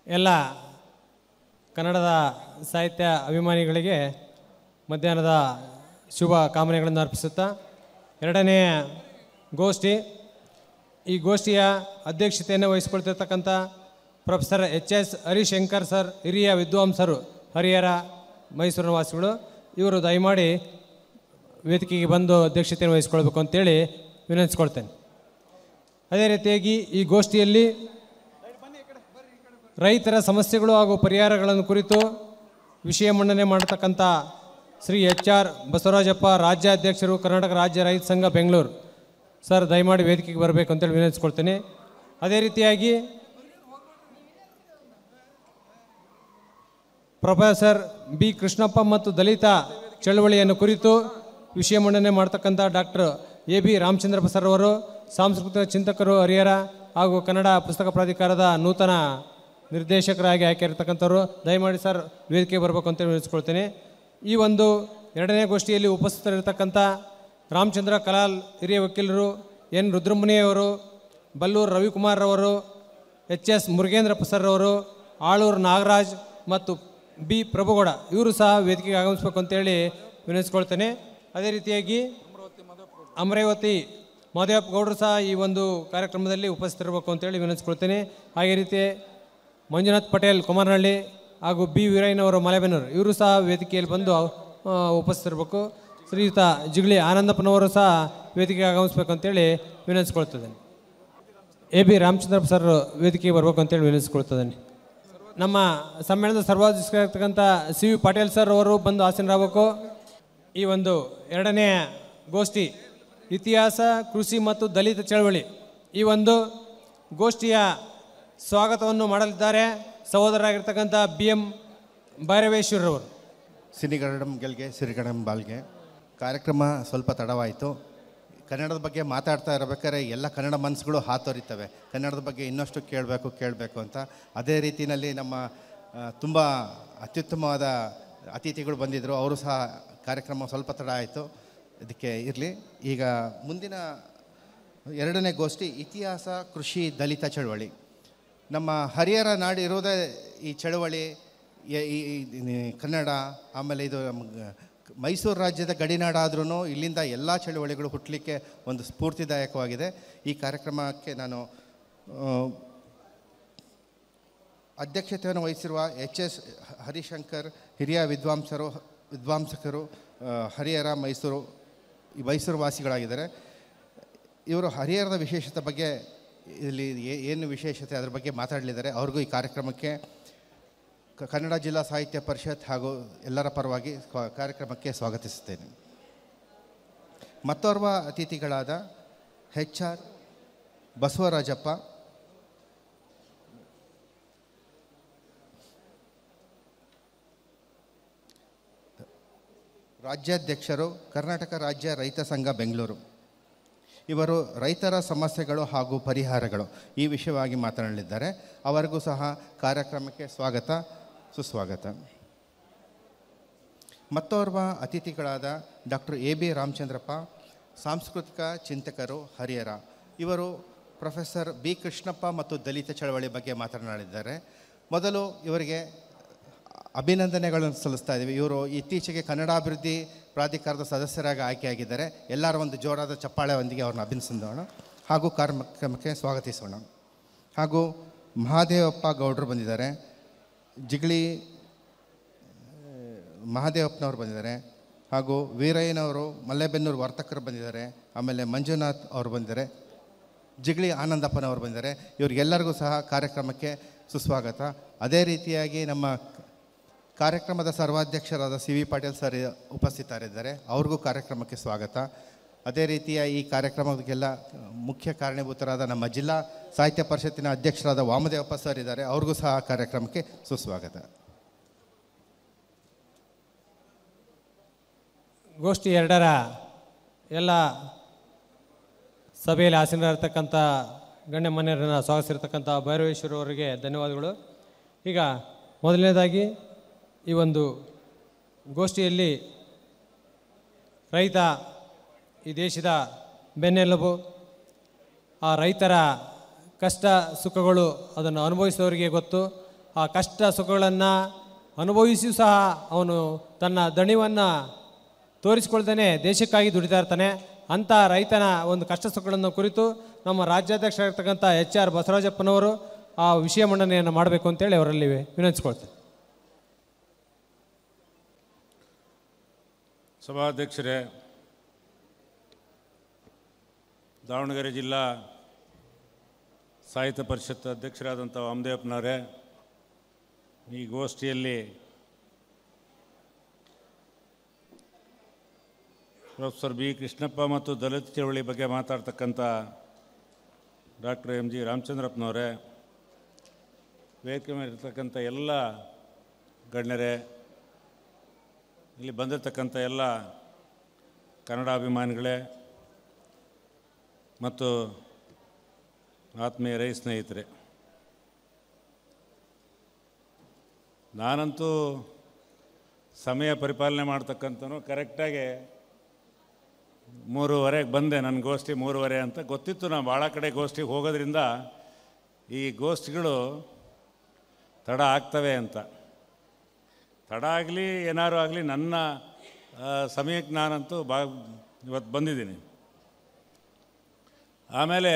ಎಲ್ಲ ಕನ್ನಡದ ಸಾಹಿತ್ಯ ಅಭಿಮಾನಿಗಳಿಗೆ ಮಧ್ಯಾಹ್ನದ ಶುಭ ಕಾಮನೆಗಳನ್ನು ಅರ್ಪಿಸುತ್ತಾ ಎರಡನೇ ಗೋಷ್ಠಿ, ಈ ಗೋಷ್ಠಿಯ ಅಧ್ಯಕ್ಷತೆಯನ್ನು ವಹಿಸಿಕೊಳ್ತಿರ್ತಕ್ಕಂಥ ಪ್ರೊಫೆಸರ್ ಎಚ್.ಎಸ್. ಹರಿಶಂಕರ್ ಸರ್, ಹಿರಿಯ ವಿದ್ವಾಂಸರು, ಹರಿಹರ, ಮೈಸೂರಿನ ವಾಸಿಗಳು. ಇವರು ದಯಮಾಡಿ ವೇದಿಕೆಗೆ ಬಂದು ಅಧ್ಯಕ್ಷತೆಯನ್ನು ವಹಿಸಿಕೊಳ್ಬೇಕು ಅಂತೇಳಿ ವಿನಂತಿಸ್ಕೊಳ್ತೇನೆ. ಅದೇ ರೀತಿಯಾಗಿ ಈ ಗೋಷ್ಠಿಯಲ್ಲಿ ರೈತರ ಸಮಸ್ಯೆಗಳು ಹಾಗೂ ಪರಿಹಾರಗಳನ್ನು ಕುರಿತು ವಿಷಯ ಮಂಡನೆ ಮಾಡತಕ್ಕಂಥ ಶ್ರೀ ಎಚ್.ಆರ್. ಬಸವರಾಜಪ್ಪ, ರಾಜ್ಯಾಧ್ಯಕ್ಷರು, ಕರ್ನಾಟಕ ರಾಜ್ಯ ರೈತ ಸಂಘ, ಬೆಂಗಳೂರು ಸರ್, ದಯಮಾಡಿ ವೇದಿಕೆಗೆ ಬರಬೇಕು ಅಂತೇಳಿ ವಿನಂತಿಸ್ಕೊಳ್ತೇನೆ. ಅದೇ ರೀತಿಯಾಗಿ ಪ್ರೊಫೆಸರ್ ಬಿ. ಕೃಷ್ಣಪ್ಪ ಮತ್ತು ದಲಿತ ಚಳವಳಿಯನ್ನು ಕುರಿತು ವಿಷಯ ಮಂಡನೆ ಮಾಡ್ತಕ್ಕಂಥ ಡಾಕ್ಟರ್ ಎ.ಬಿ. ರಾಮಚಂದ್ರಪ್ಪ ಸರ್ ಅವರು, ಸಾಂಸ್ಕೃತಿಕ ಚಿಂತಕರು, ಹರಿಹರ ಹಾಗೂ ಕನ್ನಡ ಪುಸ್ತಕ ಪ್ರಾಧಿಕಾರದ ನೂತನ ನಿರ್ದೇಶಕರಾಗಿ ಆಯ್ಕೆ ಇರತಕ್ಕಂಥವ್ರು, ದಯಮಾಡಿ ಸರ್ ವೇದಿಕೆಗೆ ಬರಬೇಕು ಅಂತೇಳಿ ವಿನಂತಿಸ್ಕೊಳ್ತೇನೆ. ಈ ಒಂದು ಎರಡನೇ ಗೋಷ್ಠಿಯಲ್ಲಿ ಉಪಸ್ಥಿತರಿರ್ತಕ್ಕಂಥ ರಾಮಚಂದ್ರ ಕಲಾಲ್, ಹಿರಿಯ ವಕೀಲರು, ಎನ್. ರುದ್ರಮುನಿಯವರು, ಬಲ್ಲೂರು ರವಿಕುಮಾರ್ ಅವರು, ಎಚ್.ಎಸ್. ಮುರುಗೇಂದ್ರಪ್ಪ ಸರ್ ಅವರು, ಆಳೂರು ನಾಗರಾಜ್ ಮತ್ತು ಬಿ. ಪ್ರಭುಗೌಡ ಇವರು ಸಹ ವೇದಿಕೆಗೆ ಆಗಮಿಸಬೇಕು ಅಂತೇಳಿ ವಿನಂತಿಸ್ಕೊಳ್ತೇನೆ. ಅದೇ ರೀತಿಯಾಗಿ ಅಮರಾವತಿ ಮಾದೇವಪ್ಪ ಗೌಡರು ಸಹ ಈ ಒಂದು ಕಾರ್ಯಕ್ರಮದಲ್ಲಿ ಉಪಸ್ಥಿತರಿರಬೇಕು ಅಂತೇಳಿ ವಿನಂತಿಸ್ಕೊಳ್ತೇನೆ. ಹಾಗೆ ರೀತಿ ಮಂಜುನಾಥ್ ಪಟೇಲ್ ಕುಮಾರನಹಳ್ಳಿ ಹಾಗೂ ಬಿ. ವೀರಯ್ಯನವರು ಮಲೆಬೆನ್ನೂರು ಇವರು ಸಹ ವೇದಿಕೆಯಲ್ಲಿ ಬಂದು ಉಪಸ್ಥಿತರಿರಬೇಕು. ಶ್ರೀಯುತ ಜಿಗಳಿ ಆನಂದಪ್ಪನವರು ಸಹ ವೇದಿಕೆಗೆ ಆಗಮಿಸಬೇಕು ಅಂತೇಳಿ ವಿನಂತಿಸ್ಕೊಳ್ತಿದ್ದೇನೆ. ಎ.ಬಿ. ರಾಮಚಂದ್ರಪ್ಪ ಸರ್ ವೇದಿಕೆಗೆ ಬರಬೇಕು ಅಂತೇಳಿ ವಿನಂತಿಸ್ಕೊಳ್ತಿದ್ದೇನೆ. ನಮ್ಮ ಸಮ್ಮೇಳನದ ಸರ್ವಾಧ್ಯಕ್ಷರಾಗಿರ್ತಕ್ಕಂಥ ಸಿ. ವಿ. ಪಾಟೀಲ್ ಸರ್ ಅವರು ಬಂದು ಆಸೀನರಾಗಬೇಕು. ಈ ಒಂದು ಎರಡನೇ ಗೋಷ್ಠಿ ಇತಿಹಾಸ, ಕೃಷಿ ಮತ್ತು ದಲಿತ ಚಳವಳಿ, ಈ ಒಂದು ಗೋಷ್ಠಿಯ ಸ್ವಾಗತವನ್ನು ಮಾಡಲಿದ್ದಾರೆ ಸಹೋದರರಾಗಿರ್ತಕ್ಕಂಥ ಬಿ.ಎಂ. ಭೈರವೇಶ್ವರರವರು. ಸಿರಿಗಡಂ ಗೆಲ್ಗೆ ಸಿರಿಗಡಂ ಬಾಲ್ಗೆ. ಕಾರ್ಯಕ್ರಮ ಸ್ವಲ್ಪ ತಡವಾಯಿತು. ಕನ್ನಡದ ಬಗ್ಗೆ ಮಾತಾಡ್ತಾ ಇರಬೇಕಾದ್ರೆ ಎಲ್ಲ ಕನ್ನಡ ಮನಸ್ಸುಗಳು ಹಾತೊರಿತವೆ, ಕನ್ನಡದ ಬಗ್ಗೆ ಇನ್ನಷ್ಟು ಕೇಳಬೇಕು ಅಂತ. ಅದೇ ರೀತಿಯಲ್ಲಿ ನಮ್ಮ ತುಂಬ ಅತ್ಯುತ್ತಮವಾದ ಅತಿಥಿಗಳು ಬಂದಿದ್ದರು, ಅವರು ಸಹ ಕಾರ್ಯಕ್ರಮ ಸ್ವಲ್ಪ ತಡ ಆಯಿತು. ಇದಕ್ಕೆ ಇರಲಿ. ಈಗ ಮುಂದಿನ ಎರಡನೇ ಗೋಷ್ಠಿ ಇತಿಹಾಸ, ಕೃಷಿ, ದಲಿತ ಚಳವಳಿ. ನಮ್ಮ ಹರಿಹರ ನಾಡು ಇರೋದೇ ಈ ಚಳವಳಿ, ಕನ್ನಡ, ಆಮೇಲೆ ಇದು ಮೈಸೂರು ರಾಜ್ಯದ ಗಡಿನಾಡಾದ್ರೂ ಇಲ್ಲಿಂದ ಎಲ್ಲ ಚಳವಳಿಗಳು ಹುಟ್ಟಲಿಕ್ಕೆ ಒಂದು ಸ್ಫೂರ್ತಿದಾಯಕವಾಗಿದೆ. ಈ ಕಾರ್ಯಕ್ರಮಕ್ಕೆ ನಾನು ಅಧ್ಯಕ್ಷತೆಯನ್ನು ವಹಿಸಿರುವ ಎಚ್.ಎಸ್. ಹರಿಶಂಕರ್, ಹಿರಿಯ ವಿದ್ವಾಂಸಕರು, ಹರಿಹರ, ಮೈಸೂರು ವಾಸಿಗಳಾಗಿದ್ದಾರೆ. ಇವರು ಹರಿಹರದ ವಿಶೇಷತೆ ಬಗ್ಗೆ, ಇಲ್ಲಿ ಏನು ವಿಶೇಷತೆ ಅದರ ಬಗ್ಗೆ ಮಾತಾಡಲಿದ್ದಾರೆ. ಅವ್ರಿಗೂ ಈ ಕಾರ್ಯಕ್ರಮಕ್ಕೆ ಕನ್ನಡ ಜಿಲ್ಲಾ ಸಾಹಿತ್ಯ ಪರಿಷತ್ ಹಾಗೂ ಎಲ್ಲರ ಪರವಾಗಿ ಕಾರ್ಯಕ್ರಮಕ್ಕೆ ಸ್ವಾಗತಿಸುತ್ತೇನೆ. ಮತ್ತೋರ್ವ ಅತಿಥಿಗಳಾದ ಎಚ್.ಆರ್. ಬಸವರಾಜಪ್ಪ, ರಾಜ್ಯಾಧ್ಯಕ್ಷರು, ಕರ್ನಾಟಕ ರಾಜ್ಯ ರೈತ ಸಂಘ, ಬೆಂಗಳೂರು. ಇವರು ರೈತರ ಸಮಸ್ಯೆಗಳು ಹಾಗೂ ಪರಿಹಾರಗಳು ಈ ವಿಷಯವಾಗಿ ಮಾತನಾಡಲಿದ್ದಾರೆ. ಅವರಿಗೂ ಸಹ ಕಾರ್ಯಕ್ರಮಕ್ಕೆ ಸ್ವಾಗತ, ಸುಸ್ವಾಗತ. ಮತ್ತೋರ್ವ ಅತಿಥಿಗಳಾದ ಡಾಕ್ಟರ್ ಎ.ಬಿ. ರಾಮಚಂದ್ರಪ್ಪ, ಸಾಂಸ್ಕೃತಿಕ ಚಿಂತಕರು, ಹರಿಹರ. ಇವರು ಪ್ರೊಫೆಸರ್ ಬಿ. ಕೃಷ್ಣಪ್ಪ ಮತ್ತು ದಲಿತ ಚಳವಳಿ ಬಗ್ಗೆ ಮಾತನಾಡಿದ್ದಾರೆ. ಮೊದಲು ಇವರಿಗೆ ಅಭಿನಂದನೆಗಳನ್ನು ಸಲ್ಲಿಸ್ತಾ ಇದ್ದೀವಿ. ಇವರು ಇತ್ತೀಚೆಗೆ ಕನ್ನಡಾಭಿವೃದ್ಧಿ ಪ್ರಾಧಿಕಾರದ ಸದಸ್ಯರಾಗಿ ಆಯ್ಕೆಯಾಗಿದ್ದಾರೆ. ಎಲ್ಲರ ಒಂದು ಜೋರಾದ ಚಪ್ಪಾಳೆಯೊಂದಿಗೆ ಅವ್ರನ್ನ ಅಭಿನಂದಿಸೋಣ ಹಾಗೂ ಕಾರ್ಯಕ್ರಮಕ್ಕೆ ಸ್ವಾಗತಿಸೋಣ. ಹಾಗೂ ಮಹಾದೇವಪ್ಪ ಗೌಡರು ಬಂದಿದ್ದಾರೆ, ಜಿಗಳಿ ಮಹಾದೇವಪ್ಪನವರು ಬಂದಿದ್ದಾರೆ, ಹಾಗೂ ವೀರಯ್ಯನವರು, ಮಲೆಬೆನ್ನೂರು ವರ್ತಕರು ಬಂದಿದ್ದಾರೆ, ಆಮೇಲೆ ಮಂಜುನಾಥ್ ಅವರು ಬಂದಿದ್ದಾರೆ, ಜಿಗಳಿ ಆನಂದಪ್ಪನವರು ಬಂದಿದ್ದಾರೆ. ಇವರಿಗೆಲ್ಲರಿಗೂ ಸಹ ಕಾರ್ಯಕ್ರಮಕ್ಕೆ ಸುಸ್ವಾಗತ. ಅದೇ ರೀತಿಯಾಗಿ ನಮ್ಮ ಕಾರ್ಯಕ್ರಮದ ಸರ್ವಾಧ್ಯಕ್ಷರಾದ ಸಿ. ವಿ. ಪಾಟೀಲ್ ಸರ್ ಉಪಸ್ಥಿತರಿದ್ದಾರೆ, ಅವ್ರಿಗೂ ಕಾರ್ಯಕ್ರಮಕ್ಕೆ ಸ್ವಾಗತ. ಅದೇ ರೀತಿಯ ಈ ಕಾರ್ಯಕ್ರಮಕ್ಕೆಲ್ಲ ಮುಖ್ಯ ಕಾರಣೀಭೂತರಾದ ನಮ್ಮ ಜಿಲ್ಲಾ ಸಾಹಿತ್ಯ ಪರಿಷತ್ತಿನ ಅಧ್ಯಕ್ಷರಾದ ವಾಮದೇವಪ್ಪ ಸರ್ ಇದ್ದಾರೆ, ಅವ್ರಿಗೂ ಸಹ ಕಾರ್ಯಕ್ರಮಕ್ಕೆ ಸುಸ್ವಾಗತ. ಗೋಷ್ಠಿ ಎರಡರ ಎಲ್ಲ ಸಭೆಯಲ್ಲಿ ಆಸೀನರಿರ್ತಕ್ಕಂಥ ಗಣ್ಯಮಾನ್ಯರನ್ನು ಸ್ವಾಗತಿಸಿರ್ತಕ್ಕಂಥ ಭೈರವೇಶ್ವರವರಿಗೆ ಧನ್ಯವಾದಗಳು. ಈಗ ಮೊದಲನೇದಾಗಿ ಈ ಒಂದು ಗೋಷ್ಠಿಯಲ್ಲಿ ರೈತ ಈ ದೇಶದ ಬೆನ್ನೆಲುಬು, ಆ ರೈತರ ಕಷ್ಟ ಸುಖಗಳು ಅದನ್ನು ಅನುಭವಿಸಿದವರಿಗೆ ಗೊತ್ತು. ಆ ಕಷ್ಟ ಸುಖಗಳನ್ನು ಅನುಭವಿಸಿಯೂ ಸಹ ಅವನು ತನ್ನ ದಣಿವನ್ನು ತೋರಿಸಿಕೊಳ್ದೇ ದೇಶಕ್ಕಾಗಿ ದುಡಿತಾ ಇರ್ತಾನೆ. ಅಂಥ ರೈತನ ಒಂದು ಕಷ್ಟ ಸುಖಗಳನ್ನು ಕುರಿತು ನಮ್ಮ ರಾಜ್ಯಾಧ್ಯಕ್ಷರಾಗಿರ್ತಕ್ಕಂಥ HR ಬಸವರಾಜಪ್ಪನವರು ಆ ವಿಷಯ ಮಂಡನೆಯನ್ನು ಮಾಡಬೇಕು ಅಂತೇಳಿ ಅವರಲ್ಲಿ ವಿನಂತಿಸ್ಕೊಳ್ತೇನೆ. ಸಭಾಧ್ಯಕ್ಷರೇ, ದಾವಣಗೆರೆ ಜಿಲ್ಲಾ ಸಾಹಿತ್ಯ ಪರಿಷತ್ ಅಧ್ಯಕ್ಷರಾದಂಥ ವಾಮದೇವಪ್ಪನವರೇ, ಈ ಗೋಷ್ಠಿಯಲ್ಲಿ ಪ್ರೊಫೆಸರ್ B. ಕೃಷ್ಣಪ್ಪ ಮತ್ತು ದಲಿತ ಚಳವಳಿ ಬಗ್ಗೆ ಮಾತಾಡ್ತಕ್ಕಂಥ ಡಾಕ್ಟರ್ MG ರಾಮಚಂದ್ರಪ್ಪನವರೇ, ವೇದಿಕೆ ಮೇಲಿರ್ತಕ್ಕಂಥ ಎಲ್ಲ ಗಣ್ಯರೇ, ಇಲ್ಲಿ ಬಂದಿರತಕ್ಕಂಥ ಎಲ್ಲ ಕನ್ನಡಾಭಿಮಾನಿಗಳೇ ಮತ್ತು ಆತ್ಮೀಯ ರೈತ ಸ್ನೇಹಿತರೆ, ನಾನಂತೂ ಸಮಯ ಪರಿಪಾಲನೆ ಮಾಡ್ತಕ್ಕಂಥನು ಕರೆಕ್ಟಾಗಿ 3:15 ಬಂದೆ. ನನ್ನ ಗೋಷ್ಠಿ 3:15 ಅಂತ ಗೊತ್ತಿತ್ತು. ನಾನು ಭಾಳ ಕಡೆ ಗೋಷ್ಠಿಗೆ ಹೋಗೋದ್ರಿಂದ ಈ ಗೋಷ್ಠಿಗಳು ತಡ ಆಗ್ತವೆ ಅಂತ. ತಡ ಆಗಲಿ ಏನಾರು ಆಗಲಿ ನನ್ನ ಸಮಯಕ್ಕೆ ನಾನಂತೂ ಇವತ್ತು ಬಂದಿದ್ದೀನಿ. ಆಮೇಲೆ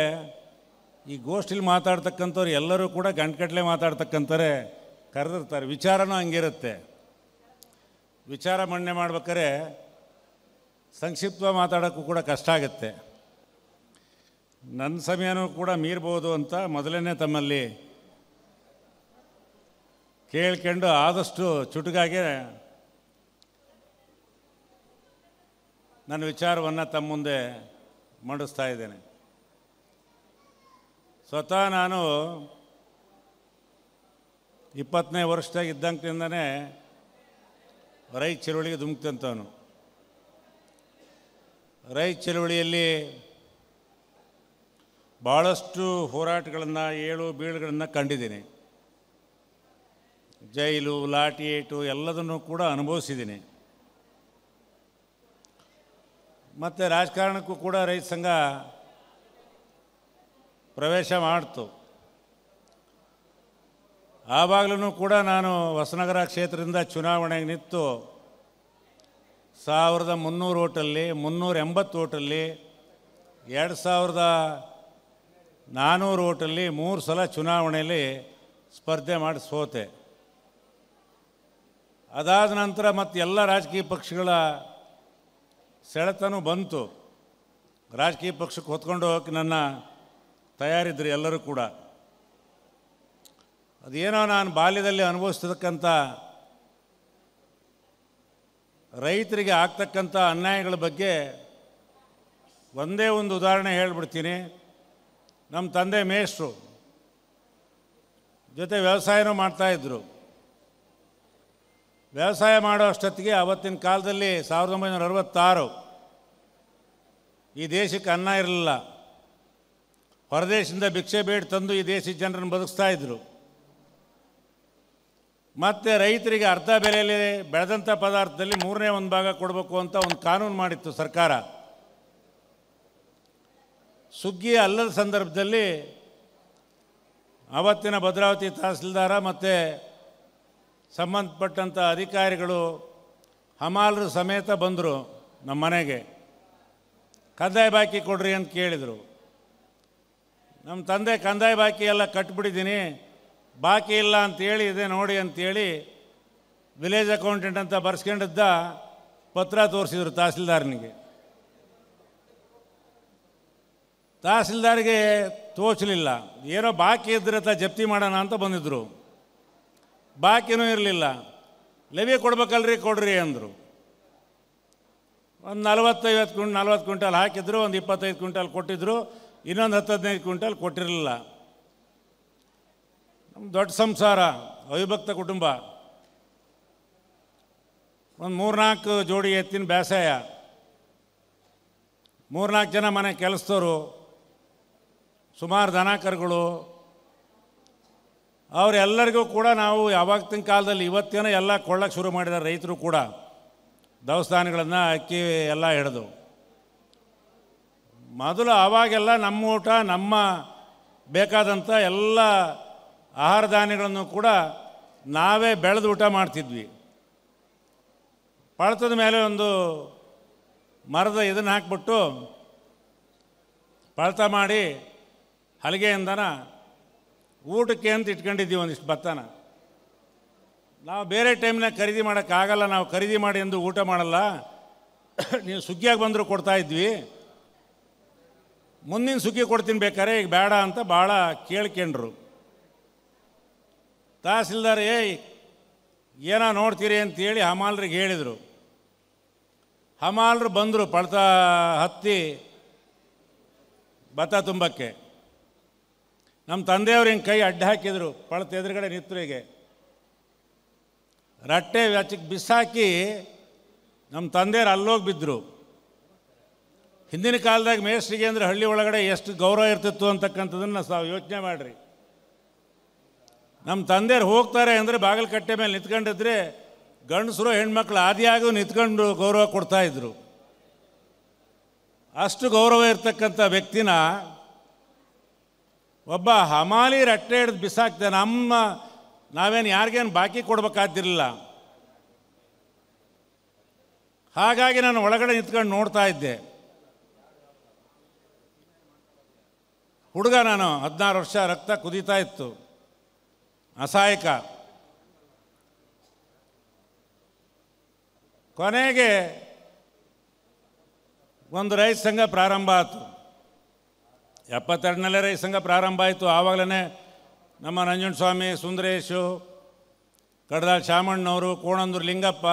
ಈ ಗೋಷ್ಠಿಲಿ ಮಾತಾಡ್ತಕ್ಕಂಥವ್ರು ಎಲ್ಲರೂ ಕೂಡ ಗಂಟೆಗಟ್ಟಲೆ ಮಾತಾಡ್ತಕ್ಕಂಥವ್ರೆ ಕರೆದಿರ್ತಾರೆ. ವಿಚಾರನೂ ಹಂಗಿರುತ್ತೆ. ವಿಚಾರ ಮಂಡನೆ ಮಾಡ್ಬೇಕಾದ್ರೆ ಸಂಕ್ಷಿಪ್ತವಾಗಿ ಮಾತಾಡೋಕ್ಕೂ ಕೂಡ ಕಷ್ಟ ಆಗುತ್ತೆ. ನನ್ನ ಸಮಯನೂ ಕೂಡ ಮೀರ್ಬೋದು ಅಂತ ಮೊದಲನೇ ತಮ್ಮಲ್ಲಿ ಕೇಳ್ಕೊಂಡು ಆದಷ್ಟು ಚುಟುಕಾಗಿ ನನ್ನ ವಿಚಾರವನ್ನು ತಮ್ಮ ಮುಂದೆ ಮಂಡಿಸ್ತಾ ಇದ್ದೇನೆ. ಸ್ವತಃ ನಾನು 20ನೇ ವರ್ಷದಾಗ ಇದ್ದಂಕಿಂದನೇ ರೈತ ಚಳವಳಿಗೆ ಧುಮುಕ್ತಂಥವನು. ರೈತ ಚಳವಳಿಯಲ್ಲಿ ಭಾಳಷ್ಟು ಹೋರಾಟಗಳನ್ನು, ಏಳು ಬೀಳುಗಳನ್ನು ಕಂಡಿದ್ದೀನಿ. ಜೈಲು, ಲಾಠಿ ಏಟು ಎಲ್ಲದನ್ನು ಕೂಡ ಅನುಭವಿಸಿದ್ದೀನಿ. ಮತ್ತು ರಾಜಕಾರಣಕ್ಕೂ ಕೂಡ ರೈತ ಸಂಘ ಪ್ರವೇಶ ಮಾಡ್ತು. ಆವಾಗಲೂ ಕೂಡ ನಾನು ಹೊಸನಗರ ಕ್ಷೇತ್ರದಿಂದ ಚುನಾವಣೆಗೆ ನಿಂತು 1300 ಓಟಲ್ಲಿ 380 ಓಟಲ್ಲಿ 2400 ಓಟಲ್ಲಿ 3 ಸಲ ಚುನಾವಣೆಯಲ್ಲಿ ಸ್ಪರ್ಧೆ ಮಾಡಿ ಸೋತೆ. ಅದಾದ ನಂತರ ಮತ್ತು ಎಲ್ಲ ರಾಜಕೀಯ ಪಕ್ಷಗಳ ಸೆಳೆತನೂ ಬಂತು. ರಾಜಕೀಯ ಪಕ್ಷಕ್ಕೆ ಹೊತ್ಕೊಂಡು ಹೋಗೋಕ್ಕೆ ನನ್ನ ತಯಾರಿದ್ದರು ಎಲ್ಲರೂ ಕೂಡ. ಅದೇನೋ ನಾನು ಬಾಲ್ಯದಲ್ಲಿ ಅನುಭವಿಸ್ತಕ್ಕಂಥ ರೈತರಿಗೆ ಆಗ್ತಕ್ಕಂಥ ಅನ್ಯಾಯಗಳ ಬಗ್ಗೆ ಒಂದೇ ಒಂದು ಉದಾಹರಣೆ ಹೇಳ್ಬಿಡ್ತೀನಿ. ನಮ್ಮ ತಂದೆ ಮೇಷ್ಟ್ರು ಜೊತೆ ವ್ಯವಸಾಯನೂ ಮಾಡ್ತಾಯಿದ್ರು. ವ್ಯವಸಾಯ ಮಾಡೋ ಅಷ್ಟೊತ್ತಿಗೆ ಆವತ್ತಿನ ಕಾಲದಲ್ಲಿ 1966 ಈ ದೇಶಕ್ಕೆ ಅನ್ನ ಇರಲಿಲ್ಲ. ಹೊರದೇಶದಿಂದ ಭಿಕ್ಷೆ ಬೇಡ ತಂದು ಈ ದೇಶದ ಜನರನ್ನು ಬದುಕಿಸ್ತಾಯಿದ್ರು. ಮತ್ತು ರೈತರಿಗೆ ಅರ್ಧ ಬೆಲೆಯಲ್ಲಿ ಬೆಳೆದಂಥ ಪದಾರ್ಥದಲ್ಲಿ 1/3 ಭಾಗ ಕೊಡಬೇಕು ಅಂತ ಒಂದು ಕಾನೂನು ಮಾಡಿತ್ತು ಸರ್ಕಾರ. ಸುಗ್ಗಿ ಅಲ್ಲದ ಸಂದರ್ಭದಲ್ಲಿ ಆವತ್ತಿನ ಭದ್ರಾವತಿ ತಹಸೀಲ್ದಾರ ಮತ್ತು ಸಂಬಂಧಪಟ್ಟಂಥ ಅಧಿಕಾರಿಗಳು ಹಮಾಲರು ಸಮೇತ ಬಂದರು ನಮ್ಮ ಮನೆಗೆ. ಕಂದಾಯ ಬಾಕಿ ಕೊಡ್ರಿ ಅಂತ ಕೇಳಿದರು. ನಮ್ಮ ತಂದೆ ಕಂದಾಯ ಬಾಕಿ ಎಲ್ಲ ಕಟ್ಬಿಟ್ಟಿದ್ದೀನಿ, ಬಾಕಿ ಇಲ್ಲ ಅಂತೇಳಿ ಇದೆ ನೋಡಿ ಅಂಥೇಳಿ ವಿಲೇಜ್ ಅಕೌಂಟೆಂಟ್ ಅಂತ ಬರ್ಸ್ಕೊಂಡಿದ್ದ ಪತ್ರ ತೋರಿಸಿದ್ರು ತಹಸೀಲ್ದಾರನಿಗೆ. ತಹಸೀಲ್ದಾರ್ಗೆ ತೋಚಲಿಲ್ಲ. ಏನೋ ಬಾಕಿ ಇದ್ದರೆ ಜಪ್ತಿ ಮಾಡೋಣ ಅಂತ ಬಂದಿದ್ದರು. ಬಾಕಿನೂ ಇರಲಿಲ್ಲ. ಲೆವಿ ಕೊಡ್ಬೇಕಲ್ರಿ, ಕೊಡ್ರಿ ಅಂದರು. ಒಂದು 40 ಕ್ವಿಂಟಲ್ ಹಾಕಿದ್ರು. ಒಂದು 25 ಕ್ವಿಂಟಲ್ ಕೊಟ್ಟಿದ್ದರು. ಇನ್ನೊಂದು 10-15 ಕ್ವಿಂಟಲ್ ಕೊಟ್ಟಿರಲಿಲ್ಲ. ನಮ್ಮ ದೊಡ್ಡ ಸಂಸಾರ, ಅವಿಭಕ್ತ ಕುಟುಂಬ. ಒಂದು 3-4 ಜೋಡಿ ಎತ್ತಿನ ಬೇಸಾಯ, 3-4 ಜನ ಮನೆ ಕೆಲಸದವರು, ಸುಮಾರು ದನ ಕರುಗಳು. ಅವರೆಲ್ಲರಿಗೂ ಕೂಡ ನಾವು ಯಾವತ್ತಿನ ಕಾಲದಲ್ಲಿ ಇವತ್ತೇನೋ ಎಲ್ಲ ಕೊಳ್ಳಕ್ಕೆ ಶುರು ಮಾಡಿದ್ದಾರೆ ರೈತರು ಕೂಡ. ದವಸ್ಥಾನಗಳನ್ನು ಅಕ್ಕಿ ಎಲ್ಲ ಹಿಡಿದು ಮೊದಲು ಆವಾಗೆಲ್ಲ ನಮ್ಮ ಊಟ, ನಮ್ಮ ಬೇಕಾದಂಥ ಎಲ್ಲ ಆಹಾರ ಧಾನ್ಯಗಳನ್ನು ಕೂಡ ನಾವೇ ಬೆಳೆದು ಊಟ ಮಾಡ್ತಿದ್ವಿ. ಪಳತದ ಮೇಲೆ ಒಂದು ಮರದ ಇದನ್ನು ಹಾಕ್ಬಿಟ್ಟು ಪಳತ ಮಾಡಿ ಹಲಗೆಯಿಂದನ ಊಟಕ್ಕೆ ಅಂತ ಇಟ್ಕೊಂಡಿದ್ದೀವಿ ಒಂದಿಷ್ಟು ಭತ್ತನ. ನಾವು ಬೇರೆ ಟೈಮ್ನಾಗ ಖರೀದಿ ಮಾಡೋಕ್ಕಾಗಲ್ಲ, ನಾವು ಖರೀದಿ ಮಾಡಿ ಎಂದು ಊಟ ಮಾಡಲ್ಲ, ನೀವು ಸುಗ್ಗಿಯಾಗಿ ಬಂದರೂ ಕೊಡ್ತಾಯಿದ್ವಿ, ಮುಂದಿನ ಸುಗ್ಗಿ ಕೊಡ್ತೀನಿ ಬೇಕಾರೆ, ಈಗ ಬೇಡ ಅಂತ ಭಾಳ ಕೇಳ್ಕೊಂಡ್ರು. ತಹಸೀಲ್ದಾರ್ ಏನೋ ನೋಡ್ತೀರಿ ಅಂತೇಳಿ ಹಮಾಲ್ರಿಗೆ ಹೇಳಿದರು. ಹಮಾಲ್ರು ಬಂದರು ಪಳ್ತ ಹತ್ತಿ ಭತ್ತ ತುಂಬಕ್ಕೆ. ನಮ್ಮ ತಂದೆಯವ್ರು ಹಿಂಗೆ ಕೈ ಅಡ್ಡ ಹಾಕಿದರು, ಪಳ್ತ ಎದುರುಗಡೆ ನಿತ್ತರಿಗೆ ರಟ್ಟೆ ವ್ಯಾಚಕ್ಕೆ ಬಿಸಾಕಿ ನಮ್ಮ ತಂದೆಯವ್ರು ಅಲ್ಲೋಗಿ ಬಿದ್ದರು. ಹಿಂದಿನ ಕಾಲದಾಗ ಮೇಸ್ಟ್ರಿಗೆ ಅಂದರೆ ಹಳ್ಳಿ ಒಳಗಡೆ ಎಷ್ಟು ಗೌರವ ಇರ್ತಿತ್ತು ಅಂತಕ್ಕಂಥದ್ದನ್ನು ನಾವು ಯೋಚನೆ ಮಾಡಿರಿ. ನಮ್ಮ ತಂದೆಯವ್ರು ಹೋಗ್ತಾರೆ ಅಂದರೆ ಬಾಗಿಲುಕಟ್ಟೆ ಮೇಲೆ ನಿಂತ್ಕೊಂಡಿದ್ರೆ ಗಂಡಸರು ಹೆಣ್ಮಕ್ಳು ಆದಿಯಾಗೂ ನಿಂತ್ಕೊಂಡು ಗೌರವ ಕೊಡ್ತಾಯಿದ್ರು. ಅಷ್ಟು ಗೌರವ ಇರ್ತಕ್ಕಂಥ ವ್ಯಕ್ತಿನ ಒಬ್ಬ ಹಮಾಲಿ ರಟ್ಟೆ ಹಿಡಿದು ಬಿಸಾಕ್ತೆ. ನಾವೇನು ಯಾರಿಗೇನು ಬಾಕಿ ಕೊಡ್ಬೇಕಾದಿರಲಿಲ್ಲ. ಹಾಗಾಗಿ ನಾನು ಒಳಗಡೆ ನಿಂತ್ಕೊಂಡು ನೋಡ್ತಾ ಇದ್ದೆ. ಹುಡುಗ ನಾನು, 16 ವರ್ಷ, ರಕ್ತ ಕುದೀತಾ ಇತ್ತು, ಅಸಹಾಯಕ. ಕೊನೆಗೆ ಒಂದು ರೈತ ಸಂಘ ಪ್ರಾರಂಭ ಆಯಿತು. 72ನಲ್ಲೇ ರೈತ ಸಂಘ ಪ್ರಾರಂಭ ಆಯಿತು. ಆವಾಗಲೇ ನಮ್ಮ ನಂಜುಂಡಸ್ವಾಮಿ, ಸುಂದರೇಶು, ಕಡದಾಳ್ ಶಾಮಣ್ಣವರು, ಕೋಣಂದೂರು ಲಿಂಗಪ್ಪ,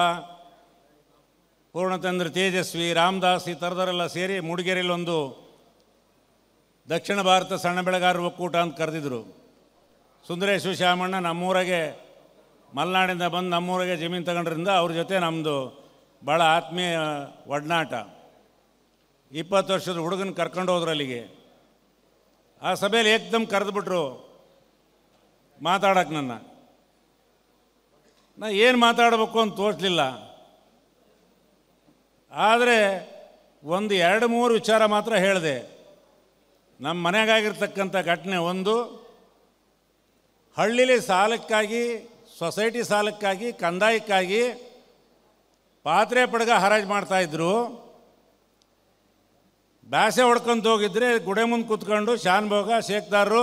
ಪೂರ್ಣಚಂದ್ರ ತೇಜಸ್ವಿ, ರಾಮದಾಸ್, ಈ ಥರದವರೆಲ್ಲ ಸೇರಿ ಮೂಡಿಗೆರೆಯಲ್ಲಿ ಒಂದು ದಕ್ಷಿಣ ಭಾರತ ಸಣ್ಣ ಬೆಳೆಗಾರರ ಒಕ್ಕೂಟ ಅಂತ ಕರೆದಿದ್ರು. ಸುಂದರೇಶು, ಶಾಮಣ್ಣ ನಮ್ಮೂರಿಗೆ ಮಲೆನಾಡಿಂದ ಬಂದು ನಮ್ಮೂರಿಗೆ ಜಮೀನು ತಗೊಂಡ್ರಿಂದ ಅವ್ರ ಜೊತೆ ನಮ್ಮದು ಭಾಳ ಆತ್ಮೀಯ ಒಡನಾಟ. 20 ವರ್ಷದ ಹುಡುಗನ ಕರ್ಕೊಂಡು ಹೋದ್ರು ಅಲ್ಲಿಗೆ. ಆ ಸಭೆಯಲ್ಲಿ ಏಕ್ದಮ್ ಕರೆದುಬಿಟ್ರು ಮಾತಾಡೋಕೆ. ನಾ ಏನು ಮಾತಾಡಬೇಕು ಅಂತ ತೋಚಲಿಲ್ಲ. ಆದರೆ ಒಂದು 2-3 ವಿಚಾರ ಮಾತ್ರ ಹೇಳಿದೆ. ನಮ್ಮ ಮನೆಗಾಗಿರ್ತಕ್ಕಂಥ ಘಟನೆ ಒಂದು, ಹಳ್ಳಿಲಿ ಸಾಲಕ್ಕಾಗಿ, ಸೊಸೈಟಿ ಸಾಲಕ್ಕಾಗಿ, ಕಂದಾಯಕ್ಕಾಗಿ ಪಾತ್ರೆ ಪಡಗ ಹರಾಜು ಮಾಡ್ತಾಯಿದ್ರು. ಬ್ಯಾಸೆ ಹೊಡ್ಕೊಂತ ಹೋಗಿದ್ರೆ ಗುಡೆ ಮುಂದೆ ಕೂತ್ಕೊಂಡು ಶಾನ್ಭೋಗ ಶೇಕ್ದಾರರು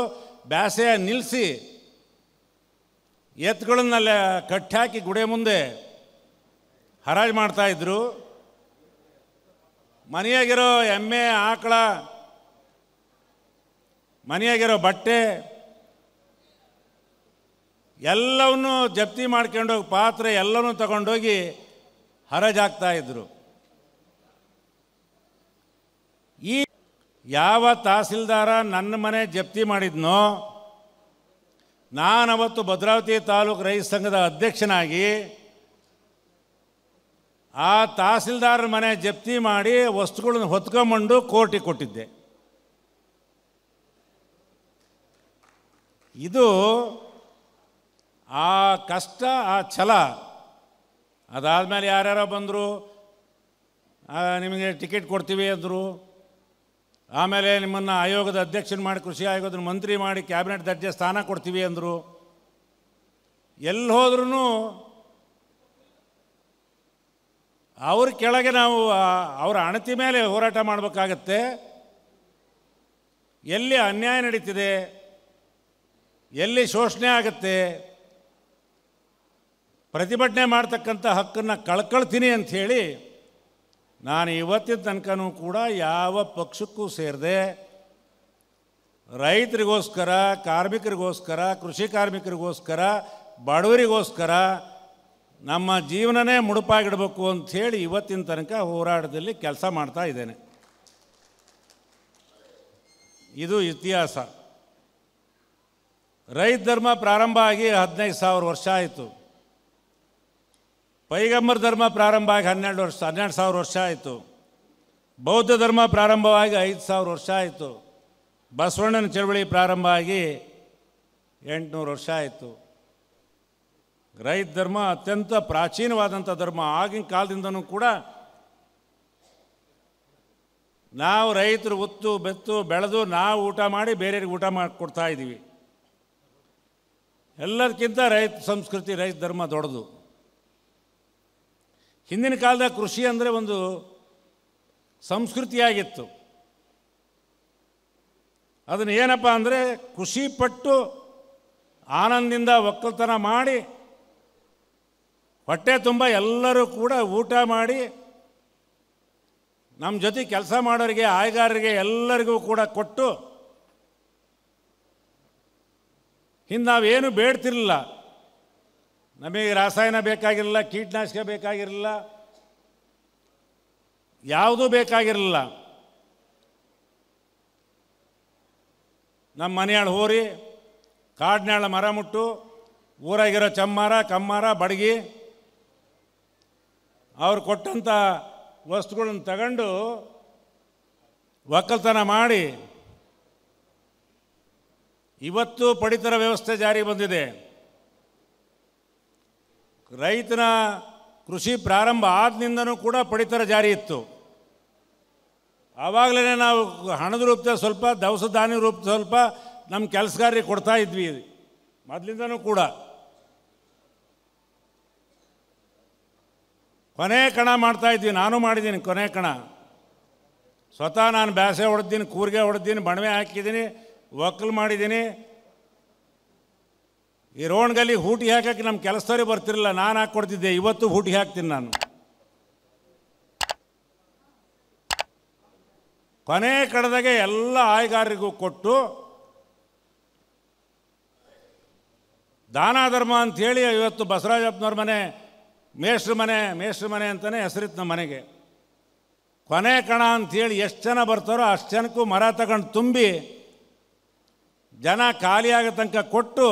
ಬ್ಯಾಸೆ ನಿಲ್ಲಿಸಿ ಎತ್ತುಗಳನ್ನೆಲ್ಲ ಕಟ್ಟಿ ಹಾಕಿ ಗುಡೆ ಮುಂದೆ ಹರಾಜು ಮಾಡ್ತಾಯಿದ್ರು. ಮನೆಯಾಗಿರೋ ಎಮ್ಮೆ, ಆಕಳ, ಮನೆಯಾಗಿರೋ ಬಟ್ಟೆ ಎಲ್ಲವನ್ನೂ ಜಪ್ತಿ ಮಾಡ್ಕೊಂಡೋಗಿ, ಪಾತ್ರೆ ಎಲ್ಲವನ್ನೂ ತಗೊಂಡೋಗಿ ಹರಾಜಾಗ್ತಾಯಿದ್ರು. ಈ ಯಾವ ತಹಸೀಲ್ದಾರ ನನ್ನ ಮನೆ ಜಪ್ತಿ ಮಾಡಿದ್ನೋ, ನಾನವತ್ತು ಭದ್ರಾವತಿ ತಾಲೂಕು ರೈತ ಸಂಘದ ಅಧ್ಯಕ್ಷನಾಗಿ ಆ ತಹಸೀಲ್ದಾರರ ಮನೆ ಜಪ್ತಿ ಮಾಡಿ ವಸ್ತುಗಳನ್ನು ಹೊತ್ಕೊಂಬಂಡು ಕೋರ್ಟಿಗೆ ಕೊಟ್ಟಿದ್ದೆ. ಇದು ಆ ಕಷ್ಟ, ಆ ಛಲ. ಅದಾದಮೇಲೆ ಯಾರ್ಯಾರೋ ಬಂದರು, ನಿಮಗೆ ಟಿಕೆಟ್ ಕೊಡ್ತೀವಿ ಅಂದರು. ಆಮೇಲೆ ನಿಮ್ಮನ್ನು ಆಯೋಗದ ಅಧ್ಯಕ್ಷನ ಮಾಡಿ, ಕೃಷಿ ಆಯೋಗದ ಮಂತ್ರಿ ಮಾಡಿ, ಕ್ಯಾಬಿನೆಟ್ ದರ್ಜೆ ಸ್ಥಾನ ಕೊಡ್ತೀವಿ ಅಂದರು. ಎಲ್ಲಿ ಹೋದ್ರೂ ಅವ್ರ ಕೆಳಗೆ ನಾವು ಅವರ ಅಣತಿ ಮೇಲೆ ಹೋರಾಟ ಮಾಡಬೇಕಾಗತ್ತೆ. ಎಲ್ಲಿ ಅನ್ಯಾಯ ನಡೀತಿದೆ, ಎಲ್ಲಿ ಶೋಷಣೆ ಆಗುತ್ತೆ, ಪ್ರತಿಭಟನೆ ಮಾಡ್ತಕ್ಕಂಥ ಹಕ್ಕನ್ನು ಕಳ್ಕೊಳ್ತೀನಿ ಅಂಥೇಳಿ ನಾನು ಇವತ್ತಿನ ತನಕನೂ ಕೂಡ ಯಾವ ಪಕ್ಷಕ್ಕೂ ಸೇರದೆ ರೈತರಿಗೋಸ್ಕರ, ಕಾರ್ಮಿಕರಿಗೋಸ್ಕರ, ಕೃಷಿ ಕಾರ್ಮಿಕರಿಗೋಸ್ಕರ, ಬಡವರಿಗೋಸ್ಕರ ನಮ್ಮ ಜೀವನನೇ ಮುಡುಪಾಗಿಡಬೇಕು ಅಂಥೇಳಿ ಇವತ್ತಿನ ತನಕ ಹೋರಾಟದಲ್ಲಿ ಕೆಲಸ ಮಾಡ್ತಾ ಇದ್ದೇನೆ. ಇದು ಇತಿಹಾಸ. ರೈತ ಧರ್ಮ ಪ್ರಾರಂಭ ಆಗಿ 15,000 ವರ್ಷ ಆಯಿತು. ಪೈಗಂಬರ್ ಧರ್ಮ ಪ್ರಾರಂಭ ಆಗಿ 12,000 ವರ್ಷ ಆಯಿತು. ಬೌದ್ಧ ಧರ್ಮ ಪ್ರಾರಂಭವಾಗಿ 5,000 ವರ್ಷ ಆಯಿತು. ಬಸವಣ್ಣನ ಚಳವಳಿ ಪ್ರಾರಂಭ ಆಗಿ 800 ವರ್ಷ ಆಯಿತು. ರೈತ ಧರ್ಮ ಅತ್ಯಂತ ಪ್ರಾಚೀನವಾದಂಥ ಧರ್ಮ. ಆಗಿನ ಕಾಲದಿಂದನೂ ಕೂಡ ನಾವು ರೈತರು ಉತ್ತು ಬೆತ್ತು ಬೆಳೆದು ನಾವು ಊಟ ಮಾಡಿ ಬೇರೆಯವ್ರಿಗೆ ಊಟ ಮಾಡಿಕೊಡ್ತಾ ಇದ್ದೀವಿ. ಎಲ್ಲದಕ್ಕಿಂತ ರೈತ ಸಂಸ್ಕೃತಿ, ರೈತ ಧರ್ಮ ದೊಡ್ಡದು. ಹಿಂದಿನ ಕಾಲದ ಕೃಷಿ ಅಂದರೆ ಒಂದು ಸಂಸ್ಕೃತಿಯಾಗಿತ್ತು. ಅದನ್ನು ಏನಪ್ಪ ಅಂದರೆ ಖುಷಿ ಪಟ್ಟು ಆನಂದದಿಂದ ಒಕ್ಕಲ್ತನ ಮಾಡಿ ಹೊಟ್ಟೆ ತುಂಬ ಎಲ್ಲರೂ ಕೂಡ ಊಟ ಮಾಡಿ ನಮ್ಮ ಜೊತೆ ಕೆಲಸ ಮಾಡೋರಿಗೆ, ಆಯ್ಗಾರರಿಗೆ ಎಲ್ಲರಿಗೂ ಕೂಡ ಕೊಟ್ಟು ಹಿಂದೆ ನಾವೇನು ಬೇಡ್ತಿರಲಿಲ್ಲ. ನಮಗೆ ರಾಸಾಯನ ಬೇಕಾಗಿರಲಿಲ್ಲ, ಕೀಟನಾಶಕ ಬೇಕಾಗಿರಲಿಲ್ಲ, ಯಾವುದೂ ಬೇಕಾಗಿರಲಿಲ್ಲ. ನಮ್ಮ ಮನೆಯಾಳು ಹೋರಿ, ಕಾಡಿನಾಳ ಮರ ಮುಟ್ಟು, ಊರಾಗಿರೋ ಚಮ್ಮಾರ, ಕಮ್ಮಾರ, ಬಡಗಿ ಅವ್ರು ಕೊಟ್ಟಂಥ ವಸ್ತುಗಳನ್ನು ತಗೊಂಡು ಒಕ್ಕಲ್ತನ ಮಾಡಿ ಇವತ್ತು ಪಡಿತರ ವ್ಯವಸ್ಥೆ ಜಾರಿ ಬಂದಿದೆ. ರೈತನ ಕೃಷಿ ಪ್ರಾರಂಭ ಆದ್ನಿಂದನೂ ಕೂಡ ಪಡಿತರ ಜಾರಿ ಇತ್ತು. ಆವಾಗಲೇ ನಾವು ಹಣದ ರೂಪದ ಸ್ವಲ್ಪ, ದವಸ ಧಾನ್ಯ ರೂಪದ ಸ್ವಲ್ಪ ನಮ್ಮ ಕೆಲಸಗಾರರಿಗೆ ಕೊಡ್ತಾ ಇದ್ವಿ ಮೊದಲಿಂದನೂ ಕೂಡ. ಕೊನೆ ಕಣ ಮಾಡ್ತಾ ಇದ್ವಿ. ನಾನು ಮಾಡಿದ್ದೀನಿ ಕೊನೆ ಕಣ. ಸ್ವತಃ ನಾನು ಬ್ಯಾಸೆ ಹೊಡೆದಿದ್ದೀನಿ, ಕೂರ್ಗೆ ಹೊಡೆದಿದ್ದೀನಿ, ಬಣವೆ ಹಾಕಿದ್ದೀನಿ, ಒಕ್ಕಲು ಮಾಡಿದ್ದೀನಿ. ಈ ರೋಣ್ಗಲ್ಲಿ ಹೂಟಿ ಹಾಕಕ್ಕೆ ನಮ್ಮ ಕೆಲಸದವ್ರಿಗೆ ಬರ್ತಿರಲಿಲ್ಲ, ನಾನು ಹಾಕ್ಕೊಡ್ತಿದ್ದೆ. ಇವತ್ತು ಹೂಟಿ ಹಾಕ್ತೀನಿ ನಾನು. ಕೊನೆ ಕಡದಾಗೆ ಎಲ್ಲ ಆಯ್ಗಾರರಿಗೂ ಕೊಟ್ಟು ದಾನ ಧರ್ಮ ಅಂಥೇಳಿ ಇವತ್ತು ಬಸವರಾಜಪ್ಪನವ್ರ ಮನೆ ಮೇಷ್ಟ್ರ ಮನೆ ಅಂತಲೇ ಹೆಸರಿತ್ತು ನಮ್ಮ ಮನೆಗೆ. ಕೊನೆ ಕಣ ಅಂಥೇಳಿ ಎಷ್ಟು ಜನ ಬರ್ತಾರೋ ಅಷ್ಟು ಜನಕ್ಕೂ ಮರ ತಗೊಂಡು ತುಂಬಿ ಜನ ಖಾಲಿಯಾಗೋ ತನಕ ಕೊಟ್ಟು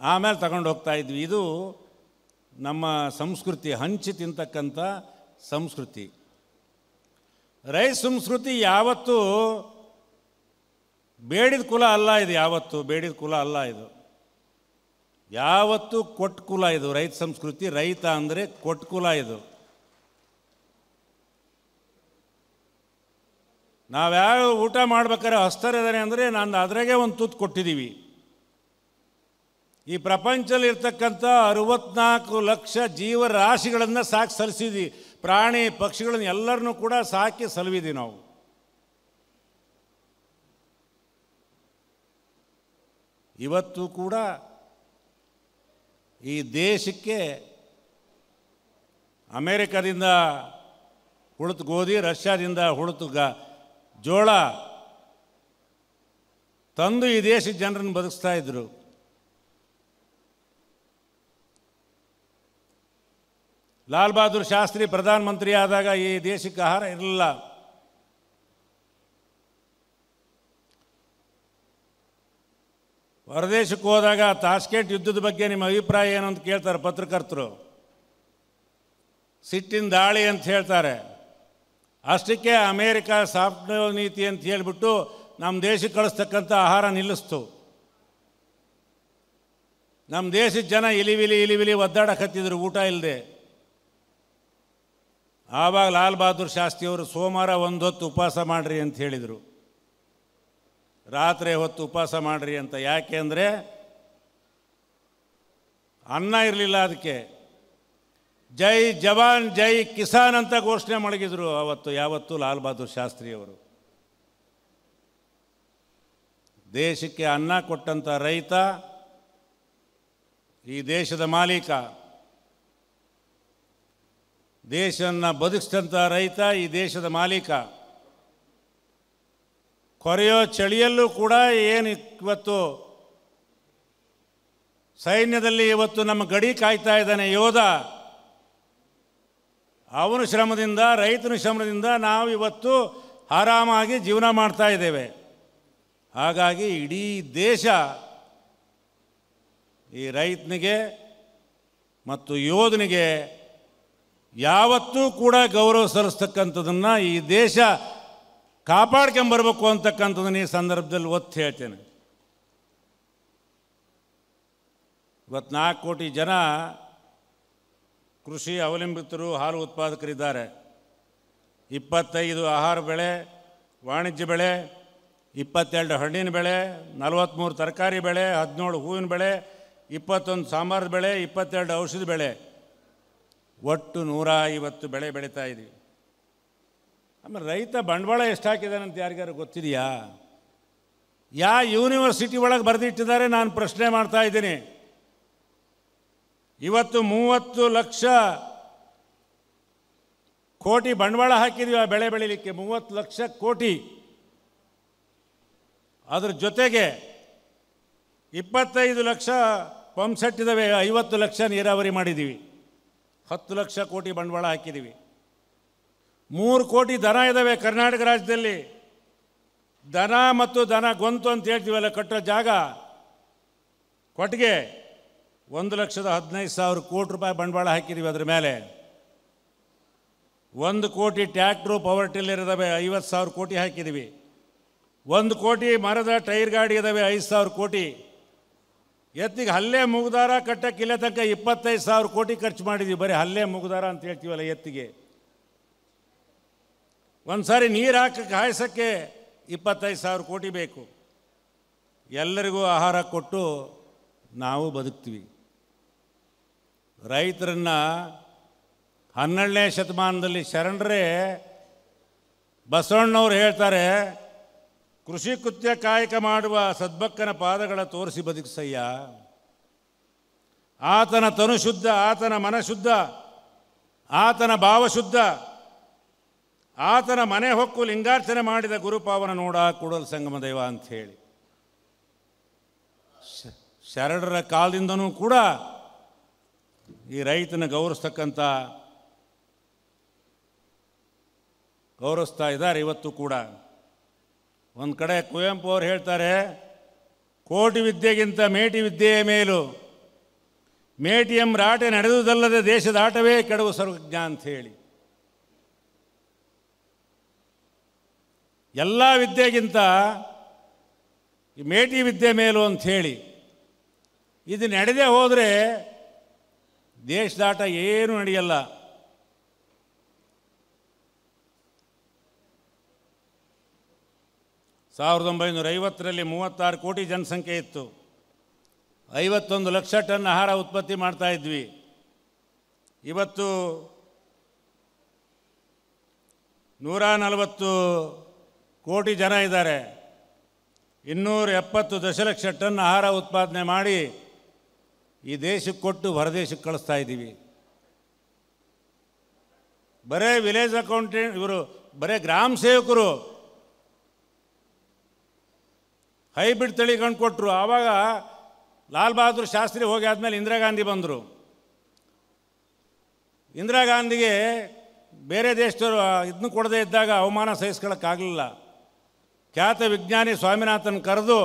ಆಮೇಲೆ ತಗೊಂಡು ಹೋಗ್ತಾ ಇದ್ವಿ. ಇದು ನಮ್ಮ ಸಂಸ್ಕೃತಿ, ಹಂಚಿ ತಿಂತಕ್ಕಂಥ ಸಂಸ್ಕೃತಿ. ರೈತ ಸಂಸ್ಕೃತಿ ಯಾವತ್ತೂ ಬೇಡಿದ ಕುಲ ಅಲ್ಲ. ಇದು ಯಾವತ್ತು ಬೇಡಿದ ಕುಲ ಅಲ್ಲ. ಇದು ಯಾವತ್ತೂ ಕೊಟ್ಟ ಕುಲ. ಇದು ರೈತ ಸಂಸ್ಕೃತಿ. ರೈತ ಅಂದರೆ ಕೊಟ್ಟ ಕುಲ. ಇದು ನಾವ್ಯಾವ ಊಟ ಮಾಡ್ಬೇಕಾದ್ರೆ ಹಸ್ತರಿದ್ದಾನೆ ಅಂದರೆ ನಾನು ಅದ್ರಾಗೆ ಒಂದು ತುತ್ತು ಕೊಟ್ಟಿದ್ದೀವಿ. ಈ ಪ್ರಪಂಚದಲ್ಲಿ ಇರ್ತಕ್ಕಂಥ 64 ಲಕ್ಷ ಜೀವರಾಶಿಗಳನ್ನು ಸಾಕಿ ಸಲ್ಲಿಸಿದ್ವಿ. ಪ್ರಾಣಿ ಪಕ್ಷಿಗಳನ್ನು ಎಲ್ಲರನ್ನೂ ಕೂಡ ಸಾಕಿ ಸಲುವಿದ್ವಿ ನಾವು. ಇವತ್ತು ಕೂಡ ಈ ದೇಶಕ್ಕೆ ಅಮೇರಿಕಾದಿಂದ ಹುಳಿತು ಗೋಧಿ, ರಷ್ಯಾದಿಂದ ಹುಳಿತು ಜೋಳ ತಂದು ಈ ದೇಶದ ಜನರನ್ನು ಬದುಕಿಸ್ತಾ ಇದ್ರು. ಲಾಲ್ ಬಹದ್ದೂರ್ ಶಾಸ್ತ್ರಿ ಪ್ರಧಾನಮಂತ್ರಿ ಆದಾಗ ಈ ದೇಶಕ್ಕೆ ಆಹಾರ ಇರಲಿಲ್ಲ. ಹೊರದೇಶಕ್ಕೆ ಹೋದಾಗ ತಾಷ್ಕೆಂಟ್ ಯುದ್ಧದ ಬಗ್ಗೆ ನಿಮ್ಮ ಅಭಿಪ್ರಾಯ ಏನು ಅಂತ ಕೇಳ್ತಾರೆ ಪತ್ರಕರ್ತರು. ಸಿಟ್ಟಿನ ದಾಳಿ ಅಂತ ಹೇಳ್ತಾರೆ. ಅಷ್ಟಕ್ಕೆ ಅಮೇರಿಕ ಸಾಫ್ಟ್ ನೀತಿ ಅಂತ ಹೇಳಿಬಿಟ್ಟು ನಮ್ಮ ದೇಶಕ್ಕೆ ಕಳಿಸ್ತಕ್ಕಂಥ ಆಹಾರ ನಿಲ್ಲಿಸ್ತು. ನಮ್ಮ ದೇಶದ ಜನ ಇಲಿವಿಲಿ ಒದ್ದಾಡಕತ್ತಿದ್ರು ಊಟ ಇಲ್ಲದೆ. ಆವಾಗ ಲಾಲ್ ಬಹದ್ದೂರ್ ಶಾಸ್ತ್ರಿಯವರು ಸೋಮವಾರ ಒಂದು ಹೊತ್ತು ಉಪವಾಸ ಮಾಡಿರಿ ಅಂತ ಹೇಳಿದರು. ರಾತ್ರಿ ಹೊತ್ತು ಉಪವಾಸ ಮಾಡಿರಿ ಅಂತ. ಯಾಕೆ ಅಂದರೆ ಅನ್ನ ಇರಲಿಲ್ಲ. ಅದಕ್ಕೆ ಜೈ ಜವಾನ್ ಜೈ ಕಿಸಾನ್ ಅಂತ ಘೋಷಣೆ ಮಡಗಿದ್ರು ಅವತ್ತು. ಯಾವತ್ತು ಲಾಲ್ ಬಹದ್ದೂರ್ ಶಾಸ್ತ್ರಿಯವರು. ದೇಶಕ್ಕೆ ಅನ್ನ ಕೊಟ್ಟಂಥ ರೈತ ಈ ದೇಶದ ಮಾಲೀಕ. ದೇಶವನ್ನು ಬದುಕಿಸಿದಂಥ ರೈತ ಈ ದೇಶದ ಮಾಲೀಕ. ಕೊರೆಯೋ ಚಳಿಯಲ್ಲೂ ಕೂಡ ಏನು ಇವತ್ತು ಸೈನ್ಯದಲ್ಲಿ ಇವತ್ತು ನಮ್ಮ ಗಡಿ ಕಾಯ್ತಾ ಇದ್ದಾನೆ ಯೋಧ, ಅವನ ಶ್ರಮದಿಂದ, ರೈತನ ಶ್ರಮದಿಂದ ನಾವು ಇವತ್ತು ಆರಾಮಾಗಿ ಜೀವನ ಮಾಡ್ತಾ ಇದ್ದೇವೆ. ಹಾಗಾಗಿ ಇಡೀ ದೇಶ ಈ ರೈತನಿಗೆ ಮತ್ತು ಯೋಧನಿಗೆ ಯಾವತ್ತೂ ಕೂಡ ಗೌರವ ಸಲ್ಲಿಸ್ತಕ್ಕಂಥದ್ದನ್ನು ಈ ದೇಶ ಕಾಪಾಡ್ಕೊಂಬರ್ಬೇಕು ಅಂತಕ್ಕಂಥದ್ದನ್ನು ಈ ಸಂದರ್ಭದಲ್ಲಿ ಒತ್ತಿ ಹೇಳ್ತೇನೆ. ಇವತ್ತು 4 ಕೋಟಿ ಜನ ಕೃಷಿ ಅವಲಂಬಿತರು, ಹಾಲು ಉತ್ಪಾದಕರಿದ್ದಾರೆ. 25 ಆಹಾರ ಬೆಳೆ, ವಾಣಿಜ್ಯ ಬೆಳೆ, 22 ಹಣ್ಣಿನ ಬೆಳೆ, 43 ತರಕಾರಿ ಬೆಳೆ, 17 ಹೂವಿನ ಬೆಳೆ, 21 ಸಾಂಬಾರದ ಬೆಳೆ, 22 ಔಷಧ ಬೆಳೆ, ಒಟ್ಟು 150 ಬೆಳೆ ಬೆಳೀತಾ ಇದ್ದೀವಿ. ಆಮೇಲೆ ರೈತ ಬಂಡವಾಳ ಎಷ್ಟು ಹಾಕಿದಾನಂತ ಯಾರಿಗಾರು ಗೊತ್ತಿದೆಯಾ? ಯಾವ ಯೂನಿವರ್ಸಿಟಿ ಒಳಗೆ ಬರೆದಿಟ್ಟಿದ್ದಾರೆ ನಾನು ಪ್ರಶ್ನೆ ಮಾಡ್ತಾ ಇದ್ದೀನಿ. ಇವತ್ತು 30 ಲಕ್ಷ ಕೋಟಿ ಬಂಡವಾಳ ಹಾಕಿದ್ದೀವಿ ಆ ಬೆಳೆ ಬೆಳೀಲಿಕ್ಕೆ, 30 ಲಕ್ಷ ಕೋಟಿ. ಅದ್ರ ಜೊತೆಗೆ 25 ಲಕ್ಷ ಪಂಪ್ ಸೆಟ್ ಇದ್ದಾವೆ, 50 ಲಕ್ಷ ನೀರಾವರಿ ಮಾಡಿದ್ದೀವಿ, 10 ಲಕ್ಷ ಕೋಟಿ ಬಂಡವಾಳ ಹಾಕಿದ್ದೀವಿ. 3 ಕೋಟಿ ದನ ಇದ್ದಾವೆ ಕರ್ನಾಟಕ ರಾಜ್ಯದಲ್ಲಿ. ದನ ಮತ್ತು ದನ ಗೊಂತು ಅಂತ ಹೇಳ್ತೀವಲ್ಲ, ಕಟ್ಟೋ ಜಾಗ ಕೊಟ್ಟಿಗೆ 1,15,000 ಕೋಟಿ ರೂಪಾಯಿ ಬಂಡವಾಳ ಹಾಕಿದ್ದೀವಿ. ಅದ್ರ ಮೇಲೆ 1 ಕೋಟಿ ಟ್ಯಾಕ್ಟ್ರು ಪವರ್ ಟಿಲ್ಲರ್ ಇದ್ದಾವೆ, 50,000 ಕೋಟಿ ಹಾಕಿದ್ದೀವಿ. 1 ಕೋಟಿ ಮರದ ಟೈರ್ ಗಾಡಿ ಇದ್ದಾವೆ, 5,000 ಕೋಟಿ. ಎತ್ತಿಗೆ ಹಲ್ಲೆ ಮುಗ್ದಾರ ಕಟ್ಟಕ್ಕೆ ಇಲ್ಲೇ ತನಕ 25,000 ಕೋಟಿ ಖರ್ಚು ಮಾಡಿದ್ದೀವಿ. ಬರೀ ಹಲ್ಲೆ ಮುಗ್ದಾರ ಅಂತ ಹೇಳ್ತೀವಲ್ಲ ಎತ್ತಿಗೆ. ಒಂದು ಸಾರಿ ನೀರು ಹಾಕಕ್ಕೆ ಹಾಯಿಸೋಕ್ಕೆ 25,000 ಕೋಟಿ ಬೇಕು. ಎಲ್ಲರಿಗೂ ಆಹಾರ ಕೊಟ್ಟು ನಾವು ಬದುಕ್ತೀವಿ. ರೈತರನ್ನ 12ನೇ ಶತಮಾನದಲ್ಲಿ ಶರಣರೇ ಬಸವಣ್ಣವ್ರು ಹೇಳ್ತಾರೆ, ಕೃಷಿ ಕೃತ್ಯ ಕಾಯಕ ಮಾಡುವ ಸದ್ಭಕ್ಕನ ಪಾದಗಳ ತೋರಿಸಿ ಬದುಕಿಸಯ್ಯ. ಆತನ ತನು ಶುದ್ಧ, ಆತನ ಮನಶುದ್ಧ, ಆತನ ಭಾವಶುದ್ಧ, ಆತನ ಮನೆ ಹೊಕ್ಕು ಲಿಂಗಾರ್ಚನೆ ಮಾಡಿದ ಗುರುಪಾವನ ನೋಡ ಕೂಡಲ ಸಂಗಮ ದೈವ ಅಂಥೇಳಿ ಶರಣರ ಕಾಲದಿಂದನೂ ಕೂಡ ಈ ರೈತನ ಗೌರವಿಸ್ತಾ ಇದ್ದಾರೆ ಇವತ್ತು ಕೂಡ. ಒಂದು ಕಡೆ ಕುವೆಂಪು ಅವರು ಹೇಳ್ತಾರೆ, ಕೋಟಿ ವಿದ್ಯೆಗಿಂತ ಮೇಟಿ ವಿದ್ಯೆಯ ಮೇಲು, ಮೇಟಿಯಂ ರಾಟೆ ನಡೆದುದಲ್ಲದೆ ದೇಶದ ಆಟವೇ ಕೆಡವು ಸರ್ವಜ್ಞ ಅಂಥೇಳಿ. ಎಲ್ಲ ವಿದ್ಯೆಗಿಂತ ಈ ಮೇಟಿ ವಿದ್ಯೆ ಮೇಲು ಅಂಥೇಳಿ. ಇದು ನಡೆದೇ ಹೋದರೆ ದೇಶದಾಟ ಏನೂ ನಡೆಯಲ್ಲ. ಸಾವಿರದ 1950ರಲ್ಲಿ 36 ಕೋಟಿ ಜನಸಂಖ್ಯೆ ಇತ್ತು. 51 ಲಕ್ಷ ಟನ್ ಆಹಾರ ಉತ್ಪತ್ತಿ ಮಾಡ್ತಾ ಇದ್ವಿ. ಇವತ್ತು 140 ಕೋಟಿ ಜನ ಇದ್ದಾರೆ. 270 ದಶಲಕ್ಷ ಟನ್ ಆಹಾರ ಉತ್ಪಾದನೆ ಮಾಡಿ ಈ ದೇಶಕ್ಕೆ ಕೊಟ್ಟು ಹೊರದೇಶಕ್ಕೆ ಕಳಿಸ್ತಾ ಇದ್ದೀವಿ. ಬರೇ ವಿಲೇಜ್ ಅಕೌಂಟೆಂಟ್, ಇವರು ಬರೇ ಗ್ರಾಮ ಸೇವಕರು ಹೈಬ್ರಿಡ್ ತಳಿ ಕಂಡು ಕೊಟ್ಟರು. ಆವಾಗ ಲಾಲ್ ಬಹದ್ದೂರ್ ಶಾಸ್ತ್ರಿ ಹೋಗಿ ಆದಮೇಲೆ ಇಂದಿರಾ ಗಾಂಧಿ ಬಂದರು. ಇಂದಿರಾ ಗಾಂಧಿಗೆ ಬೇರೆ ದೇಶದವರು ಇದನ್ನು ಕೊಡದೇ ಇದ್ದಾಗ ಅವಮಾನ ಸಹಿಸ್ಕೊಳ್ಳೋಕ್ಕಾಗಲಿಲ್ಲ. ಖ್ಯಾತ ವಿಜ್ಞಾನಿ ಸ್ವಾಮಿನಾಥನ್ ಕರೆದು,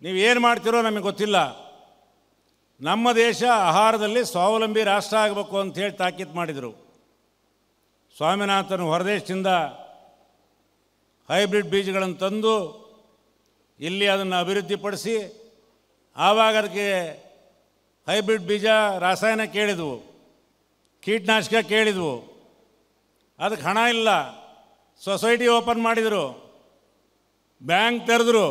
ನೀವು ಏನು ಮಾಡ್ತೀರೋ ನಮಗೆ ಗೊತ್ತಿಲ್ಲ, ನಮ್ಮ ದೇಶ ಆಹಾರದಲ್ಲಿ ಸ್ವಾವಲಂಬಿ ರಾಷ್ಟ್ರ ಆಗಬೇಕು ಅಂಥೇಳಿ ತಾಕೀತು ಮಾಡಿದರು. ಸ್ವಾಮಿನಾಥನ್ ಹೊರದೇಶದಿಂದ ಹೈಬ್ರಿಡ್ ಬೀಜಗಳನ್ನು ತಂದು ಇಲ್ಲಿ ಅದನ್ನು ಅಭಿವೃದ್ಧಿಪಡಿಸಿ, ಆವಾಗ ಅದಕ್ಕೆ ಹೈಬ್ರಿಡ್ ಬೀಜ ರಾಸಾಯನ ಕೇಳಿದ್ವು, ಕೀಟನಾಶಕ ಕೇಳಿದ್ವು. ಅದಕ್ಕೆ ಹಣ ಇಲ್ಲ, ಸೊಸೈಟಿ ಓಪನ್ ಮಾಡಿದರು, ಬ್ಯಾಂಕ್ ತೆರೆದ್ರು,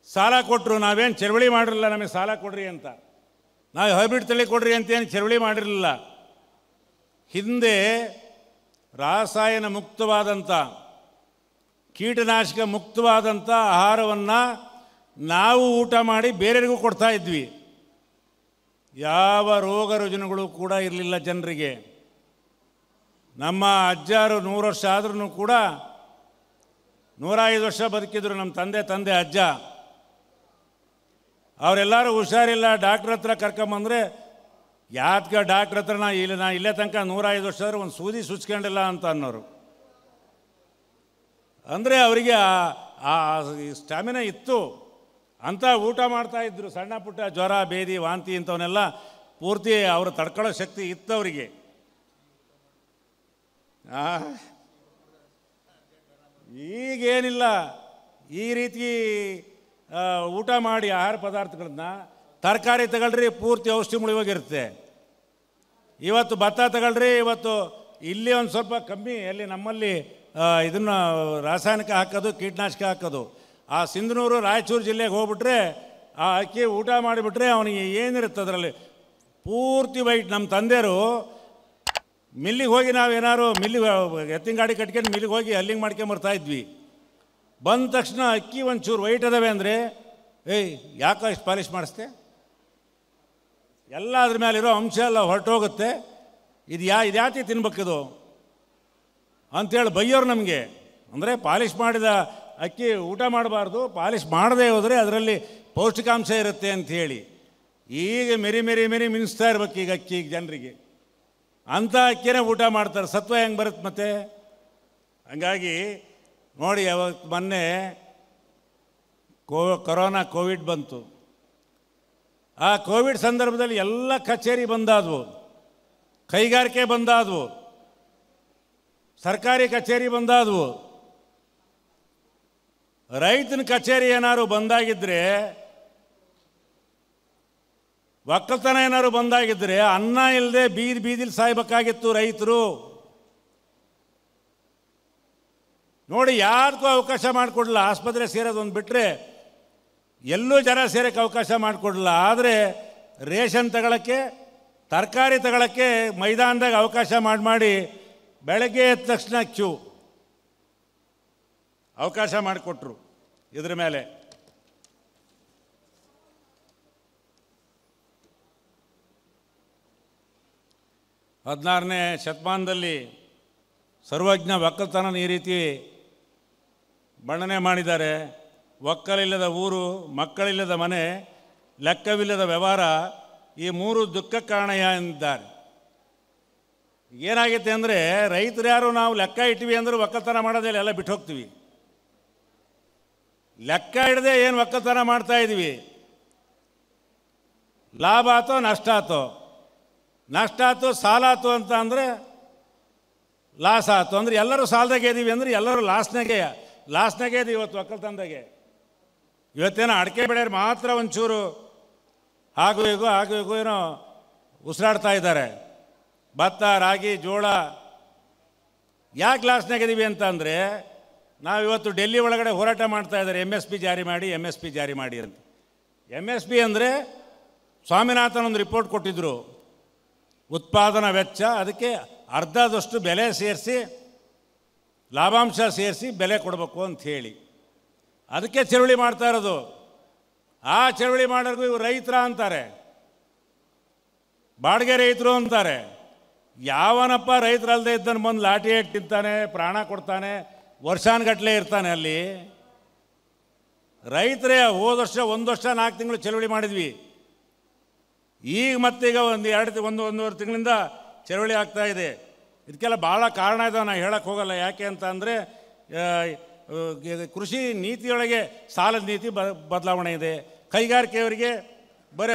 ಸಾಲ ಕೊಟ್ಟರು. ನಾವೇನು ಚಳವಳಿ ಮಾಡಿರಲಿಲ್ಲ, ನಮಗೆ ಸಾಲ ಕೊಡ್ರಿ ಅಂತ, ನಾವು ಹೈಬ್ರಿಡ್ ತಳಿ ಕೊಡ್ರಿ ಅಂತೇನು ಚಳವಳಿ ಮಾಡಿರಲಿಲ್ಲ. ಹಿಂದೆ ರಾಸಾಯನ ಮುಕ್ತವಾದಂಥ, ಕೀಟನಾಶಕ ಮುಕ್ತವಾದಂಥ ಆಹಾರವನ್ನು ನಾವು ಊಟ ಮಾಡಿ ಬೇರೆಯವರಿಗೂ ಕೊಡ್ತಾ ಇದ್ವಿ. ಯಾವ ರೋಗ ರುಜಿನಗಳು ಕೂಡ ಇರಲಿಲ್ಲ ಜನರಿಗೆ. ನಮ್ಮ ಅಜ್ಜಾರು 100 ವರ್ಷ ಆದ್ರೂ ಕೂಡ 105 ವರ್ಷ ಬದುಕಿದ್ರು. ನಮ್ಮ ತಂದೆ ಅಜ್ಜ ಅವರೆಲ್ಲರೂ ಹುಷಾರಿಲ್ಲ, ಡಾಕ್ಟ್ರ್ ಹತ್ರ ಕರ್ಕೊಂಬಂದರೆ, ಯಾತ್ಗ ಡಾಕ್ಟ್ರ್ ಹತ್ರ ನಾ ಇಲ್ಲೇ ತನಕ 105 ವರ್ಷ ಆದ್ರೆ ಒಂದು ಸೂದಿ ಸುಚ್ಕೊಂಡಿಲ್ಲ ಅಂತ ಅನ್ನೋರು. ಅಂದರೆ ಅವರಿಗೆ ಆ ಸ್ಟ್ಯಾಮಿನಾ ಇತ್ತು ಅಂತ ಊಟ ಮಾಡ್ತಾಯಿದ್ರು. ಸಣ್ಣ ಪುಟ್ಟ ಜ್ವರ, ಬೇದಿ, ವಾಂತಿ ಇಂಥವನ್ನೆಲ್ಲ ಪೂರ್ತಿ ಅವರು ತಡ್ಕೊಳ್ಳೋ ಶಕ್ತಿ ಇತ್ತು ಅವರಿಗೆ. ಈಗೇನಿಲ್ಲ, ಈ ರೀತಿ ಊಟ ಮಾಡಿ ಆಹಾರ ಪದಾರ್ಥಗಳನ್ನ, ತರಕಾರಿ ತಗೊಳ್ರಿ ಪೂರ್ತಿ ಔಷಧಿ ಮುಳುಗೋಗಿರುತ್ತೆ. ಇವತ್ತು ಭತ್ತ ತಗೊಳ್ರಿ, ಇವತ್ತು ಇಲ್ಲಿ ಒಂದು ಸ್ವಲ್ಪ ಕಮ್ಮಿ, ಎಲ್ಲಿ ನಮ್ಮಲ್ಲಿ ಇದನ್ನು ರಾಸಾಯನಿಕ ಹಾಕೋದು, ಕೀಟನಾಶಕ ಹಾಕೋದು. ಆ ಸಿಂಧನೂರು ರಾಯಚೂರು ಜಿಲ್ಲೆಗೆ ಹೋಗ್ಬಿಟ್ರೆ ಆ ಅಕ್ಕಿ ಊಟ ಮಾಡಿಬಿಟ್ರೆ ಅವನಿಗೆ ಏನಿರುತ್ತೆ ಅದರಲ್ಲಿ ಪೂರ್ತಿ ವೈಟ್. ನಮ್ಮ ತಂದೆಯರು ಮಿಲ್ಲಿಗೆ ಹೋಗಿ ನಾವೇನಾದ್ರು ಎತ್ತಿನ ಗಾಡಿ ಕಟ್ಕೊಂಡು ಮಿಲ್ಲಿಗೆ ಹೋಗಿ ಅಲ್ಲಿಂಗೆ ಮಾಡ್ಕೊಂಬರ್ತಾಯಿದ್ವಿ. ಬಂದ ತಕ್ಷಣ ಅಕ್ಕಿ ಒಂಚೂರು ವೈಟ್ ಅದಾವೆ ಅಂದರೆ ಏಯ್ ಯಾಕೆ ಅಷ್ಟು ಪಾಲಿಷ್ ಮಾಡಿಸ್ತೆ, ಎಲ್ಲ ಅದ್ರ ಮೇಲಿರೋ ಅಂಶ ಎಲ್ಲ ಹೊರಟೋಗುತ್ತೆ, ಇದ್ಯಾತಿ ತಿನ್ಬೇಕಿದು ಅಂಥೇಳಿ ಬೈಯೋರು ನಮಗೆ. ಅಂದರೆ ಪಾಲಿಷ್ ಮಾಡಿದ ಅಕ್ಕಿ ಊಟ ಮಾಡಬಾರ್ದು, ಪಾಲಿಷ್ ಮಾಡದೇ ಹೋದರೆ ಅದರಲ್ಲಿ ಪೌಷ್ಟಿಕಾಂಶ ಇರುತ್ತೆ ಅಂಥೇಳಿ. ಈಗ ಮೆರಿ ಮಿನಿಸ್ತಾ ಇರ್ಬೇಕು ಈಗ ಅಕ್ಕಿ ಜನರಿಗೆ. ಅಂಥ ಅಕ್ಕಿನೇ ಊಟ ಮಾಡ್ತಾರೆ, ಸತ್ವ ಹೆಂಗೆ ಬರುತ್ತೆ ಮತ್ತೆ? ಹಂಗಾಗಿ ನೋಡಿ, ಅವತ್ತು ಮೊನ್ನೆ ಕೋವಿಡ್ ಬಂತು. ಆ ಕೋವಿಡ್ ಸಂದರ್ಭದಲ್ಲಿ ಎಲ್ಲ ಕಚೇರಿ ಬಂದಾದವು, ಕೈಗಾರಿಕೆ ಬಂದಾದವು, ಸರ್ಕಾರಿ ಕಚೇರಿ ಬಂದಾದವು. ರೈತನ ಕಚೇರಿ ಏನಾದ್ರು ಬಂದಾಗಿದ್ದರೆ, ಒಕ್ಕಲ್ತನ ಏನಾದ್ರು ಬಂದಾಗಿದ್ದರೆ ಅನ್ನ ಇಲ್ಲದೆ ಬೀದಿಲಿ ಸಾಯ್ಬೇಕಾಗಿತ್ತು ರೈತರು. ನೋಡಿ, ಯಾರಿಗೂ ಅವಕಾಶ ಮಾಡಿಕೊಡಲ್ಲ. ಆಸ್ಪತ್ರೆ ಸೇರೋದು ಒಂದು ಬಿಟ್ಟರೆ ಎಲ್ಲೂ ಜನ ಸೇರೋಕ್ಕೆ ಅವಕಾಶ ಮಾಡಿಕೊಡಲ್ಲ. ಆದರೆ ರೇಷನ್ ತಗೊಳ್ಳೋಕ್ಕೆ, ತರಕಾರಿ ತಗೊಳ್ಳೋಕ್ಕೆ ಮೈದಾನದಾಗ ಅವಕಾಶ ಮಾಡಿ ಬೆಳಗ್ಗೆ ಎದ್ದ ತಕ್ಷಣ ಕ್ಯೂ ಅವಕಾಶ ಮಾಡಿಕೊಟ್ರು. ಇದ್ರ ಮೇಲೆ ಹದಿನಾರನೇ ಶತಮಾನದಲ್ಲಿ ಸರ್ವಜ್ಞ ಒಕ್ಕಲ್ತನ ಈ ರೀತಿ ಬಣ್ಣನೆ ಮಾಡಿದ್ದಾರೆ. ಒಕ್ಕಲಿಲ್ಲದ ಊರು, ಮಕ್ಕಳಿಲ್ಲದ ಮನೆ, ಲೆಕ್ಕವಿಲ್ಲದ ವ್ಯವಹಾರ, ಈ ಮೂರು ದುಃಖಕ್ಕೆ ಕಾರಣ ಎಂದಿದ್ದಾರೆ. ಏನಾಗುತ್ತೆ ಅಂದರೆ, ರೈತರು ಯಾರು ನಾವು ಲೆಕ್ಕ ಇಟ್ವಿ ಅಂದ್ರೆ ಒಕ್ಕಲ್ತನ ಮಾಡೋದಿಲ್ಲ, ಎಲ್ಲ ಬಿಟ್ಟು ಹೋಗ್ತೀವಿ. ಲೆಕ್ಕ ಹಿಡದೆ ಏನು ಒಕ್ಕಲ್ತನ ಮಾಡ್ತಾಯಿದ್ವಿ, ಲಾಭ ಆತೋ ನಷ್ಟ ಆತೋ ಸಾಲ ಆಯ್ತು ಅಂತ ಅಂದರೆ ಲಾಸ್ ಆಯ್ತು ಅಂದರೆ ಎಲ್ಲರೂ ಸಾಲದಾಗೆ ಇದ್ದೀವಿ ಅಂದರೆ ಎಲ್ಲರೂ ಲಾಸ್ನಾಗೆ ಇದ್ದೀವಿ ಇವತ್ತು ಒಕ್ಕಲ್ತನದಾಗೆ. ಇವತ್ತೇನೋ ಅಡಿಕೆ ಬೆಳೆಯೋರು ಮಾತ್ರ ಒಂಚೂರು ಹಾಗೂ ಹೀಗೂ ಏನೋ ಉಸಿರಾಡ್ತಾ ಇದ್ದಾರೆ. ಭತ್ತ, ರಾಗಿ, ಜೋಳ ಯಾಕೆ ಲಾಸ್ನಾಗೆ ಇದ್ದೀವಿ ಅಂತ ಅಂದರೆ, ನಾವಿವತ್ತು ಡೆಲ್ಲಿ ಒಳಗಡೆ ಹೋರಾಟ ಮಾಡ್ತಾ ಇದ್ದಾರೆ, MSP ಜಾರಿ ಮಾಡಿ ಅಂತ. MSP ಅಂದರೆ ಸ್ವಾಮಿನಾಥನ್ ಒಂದು ರಿಪೋರ್ಟ್ ಕೊಟ್ಟಿದ್ದರು, ಉತ್ಪಾದನಾ ವೆಚ್ಚ, ಅದಕ್ಕೆ ಅರ್ಧದಷ್ಟು ಬೆಲೆ ಸೇರಿಸಿ, ಲಾಭಾಂಶ ಸೇರಿಸಿ ಬೆಲೆ ಕೊಡಬೇಕು ಅಂಥೇಳಿ. ಅದಕ್ಕೆ ಚಳುವಳಿ ಮಾಡ್ತಾ ಇರೋದು. ಆ ಚಳುವಳಿ ಮಾಡೋರ್ಗೂ ಇವರು ರೈತರ ಅಂತಾರೆ, ಬಾಡಿಗೆ ರೈತರು ಅಂತಾರೆ. ಯಾವನಪ್ಪ ರೈತರಲ್ಲದೆ ಇದ್ದನ್ನು ಬಂದು ಲಾಠಿ ಹೇಟ್ ತಿಂತಾನೆ, ಪ್ರಾಣ ಕೊಡ್ತಾನೆ, ವರ್ಷಾನುಗಟ್ಟಲೆ ಇರ್ತಾನೆ ಅಲ್ಲಿ? ರೈತರೇ ಹೋದ ವರ್ಷ 1 ವರ್ಷ 4 ತಿಂಗಳು ಚಳುವಳಿ ಮಾಡಿದ್ವಿ. ಈಗ ಮತ್ತೀಗ ಒಂದೂವರೆ ತಿಂಗಳಿಂದ ಚಳುವಳಿ ಆಗ್ತಾ ಇದೆ. ಇದಕ್ಕೆಲ್ಲ ಭಾಳ ಕಾರಣ ಇದಾವೆ, ನಾನು ಹೇಳಕ್ಕೆ ಹೋಗಲ್ಲ. ಯಾಕೆ ಅಂತ ಅಂದರೆ, ಕೃಷಿ ನೀತಿಯೊಳಗೆ ಸಾಲದ ನೀತಿ ಬದಲಾವಣೆ ಇದೆ. ಕೈಗಾರಿಕೆಯವರಿಗೆ ಬರೀ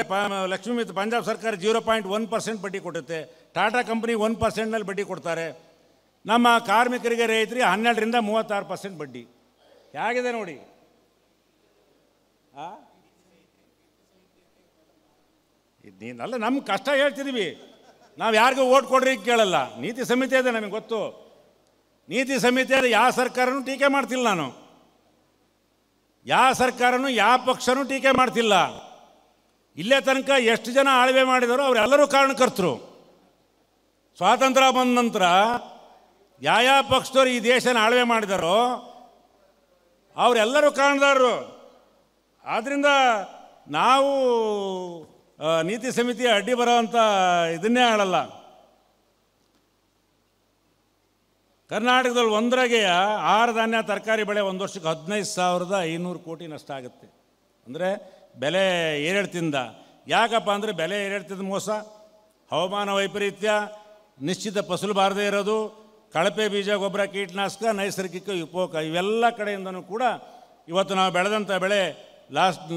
ಲಕ್ಷ್ಮೀ ಮಿತ್ರ ಪಂಜಾಬ್ ಸರ್ಕಾರ 0.1% ಬಡ್ಡಿ ಕೊಡುತ್ತೆ. ಟಾಟಾ ಕಂಪ್ನಿ 1%ನಲ್ಲಿ ಬಡ್ಡಿ ಕೊಡ್ತಾರೆ. ನಮ್ಮ ಕಾರ್ಮಿಕರಿಗೆ, ರೈತರಿಗೆ 12ರಿಂದ 36% ಬಡ್ಡಿ. ಹೇಗಿದೆ ನೋಡಿ. ಅಲ್ಲ, ನಮ್ಮ ಕಷ್ಟ ಹೇಳ್ತಿದ್ದೀವಿ ನಾವು. ಯಾರಿಗೂ ಓಟ್ ಕೊಡ್ರಿ ಕೇಳಲ್ಲ. ನೀತಿ ಸಮಿತಿ ಇದೆ, ನಮಗೆ ಗೊತ್ತು. ನೀತಿ ಸಮಿತಿ ಇದೆ. ಯಾವ ಸರ್ಕಾರನೂ ಟೀಕೆ ಮಾಡ್ತಿಲ್ಲ ನಾನು. ಯಾವ ಸರ್ಕಾರನೂ ಯಾವ ಪಕ್ಷನೂ ಟೀಕೆ ಮಾಡ್ತಿಲ್ಲ. ಇಲ್ಲೇ ತನಕ ಎಷ್ಟು ಜನ ಆಳ್ವೆ ಮಾಡಿದಾರೋ ಅವರೆಲ್ಲರೂ ಕಾರಣಕರ್ತರು. ಸ್ವಾತಂತ್ರ್ಯ ಬಂದ ನಂತರ ಯಾವ ಪಕ್ಷದವ್ರು ಈ ದೇಶನ ಆಳ್ವೆ ಮಾಡಿದಾರೋ ಅವರೆಲ್ಲರೂ ಕಾರಣದಾರರು. ಆದ್ದರಿಂದ ನಾವು ನೀತಿ ಸಮಿತಿಯ ಅಡ್ಡಿ ಬರೋವಂಥ ಇದನ್ನೇ ಆಳಲ್ಲ. ಕರ್ನಾಟಕದಲ್ಲಿ ಒಂದರಾಗೆ ಆಹಾರ ಧಾನ್ಯ ತರಕಾರಿ ಬೆಳೆ ಒಂದು ವರ್ಷಕ್ಕೆ 15,500 ಕೋಟಿ ನಷ್ಟ ಆಗುತ್ತೆ. ಅಂದರೆ ಬೆಲೆ ಏರಿಳಿತದಿಂದ. ಯಾಕಪ್ಪ ಅಂದರೆ ಬೆಲೆ ಏರಿಳಿತದ ಮೋಸ, ಹವಾಮಾನ ವೈಪರೀತ್ಯ, ನಿಶ್ಚಿತ ಫಸಲು ಬಾರದೇ ಇರೋದು, ಕಳಪೆ ಬೀಜ, ಗೊಬ್ಬರ, ಕೀಟನಾಶಕ, ನೈಸರ್ಗಿಕ ವಿಕೋಪ, ಇವೆಲ್ಲ ಕಡೆಯಿಂದನೂ ಕೂಡ ಇವತ್ತು ನಾವು ಬೆಳೆದಂಥ ಬೆಳೆ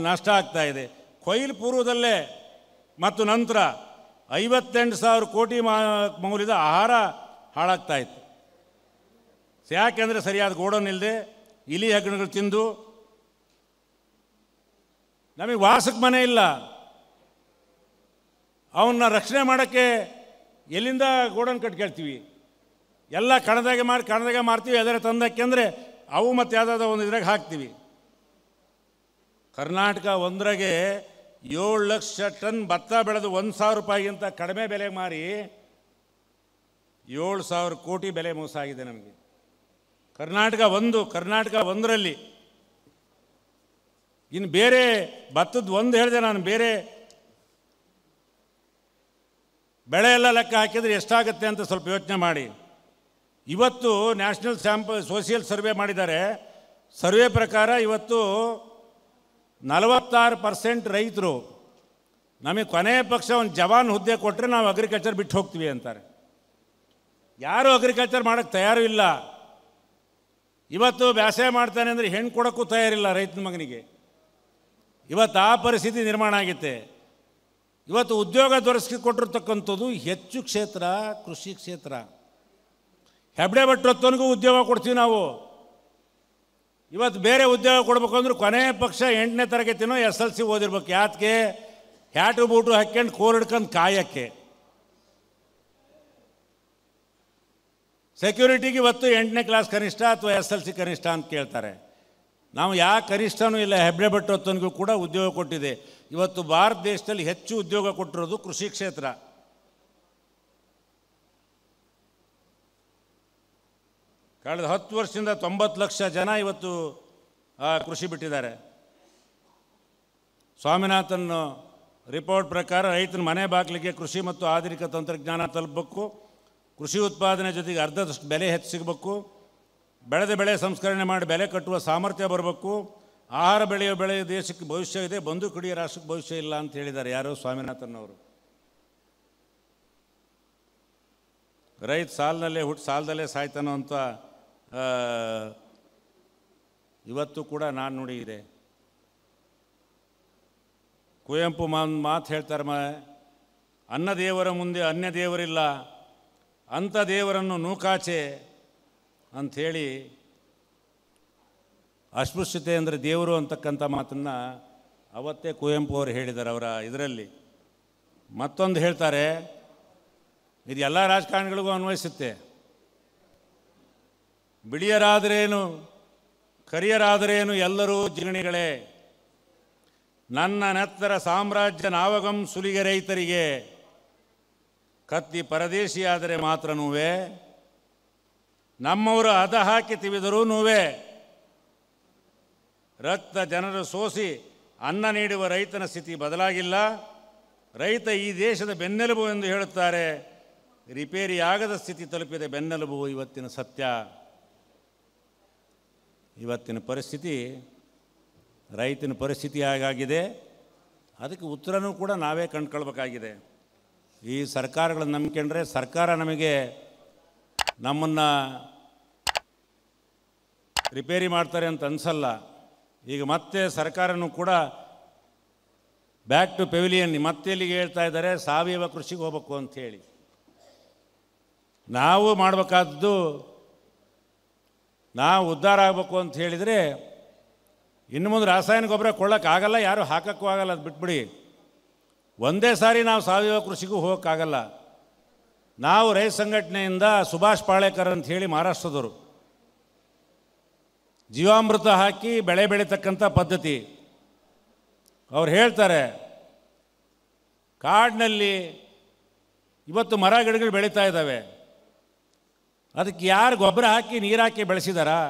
ನಷ್ಟ ಆಗ್ತಾ ಇದೆ. ಕೊಯ್ಲು ಪೂರ್ವದಲ್ಲೇ ಮತ್ತು ನಂತರ 58,000 ಕೋಟಿ ಮೌಲ್ಯದ ಆಹಾರ ಹಾಳಾಗ್ತಾಯಿತ್ತು. ಯಾಕೆಂದರೆ ಸರಿಯಾದ ಗೋಡೌನ್ ಇಲ್ಲದೆ ಇಲಿ ಹೆಗ್ಗಣಗಳು ತಿಂದು. ನಮಗೆ ವಾಸಕ್ಕೆ ಮನೆ ಇಲ್ಲ, ಅವನ್ನ ರಕ್ಷಣೆ ಮಾಡೋಕ್ಕೆ ಎಲ್ಲಿಂದ ಗೋಡೌನ್ ಕಟ್ಕೊಳ್ತೀವಿ? ಎಲ್ಲ ಕಣದಾಗೆ ಮಾರ್ತೀವಿ, ಅದರ ತಂದಕ್ಕೆ ಅಂದರೆ ಅವು ಮತ್ತು ಯಾವುದಾದ್ರು ಒಂದು ಇದ್ರಾಗ ಹಾಕ್ತೀವಿ. ಕರ್ನಾಟಕ ಒಂದ್ರಾಗೆ 7 ಲಕ್ಷ ಟನ್ ಭತ್ತ ಬೆಳೆದು 1,000 ರೂಪಾಯಿಗಿಂತ ಕಡಿಮೆ ಬೆಲೆಗೆ ಮಾರಿ 7,000 ಕೋಟಿ ಬೆಲೆ ಮೋಸ ಆಗಿದೆ ನಮಗೆ. ಕರ್ನಾಟಕ ಒಂದರಲ್ಲಿ. ಇನ್ನು ಬೇರೆ ಭತ್ತದ ಒಂದು ಹೇಳಿದೆ ನಾನು, ಬೇರೆ ಬೆಳೆ ಎಲ್ಲ ಲೆಕ್ಕ ಹಾಕಿದರೆ ಎಷ್ಟಾಗುತ್ತೆ ಅಂತ ಸ್ವಲ್ಪ ಯೋಚನೆ ಮಾಡಿ. ಇವತ್ತು ನ್ಯಾಷನಲ್ ಸೋಷಿಯಲ್ ಸರ್ವೆ ಮಾಡಿದ್ದಾರೆ. ಸರ್ವೆ ಪ್ರಕಾರ ಇವತ್ತು 46% ರೈತರು ನಮಗೆ ಕೊನೆಯ ಪಕ್ಷ ಒಂದು ಜವಾನ್ ಹುದ್ದೆ ಕೊಟ್ಟರೆ ನಾವು ಅಗ್ರಿಕಲ್ಚರ್ ಬಿಟ್ಟು ಹೋಗ್ತೀವಿ ಅಂತಾರೆ. ಯಾರೂ ಅಗ್ರಿಕಲ್ಚರ್ ಮಾಡೋಕ್ಕೆ ತಯಾರು ಇಲ್ಲ. ಇವತ್ತು ಬೇಸಾಯ ಮಾಡ್ತಾನೆ ಅಂದರೆ ಹೆಣ್ಣು ಕೊಡೋಕ್ಕೂ ತಯಾರಿಲ್ಲ ರೈತನ ಮಗನಿಗೆ. ಇವತ್ತು ಆ ಪರಿಸ್ಥಿತಿ ನಿರ್ಮಾಣ ಆಗುತ್ತೆ. ಇವತ್ತು ಉದ್ಯೋಗ ದೊರಕಿಸಿಕೊಟ್ಟಿರ್ತಕ್ಕಂಥದ್ದು ಹೆಚ್ಚು ಕ್ಷೇತ್ರ ಕೃಷಿ ಕ್ಷೇತ್ರ. ಹೆಬ್ಡೆ ಭಟ್ಟರೊತ್ತನಿಗೂ ಉದ್ಯೋಗ ಕೊಡ್ತೀವಿ ನಾವು. ಇವತ್ತು ಬೇರೆ ಉದ್ಯೋಗ ಕೊಡಬೇಕು ಅಂದ್ರೆ ಕೊನೆಯ ಪಕ್ಷ 8ನೇ ತರಗತಿನೋ SLC ಓದಿರ್ಬೇಕು. ಯಾತಕ್ಕೆ? ಹ್ಯಾಟು ಬೂಟು ಹಾಕ್ಕೊಂಡು ಕೋರಿಡ್ಕೊಂಡು ಕಾಯಕ್ಕೆ. ಸೆಕ್ಯೂರಿಟಿಗೆ ಇವತ್ತು 8ನೇ ಕ್ಲಾಸ್ ಕನಿಷ್ಠ ಅಥವಾ SLC ಕನಿಷ್ಠ ಅಂತ ಕೇಳ್ತಾರೆ. ನಾವು ಯಾವ ಕನಿಷ್ಠನೂ ಇಲ್ಲ. ಹೆಬ್ಡೆ ಭಟ್ಟರೊತ್ತನಿಗೂ ಕೂಡ ಉದ್ಯೋಗ ಕೊಟ್ಟಿದೆ. ಇವತ್ತು ಭಾರತ ದೇಶದಲ್ಲಿ ಹೆಚ್ಚು ಉದ್ಯೋಗ ಕೊಟ್ಟಿರೋದು ಕೃಷಿ ಕ್ಷೇತ್ರ. ಕಳೆದ 10 ವರ್ಷದಿಂದ 90 ಲಕ್ಷ ಜನ ಇವತ್ತು ಕೃಷಿ ಬಿಟ್ಟಿದ್ದಾರೆ. ಸ್ವಾಮಿನಾಥನ್ ರಿಪೋರ್ಟ್ ಪ್ರಕಾರ ರೈತನ ಮನೆ ಬಾಗಿಲಿಗೆ ಕೃಷಿ ಮತ್ತು ಆಧುನಿಕ ತಂತ್ರಜ್ಞಾನ ತಲುಪಬೇಕು. ಕೃಷಿ ಉತ್ಪಾದನೆ ಜೊತೆಗೆ ಅರ್ಧದಷ್ಟು ಬೆಲೆ ಹೆಚ್ಚು ಸಿಗಬೇಕು. ಬೆಳೆದ ಬೆಳೆ ಸಂಸ್ಕರಣೆ ಮಾಡಿ ಬೆಲೆ ಕಟ್ಟುವ ಸಾಮರ್ಥ್ಯ ಬರಬೇಕು. ಆಹಾರ ಬೆಳೆಯ ದೇಶಕ್ಕೆ ಭವಿಷ್ಯ ಇದೆ, ಬಂದು ಕುಡಿಯೋ ರಾಷ್ಟ್ರಕ್ಕೆ ಭವಿಷ್ಯ ಇಲ್ಲ ಅಂತ ಹೇಳಿದ್ದಾರೆ ಯಾರೋ ಸ್ವಾಮಿನಾಥನ್ ಅವರು. ರೈತ ಸಾಲಿನಲ್ಲೇ ಹುಟ್ಟು ಸಾಲದಲ್ಲೇ ಸಾಯ್ತಾನೋ ಅಂತ ಇವತ್ತು ಕೂಡ ನಾನು ನುಡಿ ಇದೆ. ಕುವೆಂಪು ಮಾತು ಹೇಳ್ತಾರೆ, ಅನ್ನ ದೇವರ ಮುಂದೆ ಅನ್ಯ ದೇವರಿಲ್ಲ, ಅಂಥ ದೇವರನ್ನು ನೂಕಾಚೆ ಅಂಥೇಳಿ ಅಸ್ಪೃಶ್ಯತೆ ಅಂದರೆ ದೇವರು ಅಂತಕ್ಕಂಥ ಮಾತನ್ನು ಅವತ್ತೇ ಕುವೆಂಪು ಅವರು ಹೇಳಿದ್ದಾರೆ ಅವರ ಇದರಲ್ಲಿ. ಮತ್ತೊಂದು ಹೇಳ್ತಾರೆ, ಇದು ಎಲ್ಲ ರಾಜಕಾರಣಿಗಳಿಗೂ ಅನ್ವಯಿಸುತ್ತೆ. ಬಿಳಿಯರಾದರೇನು ಕರಿಯರಾದರೇನು ಎಲ್ಲರೂ ಜಿಗಣಿಗಳೇ, ನನ್ನ ನೆತ್ತರ ಸಾಮ್ರಾಜ್ಯ ನಾವಗಂ ಸುಲಿಗೆ ರೈತರಿಗೆ, ಕತ್ತಿ ಪರದೇಶಿಯಾದರೆ ಮಾತ್ರ ನೋವೇ, ನಮ್ಮವರು ಅದ ಹಾಕಿ ತಿವಿದರೂ ನೋವೇ, ರಕ್ತ ಜನರು ಸೋಸಿ ಅನ್ನ ನೀಡುವ ರೈತನ ಸ್ಥಿತಿ ಬದಲಾಗಿಲ್ಲ, ರೈತ ಈ ದೇಶದ ಬೆನ್ನೆಲುಬು ಎಂದು ಹೇಳುತ್ತಾರೆ, ರಿಪೇರಿಯಾಗದ ಸ್ಥಿತಿ ತಲುಪಿದೆ ಬೆನ್ನೆಲುಬು ಇವತ್ತಿನ ಸತ್ಯ. ಇವತ್ತಿನ ಪರಿಸ್ಥಿತಿ ರೈತನ ಪರಿಸ್ಥಿತಿ ಹಾಗಾಗಿದೆ. ಅದಕ್ಕೆ ಉತ್ತರನೂ ಕೂಡ ನಾವೇ ಕಂಡುಕೊಳ್ಬೇಕಾಗಿದೆ. ಈ ಸರ್ಕಾರಗಳನ್ನು ನಂಬಿಕೊಂಡ್ರೆ ಸರ್ಕಾರ ನಮ್ಮನ್ನು ರಿಪೇರಿ ಮಾಡ್ತಾರೆ ಅಂತ ಅನಿಸಲ್ಲ. ಈಗ ಮತ್ತೆ ಸರ್ಕಾರನೂ ಕೂಡ ಬ್ಯಾಕ್ ಟು ಪೆವಿಲಿಯನ್ ಮತ್ತೆ ಇಲ್ಲಿಗೆ ಹೇಳ್ತಾ ಇದ್ದಾರೆ, ಸಾವಯವ ಕೃಷಿಗೆ ಹೋಗ್ಬೇಕು ಅಂಥೇಳಿ. ನಾವು ಮಾಡಬೇಕಾದ್ದು, ನಾವು ಉದ್ಧಾರ ಆಗಬೇಕು ಅಂತ ಹೇಳಿದರೆ ಇನ್ನು ಮುಂದೆ ರಾಸಾಯನಿಕ ಗೊಬ್ಬರ ಕೊಳ್ಳೋಕ್ಕಾಗಲ್ಲ, ಯಾರೂ ಹಾಕೋಕ್ಕೂ ಆಗಲ್ಲ, ಅದು ಬಿಟ್ಬಿಡಿ. ಒಂದೇ ಸಾರಿ ನಾವು ಸಾವಯವ ಕೃಷಿಗೂ ಹೋಗೋಕ್ಕಾಗಲ್ಲ. ನಾವು ರೈತ ಸಂಘಟನೆಯಿಂದ ಸುಭಾಷ್ ಪಾಳೇಕರ್ ಅಂತ ಹೇಳಿ ಮಹಾರಾಷ್ಟ್ರದವರು, ಜೀವಾಮೃತ ಹಾಕಿ ಬೆಳೆ ಬೆಳೀತಕ್ಕಂಥ ಪದ್ಧತಿ. ಅವ್ರು ಹೇಳ್ತಾರೆ, ಕಾಡಿನಲ್ಲಿ ಇವತ್ತು ಮರ ಗಿಡಗಳು ಬೆಳೀತಾ ಇದ್ದಾವೆ, ಅದಕ್ಕೆ ಯಾರು ಗೊಬ್ಬರ ಹಾಕಿ ನೀರು ಹಾಕಿ ಬೆಳೆಸಿದಾರಾ?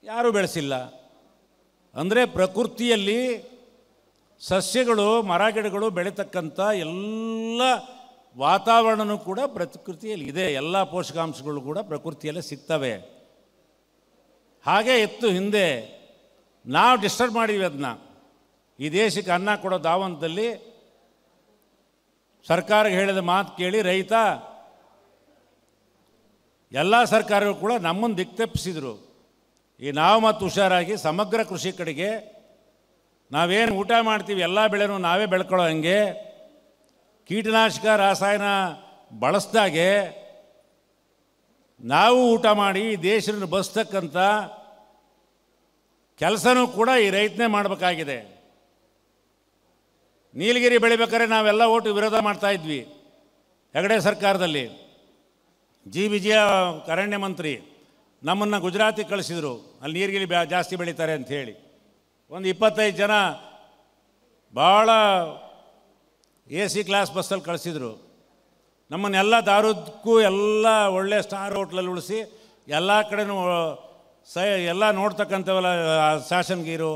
ಯಾರೂ ಬೆಳೆಸಿಲ್ಲ. ಅಂದರೆ ಪ್ರಕೃತಿಯಲ್ಲಿ ಸಸ್ಯಗಳು ಮರ ಗಿಡಗಳು ಬೆಳೀತಕ್ಕಂಥ ಎಲ್ಲ ವಾತಾವರಣನೂ ಕೂಡ ಪ್ರಕೃತಿಯಲ್ಲಿ ಇದೆ. ಎಲ್ಲ ಪೋಷಕಾಂಶಗಳು ಕೂಡ ಪ್ರಕೃತಿಯಲ್ಲೇ ಸಿಗ್ತವೆ. ಹಾಗೆ ಇತ್ತು ಹಿಂದೆ, ನಾವು ಡಿಸ್ಟರ್ಬ್ ಮಾಡಿದ್ವಿ ಅದನ್ನ. ಈ ದೇಶಕ್ಕೆ ಅನ್ನ ಕೊಡೋ ದಾವಂತದಲ್ಲಿ ಸರ್ಕಾರಕ್ಕೆ ಹೇಳಿದ ಮಾತು ಕೇಳಿ ರೈತ, ಎಲ್ಲ ಸರ್ಕಾರಗಳು ಕೂಡ ನಮ್ಮನ್ನು ದಿಕ್ತಪ್ಪಿಸಿದರು. ಈ ನಾವು ಮತ್ತು ಹುಷಾರಾಗಿ ಸಮಗ್ರ ಕೃಷಿ ಕಡೆಗೆ ನಾವೇನು ಊಟ ಮಾಡ್ತೀವಿ ಎಲ್ಲ ಬೆಳೆನೂ ನಾವೇ ಬೆಳ್ಕೊಳ್ಳೋ ಹಂಗೆ, ಕೀಟನಾಶಕ ರಾಸಾಯನ ಬಳಸ್ದಾಗೆ ನಾವು ಊಟ ಮಾಡಿ ಈ ದೇಶವನ್ನು ಬಸ್ತಕ್ಕಂಥ ಕೆಲಸನೂ ಕೂಡ ಈ ರೈತನೇ ಮಾಡಬೇಕಾಗಿದೆ. ನೀಲಗಿರಿ ಬೆಳಿಬೇಕಾದ್ರೆ ನಾವೆಲ್ಲ ಓಟು ವಿರೋಧ ಮಾಡ್ತಾಯಿದ್ವಿ ಹೆಗಡೆ ಸರ್ಕಾರದಲ್ಲಿ. ಜಿ ವಿಜಯ ಅರಣ್ಯ ಮಂತ್ರಿ ನಮ್ಮನ್ನು ಗುಜರಾತಿಗೆ ಕಳಿಸಿದರು, ಅಲ್ಲಿ ನೀರ್ಗಿಲಿ ಜಾಸ್ತಿ ಬೆಳೀತಾರೆ ಅಂಥೇಳಿ. ಒಂದು 25 ಜನ ಭಾಳ AC ಕ್ಲಾಸ್ ಬಸ್ಸಲ್ಲಿ ಕಳಿಸಿದರು. ನಮ್ಮನ್ನೆಲ್ಲ ದಾರುದಕ್ಕೂ ಎಲ್ಲ ಒಳ್ಳೆ ಸ್ಟಾರ್ ಹೋಟ್ಲಲ್ಲಿ ಉಳಿಸಿ ಎಲ್ಲ ಕಡೆನೂ ಎಲ್ಲ ನೋಡ್ತಕ್ಕಂಥವೆಲ್ಲ ಶಾಸನಗೀರು,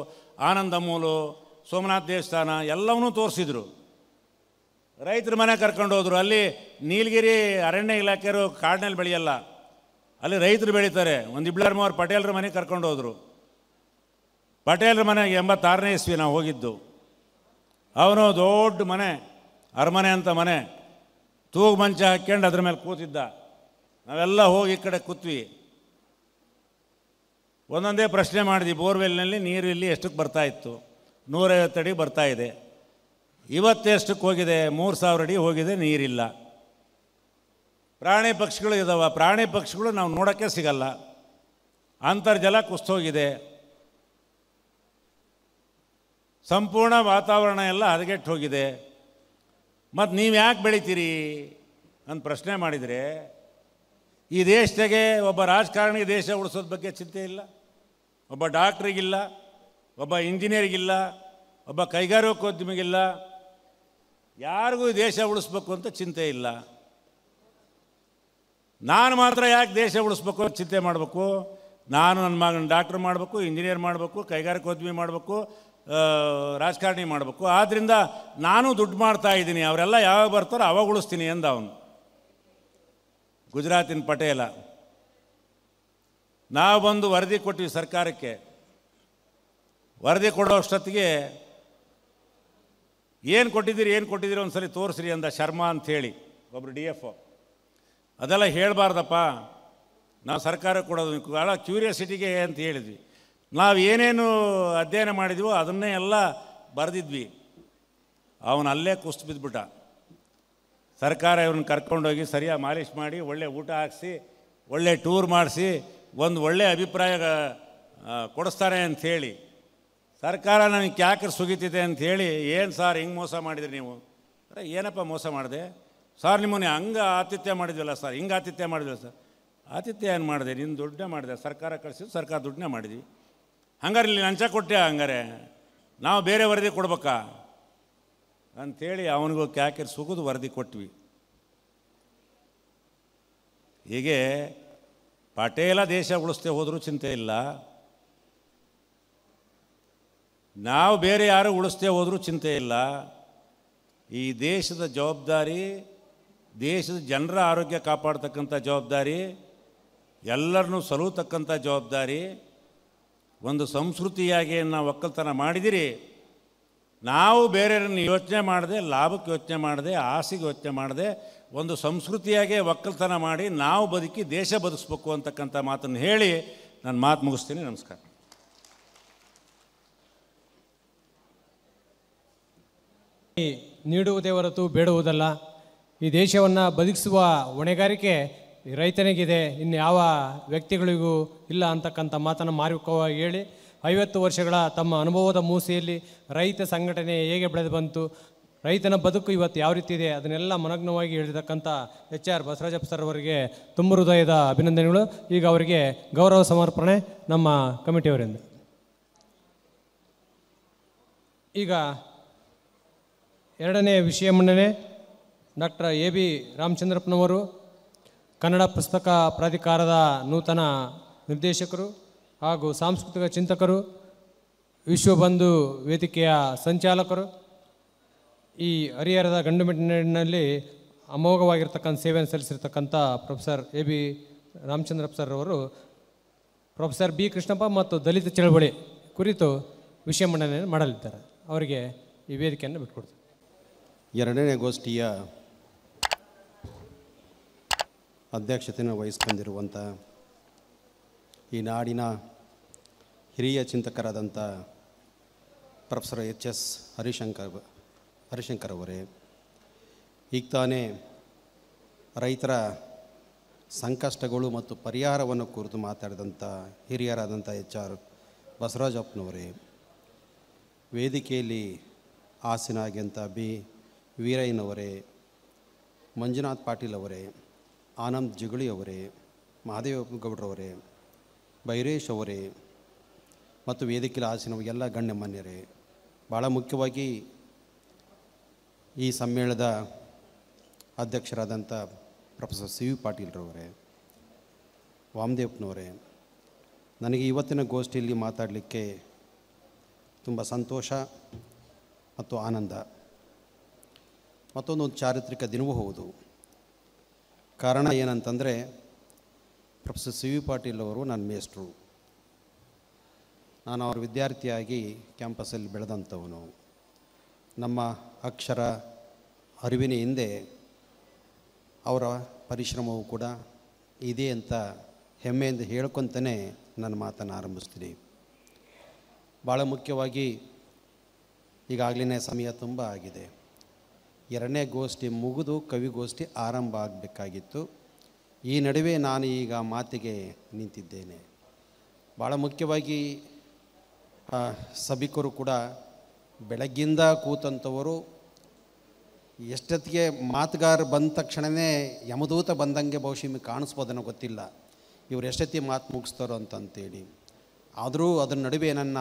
ಆನಂದ ಅಮೂಲು, ಸೋಮನಾಥ ದೇವಸ್ಥಾನ ಎಲ್ಲವನ್ನೂ ತೋರಿಸಿದ್ರು. ರೈತರ ಮನೆ ಕರ್ಕೊಂಡು ಹೋದರು. ಅಲ್ಲಿ ನೀಲಗಿರಿ ಅರಣ್ಯ ಇಲಾಖೆಯವರು ಕಾಡಿನಲ್ಲಿ ಬೆಳೆಯಲ್ಲ, ಅಲ್ಲಿ ರೈತರು ಬೆಳೀತಾರೆ. ಒಂದು ಇಬ್ಳರ್ಮವ್ರು ಪಟೇಲ್ರ ಮನೆಗೆ ಕರ್ಕೊಂಡು ಹೋದರು. ಪಟೇಲ್ರ ಮನೆಗೆ 86ನೇ ಇಸ್ವಿ ನಾವು ಹೋಗಿದ್ದು. ಅವನು ದೊಡ್ಡ ಮನೆ, ಅರಮನೆ ಅಂತ ಮನೆ, ತೂಗು ಮಂಚ ಹಾಕ್ಕೊಂಡು ಅದ್ರ ಮೇಲೆ ಕೂತಿದ್ದ. ನಾವೆಲ್ಲ ಹೋಗಿ ಈ ಕಡೆ ಕೂತ್ವಿ. ಒಂದೊಂದೇ ಪ್ರಶ್ನೆ ಮಾಡಿದ್ವಿ. ಬೋರ್ವೆಲ್ನಲ್ಲಿ ನೀರು ಇಲ್ಲಿ ಎಷ್ಟಕ್ಕೆ ಬರ್ತಾಯಿತ್ತು? 150 ಅಡಿ ಬರ್ತಾಯಿದೆ. ಇವತ್ತೆಷ್ಟಕ್ಕೆ ಹೋಗಿದೆ? 3000 ಅಡಿ ಹೋಗಿದೆ, ನೀರಿಲ್ಲ. ಪ್ರಾಣಿ ಪಕ್ಷಿಗಳು ಇದ್ದಾವೆ, ಪ್ರಾಣಿ ಪಕ್ಷಿಗಳು ನಾವು ನೋಡೋಕ್ಕೆ ಸಿಗಲ್ಲ. ಅಂತರ್ಜಲ ಕುಸ್ತೋಗಿದೆ. ಸಂಪೂರ್ಣ ವಾತಾವರಣ ಎಲ್ಲ ಹದಗೆಟ್ಟು ಹೋಗಿದೆ. ಮತ್ತು ನೀವು ಯಾಕೆ ಬೆಳಿತೀರಿ ಅಂತ ಪ್ರಶ್ನೆ ಮಾಡಿದರೆ, ಈ ದೇಶದಾಗೆ ಒಬ್ಬ ರಾಜಕಾರಣಿಗೆ ದೇಶ ಉಳಿಸೋದ್ರ ಬಗ್ಗೆ ಚಿಂತೆ ಇಲ್ಲ, ಒಬ್ಬ ಡಾಕ್ಟ್ರಿಗಿಲ್ಲ, ಒಬ್ಬ ಇಂಜಿನಿಯರಿಗಿಲ್ಲ, ಒಬ್ಬ ಕೈಗಾರಿಕೋದ್ಯಮಿಗಿಲ್ಲ, ಯಾರಿಗೂ ಈ ದೇಶ ಉಳಿಸ್ಬೇಕು ಅಂತ ಚಿಂತೆ ಇಲ್ಲ. ನಾನು ಮಾತ್ರ ಯಾಕೆ ದೇಶ ಉಳಿಸ್ಬೇಕು ಅಂತ ಚಿಂತೆ ಮಾಡಬೇಕು? ನಾನು ನನ್ನ ಮಗನ ಡಾಕ್ಟ್ರ್ ಮಾಡಬೇಕು, ಇಂಜಿನಿಯರ್ ಮಾಡಬೇಕು, ಕೈಗಾರಿಕೋದ್ಯಮಿ ಮಾಡಬೇಕು, ರಾಜಕಾರಣಿ ಮಾಡಬೇಕು. ಆದ್ದರಿಂದ ನಾನು ದುಡ್ಡು ಮಾಡ್ತಾ ಇದ್ದೀನಿ, ಅವರೆಲ್ಲ ಯಾವಾಗ ಬರ್ತಾರೋ ಅವಾಗ ಉಳಿಸ್ತೀನಿ ಅಂದ ಅವನು, ಗುಜರಾತಿನ ಪಟೇಲ. ನಾವು ಬಂದು ವರದಿ ಕೊಟ್ವಿ ಸರ್ಕಾರಕ್ಕೆ. ವರದಿ ಕೊಡೋ ಅಷ್ಟೊತ್ತಿಗೆ ಏನು ಕೊಟ್ಟಿದ್ದೀರಿ ಒಂದು ಸಲ ತೋರಿಸ್ರಿ ಅಂದ ಶರ್ಮಾ ಅಂಥೇಳಿ ಒಬ್ಬರು DFO. ಅದೆಲ್ಲ ಹೇಳಬಾರ್ದಪ್ಪ, ನಾವು ಸರ್ಕಾರಕ್ಕೆ ಕೊಡೋದು ಭಾಳ ಕ್ಯೂರಿಯಾಸಿಟಿಗೆ ಅಂತ ಹೇಳಿದ್ವಿ. ನಾವು ಏನೇನು ಅಧ್ಯಯನ ಮಾಡಿದ್ವೋ ಅದನ್ನೇ ಎಲ್ಲ ಬರೆದಿದ್ವಿ. ಅವನು ಅಲ್ಲೇ ಕುಸ್ತು ಬಿದ್ದುಬಿಟ್ಟ. ಸರ್ಕಾರ ಇವ್ರನ್ನ ಕರ್ಕೊಂಡೋಗಿ ಸರಿಯಾಗಿ ಮಾಲಿಷ್ ಮಾಡಿ, ಒಳ್ಳೆ ಊಟ ಹಾಕಿಸಿ, ಒಳ್ಳೆ ಟೂರ್ ಮಾಡಿಸಿ, ಒಂದು ಒಳ್ಳೆ ಅಭಿಪ್ರಾಯ ಕೊಡಿಸ್ತಾರೆ ಅಂಥೇಳಿ ಸರ್ಕಾರ ನನಗೆ ಕ್ಯಾಕರ್ ಸುಗಿತಿದೆ ಅಂಥೇಳಿ, ಏನು ಸಾರ್ ಹಿಂಗೆ ಮೋಸ ಮಾಡಿದ್ರಿ ನೀವು? ಅರೆ ಏನಪ್ಪ ಮೋಸ ಮಾಡಿದೆ ಸಾರ್? ನಿಮ್ಮನ್ನೇ ಹಂಗೆ ಆತಿಥ್ಯ ಮಾಡಿದ್ವಲ್ಲ ಸರ್, ಹಿಂಗೆ ಆತಿಥ್ಯ ಮಾಡಿದ್ವಲ್ಲ ಸರ್. ಆತಿಥ್ಯ ಏನು ಮಾಡಿದೆ? ನಿನ್ನ ದುಡ್ಡನ್ನೇ ಮಾಡಿದೆ, ಸರ್ಕಾರ ಕಳಿಸಿದ್ದು ಸರ್ಕಾರ ದುಡ್ಡನ್ನೇ ಮಾಡಿದ್ವಿ. ಹಂಗಾರೆ ಇಲ್ಲಿ ಲಂಚ ಕೊಟ್ಟೆ, ಹಂಗಾರೆ ನಾವು ಬೇರೆ ವರದಿ ಕೊಡ್ಬೇಕಾ ಅಂಥೇಳಿ ಅವನಿಗೂ ಕ್ಯಾಕರ್ ಸುಗಿದು ವರದಿ ಕೊಟ್ವಿ. ಹೀಗೆ ಪಟೇಲ ದೇಶ ಉಳಿಸ್ತೇ ಹೋದರೂ ಚಿಂತೆ ಇಲ್ಲ, ನಾವು ಬೇರೆ ಯಾರು ಉಳಿಸ್ತೇ ಹೋದರೂ ಚಿಂತೆ ಇಲ್ಲ. ಈ ದೇಶದ ಜವಾಬ್ದಾರಿ, ದೇಶದ ಜನರ ಆರೋಗ್ಯ ಕಾಪಾಡ್ತಕ್ಕಂಥ ಜವಾಬ್ದಾರಿ, ಎಲ್ಲರನ್ನೂ ಸಲುತಕ್ಕಂಥ ಜವಾಬ್ದಾರಿ. ಒಂದು ಸಂಸ್ಕೃತಿಯಾಗಿ ನಾವು ಒಕ್ಕಲ್ತನ ಮಾಡಿದಿರಿ. ನಾವು ಬೇರೆಯವರನ್ನು ಯೋಚನೆ ಮಾಡದೆ, ಲಾಭಕ್ಕೆ ಯೋಚನೆ ಮಾಡದೆ, ಆಸೆಗೆ ಯೋಚನೆ ಮಾಡದೆ, ಒಂದು ಸಂಸ್ಕೃತಿಯಾಗೆ ಒಕ್ಕಲ್ತನ ಮಾಡಿ ನಾವು ಬದುಕಿ ದೇಶ ಬದುಕಿಸ್ಬೇಕು ಅಂತಕ್ಕಂಥ ಮಾತನ್ನು ಹೇಳಿ ನಾನು ಮಾತು ಮುಗಿಸ್ತೀನಿ. ನಮಸ್ಕಾರ. ನೀಡುವುದೇ ಹೊರತು ಬೇಡುವುದಲ್ಲ. ಈ ದೇಶವನ್ನು ಬದುಕಿಸುವ ಹೊಣೆಗಾರಿಕೆ ರೈತನಿಗಿದೆ, ಇನ್ನು ಯಾವ ವ್ಯಕ್ತಿಗಳಿಗೂ ಇಲ್ಲ ಅಂತಕ್ಕಂಥ ಮಾತನ್ನು ಮಾರ್ಮಿಕವಾಗಿ ಹೇಳಿ, 50 ವರ್ಷಗಳ ತಮ್ಮ ಅನುಭವದ ಮೂಸೆಯಲ್ಲಿ ರೈತ ಸಂಘಟನೆ ಹೇಗೆ ಬೆಳೆದು ಬಂತು, ರೈತನ ಬದುಕು ಇವತ್ತು ಯಾವ ರೀತಿ ಇದೆ, ಅದನ್ನೆಲ್ಲ ಮನಗ್ನವಾಗಿ ಹೇಳಿರ್ತಕ್ಕಂಥ HR ಬಸವರಾಜಪ್ಪ ಸರ್ ಅವರಿಗೆ ತುಂಬ ಹೃದಯದ ಅಭಿನಂದನೆಗಳು. ಈಗ ಅವರಿಗೆ ಗೌರವ ಸಮರ್ಪಣೆ ನಮ್ಮ ಕಮಿಟಿಯವರಿಂದ. ಈಗ ಎರಡನೇ ವಿಷಯ ಮಂಡನೆ ಡಾಕ್ಟರ್ AB ರಾಮಚಂದ್ರಪ್ಪನವರು, ಕನ್ನಡ ಪುಸ್ತಕ ಪ್ರಾಧಿಕಾರದ ನೂತನ ನಿರ್ದೇಶಕರು ಹಾಗೂ ಸಾಂಸ್ಕೃತಿಕ ಚಿಂತಕರು, ವಿಶ್ವಬಂಧು ವೇದಿಕೆಯ ಸಂಚಾಲಕರು. ಈ ಹರಿಹರದ ಗಂಡುಮೆಟ್ಟಿನಲ್ಲಿ ಅಮೋಘವಾಗಿರ್ತಕ್ಕಂಥ ಸೇವೆಯನ್ನು ಸಲ್ಲಿಸಿರ್ತಕ್ಕಂಥ ಪ್ರೊಫೆಸರ್ AB ರಾಮಚಂದ್ರಪ್ಪ ಸರ್ ಅವರು ಪ್ರೊಫೆಸರ್ B ಕೃಷ್ಣಪ್ಪ ಮತ್ತು ದಲಿತ ಚಳವಳಿ ಕುರಿತು ವಿಷಯ ಮಂಡನೆ ಮಾಡಲಿದ್ದಾರೆ. ಅವರಿಗೆ ಈ ವೇದಿಕೆಯನ್ನು ಬಿಟ್ಟುಕೊಡ್ತಾರೆ. ಎರಡನೇ ಗೋಷ್ಠಿಯ ಅಧ್ಯಕ್ಷತೆಯನ್ನು ವಹಿಸ್ಕೊಂಡಿರುವಂಥ ಈ ನಾಡಿನ ಹಿರಿಯ ಚಿಂತಕರಾದಂಥ ಪ್ರೊಫೆಸರ್ HS ಹರಿಶಂಕರ್ ಅವರೇ, ಈಗ ತಾನೇ ರೈತರ ಸಂಕಷ್ಟಗಳು ಮತ್ತು ಪರಿಹಾರವನ್ನು ಕುರಿತು ಮಾತಾಡಿದಂಥ ಹಿರಿಯರಾದಂಥ HR ಬಸವರಾಜಪ್ಪನವರೇ, ವೇದಿಕೆಯಲ್ಲಿ ಆಸೀನಾಗಿಂಥ B ವೀರಯ್ಯನವರೇ, ಮಂಜುನಾಥ್ ಪಾಟೀಲ್ ಅವರೇ, ಆನಂದ್ ಜಿಗಳಿ ಅವರೇ, ಮಹಾದೇವ ಗೌಡ್ರವರೇ, ಬೈರೇಶ್ ಅವರೇ ಮತ್ತು ವೇದಿಕೆಯಲ್ಲಿ ಆಸೀನ ಎಲ್ಲ ಗಣ್ಯಮಾನ್ಯರೇ, ಭಾಳ ಮುಖ್ಯವಾಗಿ ಈ ಸಮ್ಮೇಳನದ ಅಧ್ಯಕ್ಷರಾದಂಥ ಪ್ರೊಫೆಸರ್ ಸಿ ವಿ ಪಾಟೀಲ್ರವರೇ, ವಾಮದೇವ್ನವರೇ, ನನಗೆ ಇವತ್ತಿನ ಗೋಷ್ಠಿಯಲ್ಲಿ ಮಾತಾಡಲಿಕ್ಕೆ ತುಂಬ ಸಂತೋಷ ಮತ್ತು ಆನಂದ. ಮತ್ತೊಂದು ಚಾರಿತ್ರಿಕ ದಿನವೂ ಹೌದು. ಕಾರಣ ಏನಂತಂದರೆ, ಪ್ರೊಫೆಸರ್ ಸಿ ವಿ ಪಾಟೀಲ್ ಅವರು ನನ್ನ ಮೇಷ್ಟ್ರು. ನಾನು ಅವ್ರ ವಿದ್ಯಾರ್ಥಿಯಾಗಿ ಕ್ಯಾಂಪಸ್ಸಲ್ಲಿ ಬೆಳೆದಂಥವನು. ನಮ್ಮ ಅಕ್ಷರ ಅರಿವಿನ ಹಿಂದೆ ಅವರ ಪರಿಶ್ರಮವೂ ಕೂಡ ಇದೆ ಅಂತ ಹೆಮ್ಮೆಯಿಂದ ಹೇಳ್ಕೊತಲೇ ನನ್ನ ಮಾತನ್ನು ಆರಂಭಿಸ್ತೀನಿ. ಭಾಳ ಮುಖ್ಯವಾಗಿ ಈಗಾಗಲೇ ಸಮಯ ತುಂಬ ಆಗಿದೆ. ಎರಡನೇ ಗೋಷ್ಠಿ ಮುಗಿದು ಕವಿಗೋಷ್ಠಿ ಆರಂಭ ಆಗಬೇಕಾಗಿತ್ತು. ಈ ನಡುವೆ ನಾನು ಈಗ ಮಾತಿಗೆ ನಿಂತಿದ್ದೇನೆ. ಭಾಳ ಮುಖ್ಯವಾಗಿ ಸಭಿಕರು ಕೂಡ ಬೆಳಗ್ಗಿಂದ ಕೂತಂಥವರು ಎಷ್ಟೊತ್ತಿಗೆ ಮಾತುಗಾರ ಬಂದ ತಕ್ಷಣವೇ ಯಮದೂತ ಬಂದಂಗೆ ಬಹುಶಃ ನಿಮಗೆ ಕಾಣಿಸ್ಬೋದನ್ನೋ ಗೊತ್ತಿಲ್ಲ, ಇವರು ಎಷ್ಟೊತ್ತಿಗೆ ಮಾತು ಮುಗಿಸ್ತಾರೋ ಅಂತಂತೇಳಿ. ಆದರೂ ಅದರ ನಡುವೆ ನನ್ನ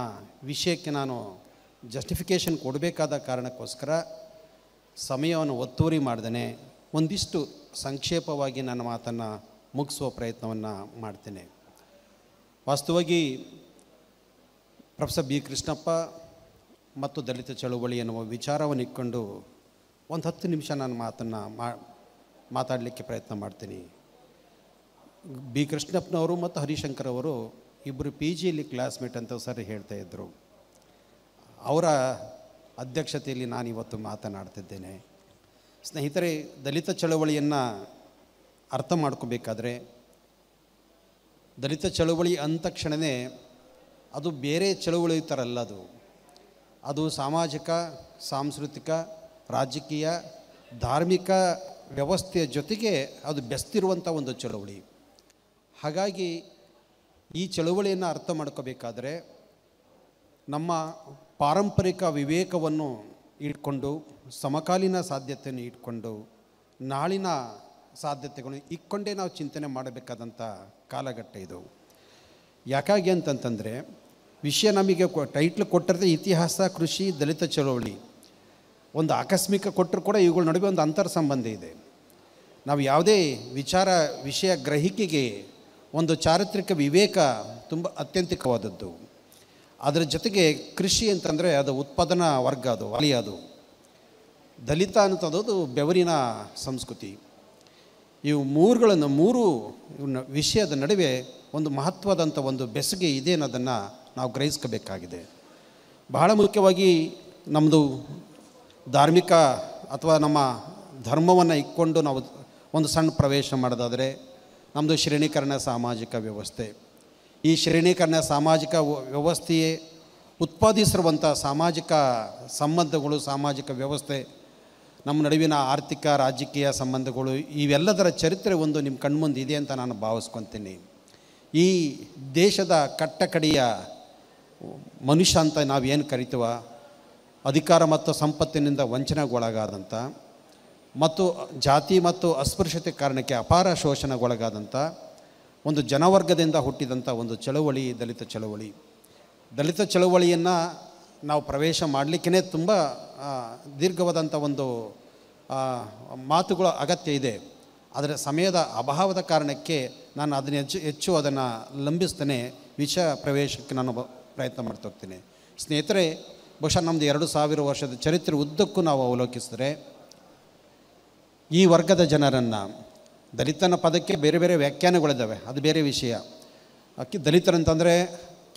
ವಿಷಯಕ್ಕೆ ನಾನು ಜಸ್ಟಿಫಿಕೇಷನ್ ಕೊಡಬೇಕಾದ ಕಾರಣಕ್ಕೋಸ್ಕರ ಸಮಯವನ್ನು ಒತ್ತುವರಿ ಮಾಡ್ದೇ ಒಂದಿಷ್ಟು ಸಂಕ್ಷೇಪವಾಗಿ ನನ್ನ ಮಾತನ್ನು ಮುಗಿಸುವ ಪ್ರಯತ್ನವನ್ನು ಮಾಡ್ತೇನೆ. ವಾಸ್ತವವಾಗಿ ಪ್ರೊಫೆಸರ್ ಬಿ ಕೃಷ್ಣಪ್ಪ ಮತ್ತು ದಲಿತ ಚಳುವಳಿ ಎನ್ನುವ ವಿಚಾರವನ್ನು ಇಟ್ಕೊಂಡು ಒಂದು 10 ನಿಮಿಷ ನಾನು ಮಾತನ್ನು ಮಾತಾಡಲಿಕ್ಕೆ ಪ್ರಯತ್ನ ಮಾಡ್ತೀನಿ. ಬಿ ಕೃಷ್ಣಪ್ಪನವರು ಮತ್ತು ಹರಿಶಂಕರ್ ಅವರು ಇಬ್ಬರು ಪಿ ಜಿಯಲ್ಲಿ ಕ್ಲಾಸ್ಮೇಟ್ ಅಂತ ಸರ್ ಹೇಳ್ತಾಯಿದ್ರು. ಅವರ ಅಧ್ಯಕ್ಷತೆಯಲ್ಲಿ ನಾನಿವತ್ತು ಮಾತನಾಡ್ತಿದ್ದೇನೆ. ಸ್ನೇಹಿತರೆ, ದಲಿತ ಚಳವಳಿಯನ್ನು ಅರ್ಥ ಮಾಡ್ಕೋಬೇಕಾದ್ರೆ, ದಲಿತ ಚಳವಳಿ ಅಂದ ತಕ್ಷಣವೇ ಅದು ಬೇರೆ ಚಳವಳಿ ಥರಲ್ಲ. ಅದು ಸಾಮಾಜಿಕ, ಸಾಂಸ್ಕೃತಿಕ, ರಾಜಕೀಯ, ಧಾರ್ಮಿಕ ವ್ಯವಸ್ಥೆಯ ಜೊತೆಗೆ ಅದು ಬೆಸ್ತಿರುವಂಥ ಒಂದು ಚಳವಳಿ. ಹಾಗಾಗಿ ಈ ಚಳವಳಿಯನ್ನು ಅರ್ಥ ಮಾಡ್ಕೋಬೇಕಾದ್ರೆ ನಮ್ಮ ಪಾರಂಪರಿಕ ವಿವೇಕವನ್ನು ಇಟ್ಕೊಂಡು, ಸಮಕಾಲೀನ ಸಾಧ್ಯತೆಯನ್ನು ಇಟ್ಕೊಂಡು, ನಾಳಿನ ಸಾಧ್ಯತೆಗಳನ್ನು ಇಟ್ಕೊಂಡೇ ನಾವು ಚಿಂತನೆ ಮಾಡಬೇಕಾದಂಥ ಕಾಲಘಟ್ಟ ಇದು. ಯಾಕಾಗಿ ಅಂತಂತಂದರೆ, ವಿಷಯ ನಮಗೆ ಟೈಟ್ಲ್ ಕೊಟ್ಟಿರೋದು ಇತಿಹಾಸ, ಕೃಷಿ, ದಲಿತ ಚಳವಳಿ. ಒಂದು ಆಕಸ್ಮಿಕ ಕೊಟ್ಟರು ಕೂಡ ಇವುಗಳ ನಡುವೆ ಒಂದು ಅಂತರ ಸಂಬಂಧ ಇದೆ. ನಾವು ಯಾವುದೇ ವಿಷಯ ಗ್ರಹಿಕೆಗೆ ಒಂದು ಚಾರಿತ್ರಿಕ ವಿವೇಕ ತುಂಬ ಅತ್ಯಂತಿಕವಾದದ್ದು. ಅದರ ಜೊತೆಗೆ ಕೃಷಿ ಅಂತಂದರೆ ಅದು ಉತ್ಪಾದನಾ ವರ್ಗ, ಅದು ವಲಯ. ಅದು ದಲಿತ ಅನ್ನೋದು ಬೆವರಿನ ಸಂಸ್ಕೃತಿ. ಇವು ಮೂರು ವಿಷಯದ ನಡುವೆ ಒಂದು ಮಹತ್ವದಂಥ ಒಂದು ಬೆಸುಗೆ ಇದೆ ಅನ್ನೋದನ್ನು ನಾವು ಗ್ರಹಿಸ್ಕೋಬೇಕಾಗಿದೆ. ಬಹಳ ಮುಖ್ಯವಾಗಿ ನಮ್ಮದು ಧಾರ್ಮಿಕ ಅಥವಾ ನಮ್ಮ ಧರ್ಮವನ್ನು ಇಟ್ಕೊಂಡು ನಾವು ಒಂದು ಸಣ್ಣ ಪ್ರವೇಶ ಮಾಡೋದಾದರೆ, ನಮ್ಮದು ಶ್ರೇಣೀಕರಣ ಸಾಮಾಜಿಕ ವ್ಯವಸ್ಥೆ. ಈ ಶ್ರೇಣೀಕರಣ ಸಾಮಾಜಿಕ ವ್ಯವಸ್ಥೆಯೇ ಉತ್ಪಾದಿಸಿರುವಂಥ ಸಾಮಾಜಿಕ ಸಂಬಂಧಗಳು, ಸಾಮಾಜಿಕ ವ್ಯವಸ್ಥೆ, ನಮ್ಮ ನಡುವಿನ ಆರ್ಥಿಕ, ರಾಜಕೀಯ ಸಂಬಂಧಗಳು, ಇವೆಲ್ಲದರ ಚರಿತ್ರೆ ಒಂದು ನಿಮ್ಮ ಕಣ್ಮುಂದೆ ಇದೆ ಅಂತ ನಾನು ಭಾವಿಸ್ಕೊತೀನಿ. ಈ ದೇಶದ ಕಟ್ಟಕಡೆಯ ಮನುಷ್ಯ ಅಂತ ನಾವೇನು ಕರಿತೀವ, ಅಧಿಕಾರ ಮತ್ತು ಸಂಪತ್ತಿನಿಂದ ವಂಚನೆಗೊಳಗಾದಂಥ ಮತ್ತು ಜಾತಿ ಮತ್ತು ಅಸ್ಪೃಶ್ಯತೆ ಕಾರಣಕ್ಕೆ ಅಪಾರ ಶೋಷಣೆಗೊಳಗಾದಂಥ ಒಂದು ಜನವರ್ಗದಿಂದ ಹುಟ್ಟಿದಂಥ ಒಂದು ಚಳವಳಿ ದಲಿತ ಚಳವಳಿ. ದಲಿತ ಚಳವಳಿಯನ್ನು ನಾವು ಪ್ರವೇಶ ಮಾಡಲಿಕ್ಕೇ ತುಂಬ ದೀರ್ಘವಾದಂಥ ಒಂದು ಮಾತುಗಳ ಅಗತ್ಯ ಇದೆ. ಆದರೆ ಸಮಯದ ಅಭಾವದ ಕಾರಣಕ್ಕೆ ನಾನು ಅದನ್ನು ಹೆಚ್ಚು ಅದನ್ನು ಲಂಬಿಸ್ತೇನೆ. ವಿಷಯ ಪ್ರವೇಶಕ್ಕೆ ನಾನು ಪ್ರಯತ್ನ ಮಾಡ್ತಾ ಹೋಗ್ತೀನಿ. ಸ್ನೇಹಿತರೆ, ಬಹುಶಃ ನಮ್ಮದು 2000 ವರ್ಷದ ಚರಿತ್ರೆ ಉದ್ದಕ್ಕೂ ನಾವು ಅವಲೋಕಿಸಿದ್ರೆ, ಈ ವರ್ಗದ ಜನರನ್ನು, ದಲಿತನ ಪದಕ್ಕೆ ಬೇರೆ ಬೇರೆ ವ್ಯಾಖ್ಯಾನಗಳಿದ್ದಾವೆ, ಅದು ಬೇರೆ ವಿಷಯ. ದಲಿತರಂತಂದರೆ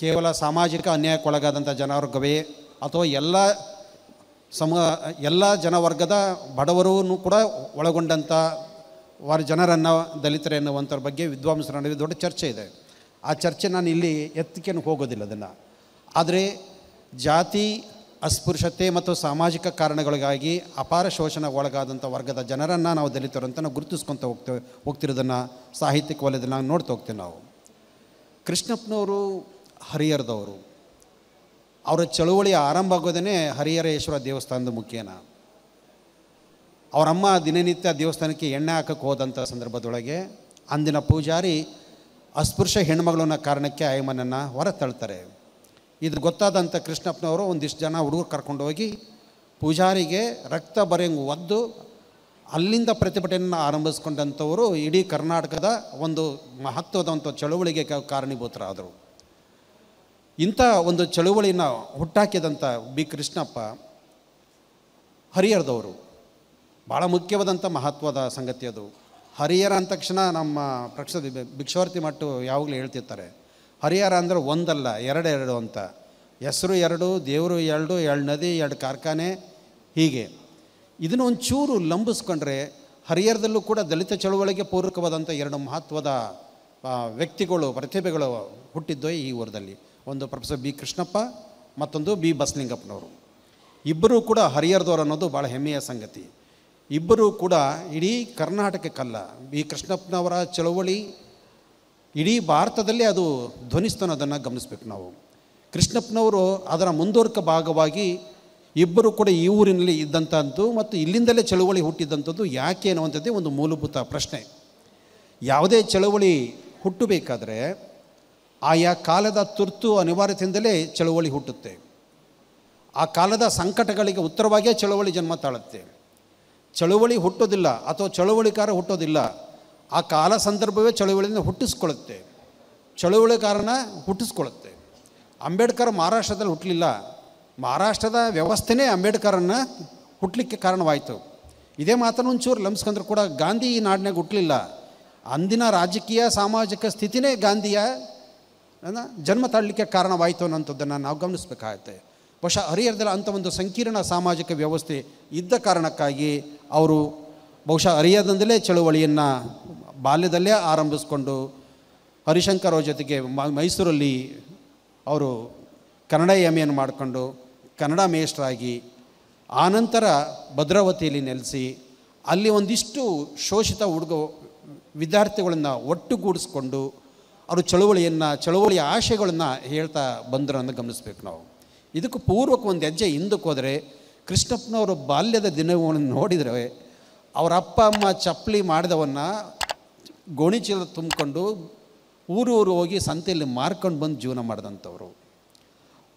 ಕೇವಲ ಸಾಮಾಜಿಕ ಅನ್ಯಾಯಕ್ಕೊಳಗಾದಂಥ ಜನವರ್ಗವೇ ಅಥವಾ ಎಲ್ಲ ಜನವರ್ಗದ ಬಡವರೂ ಕೂಡ ಒಳಗೊಂಡಂಥ ಜನರನ್ನು ದಲಿತರು ಎನ್ನುವಂಥವ್ರ ಬಗ್ಗೆ ವಿದ್ವಾಂಸರ ನಡುವೆ ದೊಡ್ಡ ಚರ್ಚೆ ಇದೆ. ಆ ಚರ್ಚೆ ನಾನು ಇಲ್ಲಿ ಎತ್ತಿಕೇನು ಹೋಗೋದಿಲ್ಲ ಅದನ್ನು. ಆದರೆ ಜಾತಿ, ಅಸ್ಪೃಶ್ಯತೆ ಮತ್ತು ಸಾಮಾಜಿಕ ಕಾರಣಗಳಿಗಾಗಿ ಅಪಾರ ಶೋಷಣೆಗೆ ಒಳಗಾದಂಥ ವರ್ಗದ ಜನರನ್ನು ನಾವು ದಲಿತರು ಅಂತ ನಾವು ಗುರುತಿಸ್ಕೊತ ಹೋಗ್ತಿರೋದನ್ನು ಸಾಹಿತ್ಯಿಕ ವಲಯದಲ್ಲಿ ನಾವು ನೋಡ್ತಾ ಹೋಗ್ತೇವೆ. ನಾವು ಕೃಷ್ಣಪ್ಪನವರು ಹರಿಹರದವರು. ಅವರ ಚಳುವಳಿ ಆರಂಭ ಆಗೋದೇ ಹರಿಹರೇಶ್ವರ ದೇವಸ್ಥಾನದ ಮುಖೇನ. ಅವರಮ್ಮ ದಿನನಿತ್ಯ ದೇವಸ್ಥಾನಕ್ಕೆ ಎಣ್ಣೆ ಹಾಕಕ್ಕೆ ಹೋದಂಥ ಸಂದರ್ಭದೊಳಗೆ ಅಂದಿನ ಪೂಜಾರಿ ಅಸ್ಪೃಶ್ಯ ಹೆಣ್ಮಗಳನ್ನ ಕಾರಣಕ್ಕೆ ಆಯಮ್ಮನನ್ನು ಹೊರ ತಳ್ತಾರೆ. ಇದು ಗೊತ್ತಾದಂಥ ಕೃಷ್ಣಪ್ಪನವರು ಒಂದಿಷ್ಟು ಜನ ಹುಡುಗರು ಕರ್ಕೊಂಡು ಹೋಗಿ ಪೂಜಾರಿಗೆ ರಕ್ತ ಬರೆಯಂಗೆ ಒದ್ದು ಅಲ್ಲಿಂದ ಪ್ರತಿಭಟನೆಯನ್ನು ಆರಂಭಿಸ್ಕೊಂಡಂಥವರು ಇಡೀ ಕರ್ನಾಟಕದ ಒಂದು ಮಹತ್ವದಂಥ ಚಳುವಳಿಗೆ ಕಾರಣೀಭೂತರಾದರು. ಇಂಥ ಒಂದು ಚಳುವಳಿನ ಹುಟ್ಟಾಕಿದಂಥ ಬಿ ಕೃಷ್ಣಪ್ಪ ಹರಿಹರದವರು. ಭಾಳ ಮುಖ್ಯವಾದಂಥ ಮಹತ್ವದ ಸಂಗತಿ ಅದು. ಹರಿಹರ ಅಂದ ತಕ್ಷಣ ನಮ್ಮ ಭಿಕ್ಷಾವರ್ತಿ ಮಟ್ಟು ಯಾವಾಗಲೂ ಹೇಳ್ತಿರ್ತಾರೆ, ಹರಿಹರ ಅಂದರೆ ಒಂದಲ್ಲ ಎರಡೆರಡು ಅಂತ. ಹೆಸರು ಎರಡು, ದೇವರು ಎರಡು, ಎರಡು ನದಿ, ಎರಡು ಕಾರ್ಖಾನೆ, ಹೀಗೆ ಇದನ್ನು ಒಂಚೂರು ಲಂಬಿಸ್ಕೊಂಡ್ರೆ ಹರಿಹರದಲ್ಲೂ ಕೂಡ ದಲಿತ ಚಳುವಳಿಗೆ ಪೂರಕವಾದಂಥ ಎರಡು ಮಹತ್ವದ ವ್ಯಕ್ತಿಗಳು, ಪ್ರತಿಭೆಗಳು ಹುಟ್ಟಿದ್ದು ಈ ಊರದಲ್ಲಿ. ಒಂದು ಪ್ರೊಫೆಸರ್ ಬಿ ಕೃಷ್ಣಪ್ಪ, ಮತ್ತೊಂದು ಬಿ ಬಸಲಿಂಗಪ್ಪನವರು. ಇಬ್ಬರೂ ಕೂಡ ಹರಿಹರದವರು ಅನ್ನೋದು ಭಾಳ ಹೆಮ್ಮೆಯ ಸಂಗತಿ. ಇಬ್ಬರೂ ಕೂಡ ಇಡೀ ಕರ್ನಾಟಕಕ್ಕಲ್ಲ, ಬಿ ಕೃಷ್ಣಪ್ಪನವರ ಚಳುವಳಿ ಇಡೀ ಭಾರತದಲ್ಲೇ ಅದು ಧ್ವನಿಸ್ತು ಅನ್ನೋದನ್ನು ಗಮನಿಸ್ಬೇಕು ನಾವು. ಕೃಷ್ಣಪ್ಪನವರು ಅದರ ಮುಂದುವರಿಕೆ ಭಾಗವಾಗಿ ಇಬ್ಬರು ಕೂಡ ಈ ಊರಿನಲ್ಲಿ ಇದ್ದಂಥದ್ದು ಮತ್ತು ಇಲ್ಲಿಂದಲೇ ಚಳುವಳಿ ಹುಟ್ಟಿದ್ದಂಥದ್ದು ಯಾಕೆ ಅನ್ನುವಂಥದ್ದೇ ಒಂದು ಮೂಲಭೂತ ಪ್ರಶ್ನೆ. ಯಾವುದೇ ಚಳುವಳಿ ಹುಟ್ಟಬೇಕಾದ್ರೆ ಆಯಾ ಕಾಲದ ತುರ್ತು ಅನಿವಾರ್ಯತೆಯಿಂದಲೇ ಚಳುವಳಿ ಹುಟ್ಟುತ್ತೆ. ಆ ಕಾಲದ ಸಂಕಟಗಳಿಗೆ ಉತ್ತರವಾಗಿಯೇ ಚಳುವಳಿ ಜನ್ಮ ತಾಳುತ್ತೆ. ಚಳುವಳಿ ಹುಟ್ಟೋದಿಲ್ಲ ಅಥವಾ ಚಳುವಳಿಕಾರ ಹುಟ್ಟೋದಿಲ್ಲ, ಆ ಕಾಲ ಸಂದರ್ಭವೇ ಚಳುವಳಿಯಿಂದ ಹುಟ್ಟಿಸ್ಕೊಳ್ಳುತ್ತೆ, ಚಳುವಳಿಕಾರನ ಹುಟ್ಟಿಸ್ಕೊಳ್ಳುತ್ತೆ. ಅಂಬೇಡ್ಕರ್ ಮಹಾರಾಷ್ಟ್ರದಲ್ಲಿ ಹುಟ್ಟಲಿಲ್ಲ, ಮಹಾರಾಷ್ಟ್ರದ ವ್ಯವಸ್ಥೆನೇ ಅಂಬೇಡ್ಕರನ್ನು ಹುಟ್ಟಲಿಕ್ಕೆ ಕಾರಣವಾಯಿತು. ಇದೇ ಮಾತನ್ನು ಒಂಚೂರು ಲಂಬಿಸ್ಕೊಂಡ್ರು ಕೂಡ ಗಾಂಧಿ ಈ ನಾಡಿನಾಗ ಹುಟ್ಟಲಿಲ್ಲ, ಅಂದಿನ ರಾಜಕೀಯ ಸಾಮಾಜಿಕ ಸ್ಥಿತಿನೇ ಗಾಂಧಿಯ ಜನ್ಮ ತಾಳಲಿಕ್ಕೆ ಕಾರಣವಾಯಿತು ಅನ್ನೋಂಥದ್ದನ್ನು ನಾವು ಗಮನಿಸಬೇಕಾಗತ್ತೆ. ಬಹುಶಃ ಹರಿಹರದಲ್ಲಿ ಅಂಥ ಒಂದು ಸಂಕೀರ್ಣ ಸಾಮಾಜಿಕ ವ್ಯವಸ್ಥೆ ಇದ್ದ ಕಾರಣಕ್ಕಾಗಿ ಅವರು ಬಹುಶಃ ಹರಿಹರದಿಂದಲೇ ಚಳುವಳಿಯನ್ನು ಬಾಲ್ಯದಲ್ಲೇ ಆರಂಭಿಸ್ಕೊಂಡು ಹರಿಶಂಕರ್ ಅವ್ರ ಜೊತೆಗೆ ಮೈಸೂರಲ್ಲಿ ಅವರು ಕನ್ನಡ ಎಮ್.ಎಯನ್ನು ಮಾಡಿಕೊಂಡು ಕನ್ನಡ ಮೇಷ್ಟ್ರಾಗಿ ಆನಂತರ ಭದ್ರಾವತಿಯಲ್ಲಿ ನೆಲೆಸಿ ಅಲ್ಲಿ ಒಂದಿಷ್ಟು ಶೋಷಿತ ವಿದ್ಯಾರ್ಥಿಗಳನ್ನು ಒಟ್ಟುಗೂಡಿಸ್ಕೊಂಡು ಅವರು ಚಳುವಳಿಯ ಆಶಯಗಳನ್ನು ಹೇಳ್ತಾ ಬಂದರು ಅಂತ ಗಮನಿಸ್ಬೇಕು ನಾವು. ಇದಕ್ಕೂ ಪೂರ್ವಕ್ಕೆ ಒಂದು ಹೆಜ್ಜೆ ಹಿಂದಕ್ಕೆ ಹೋದರೆ ಕೃಷ್ಣಪ್ಪನವರು ಬಾಲ್ಯದ ದಿನವನ್ನು ನೋಡಿದರೆ ಅವರ ಅಪ್ಪ ಅಮ್ಮ ಚಪ್ಪಲಿ ಮಾಡಿದವನ್ನು ಗೋಣಿಚೀಲ ತುಂಬಿಕೊಂಡು ಊರು ಹೋಗಿ ಸಂತೆಯಲ್ಲಿ ಮಾರ್ಕೊಂಡು ಬಂದು ಜೀವನ ಮಾಡಿದಂಥವ್ರು.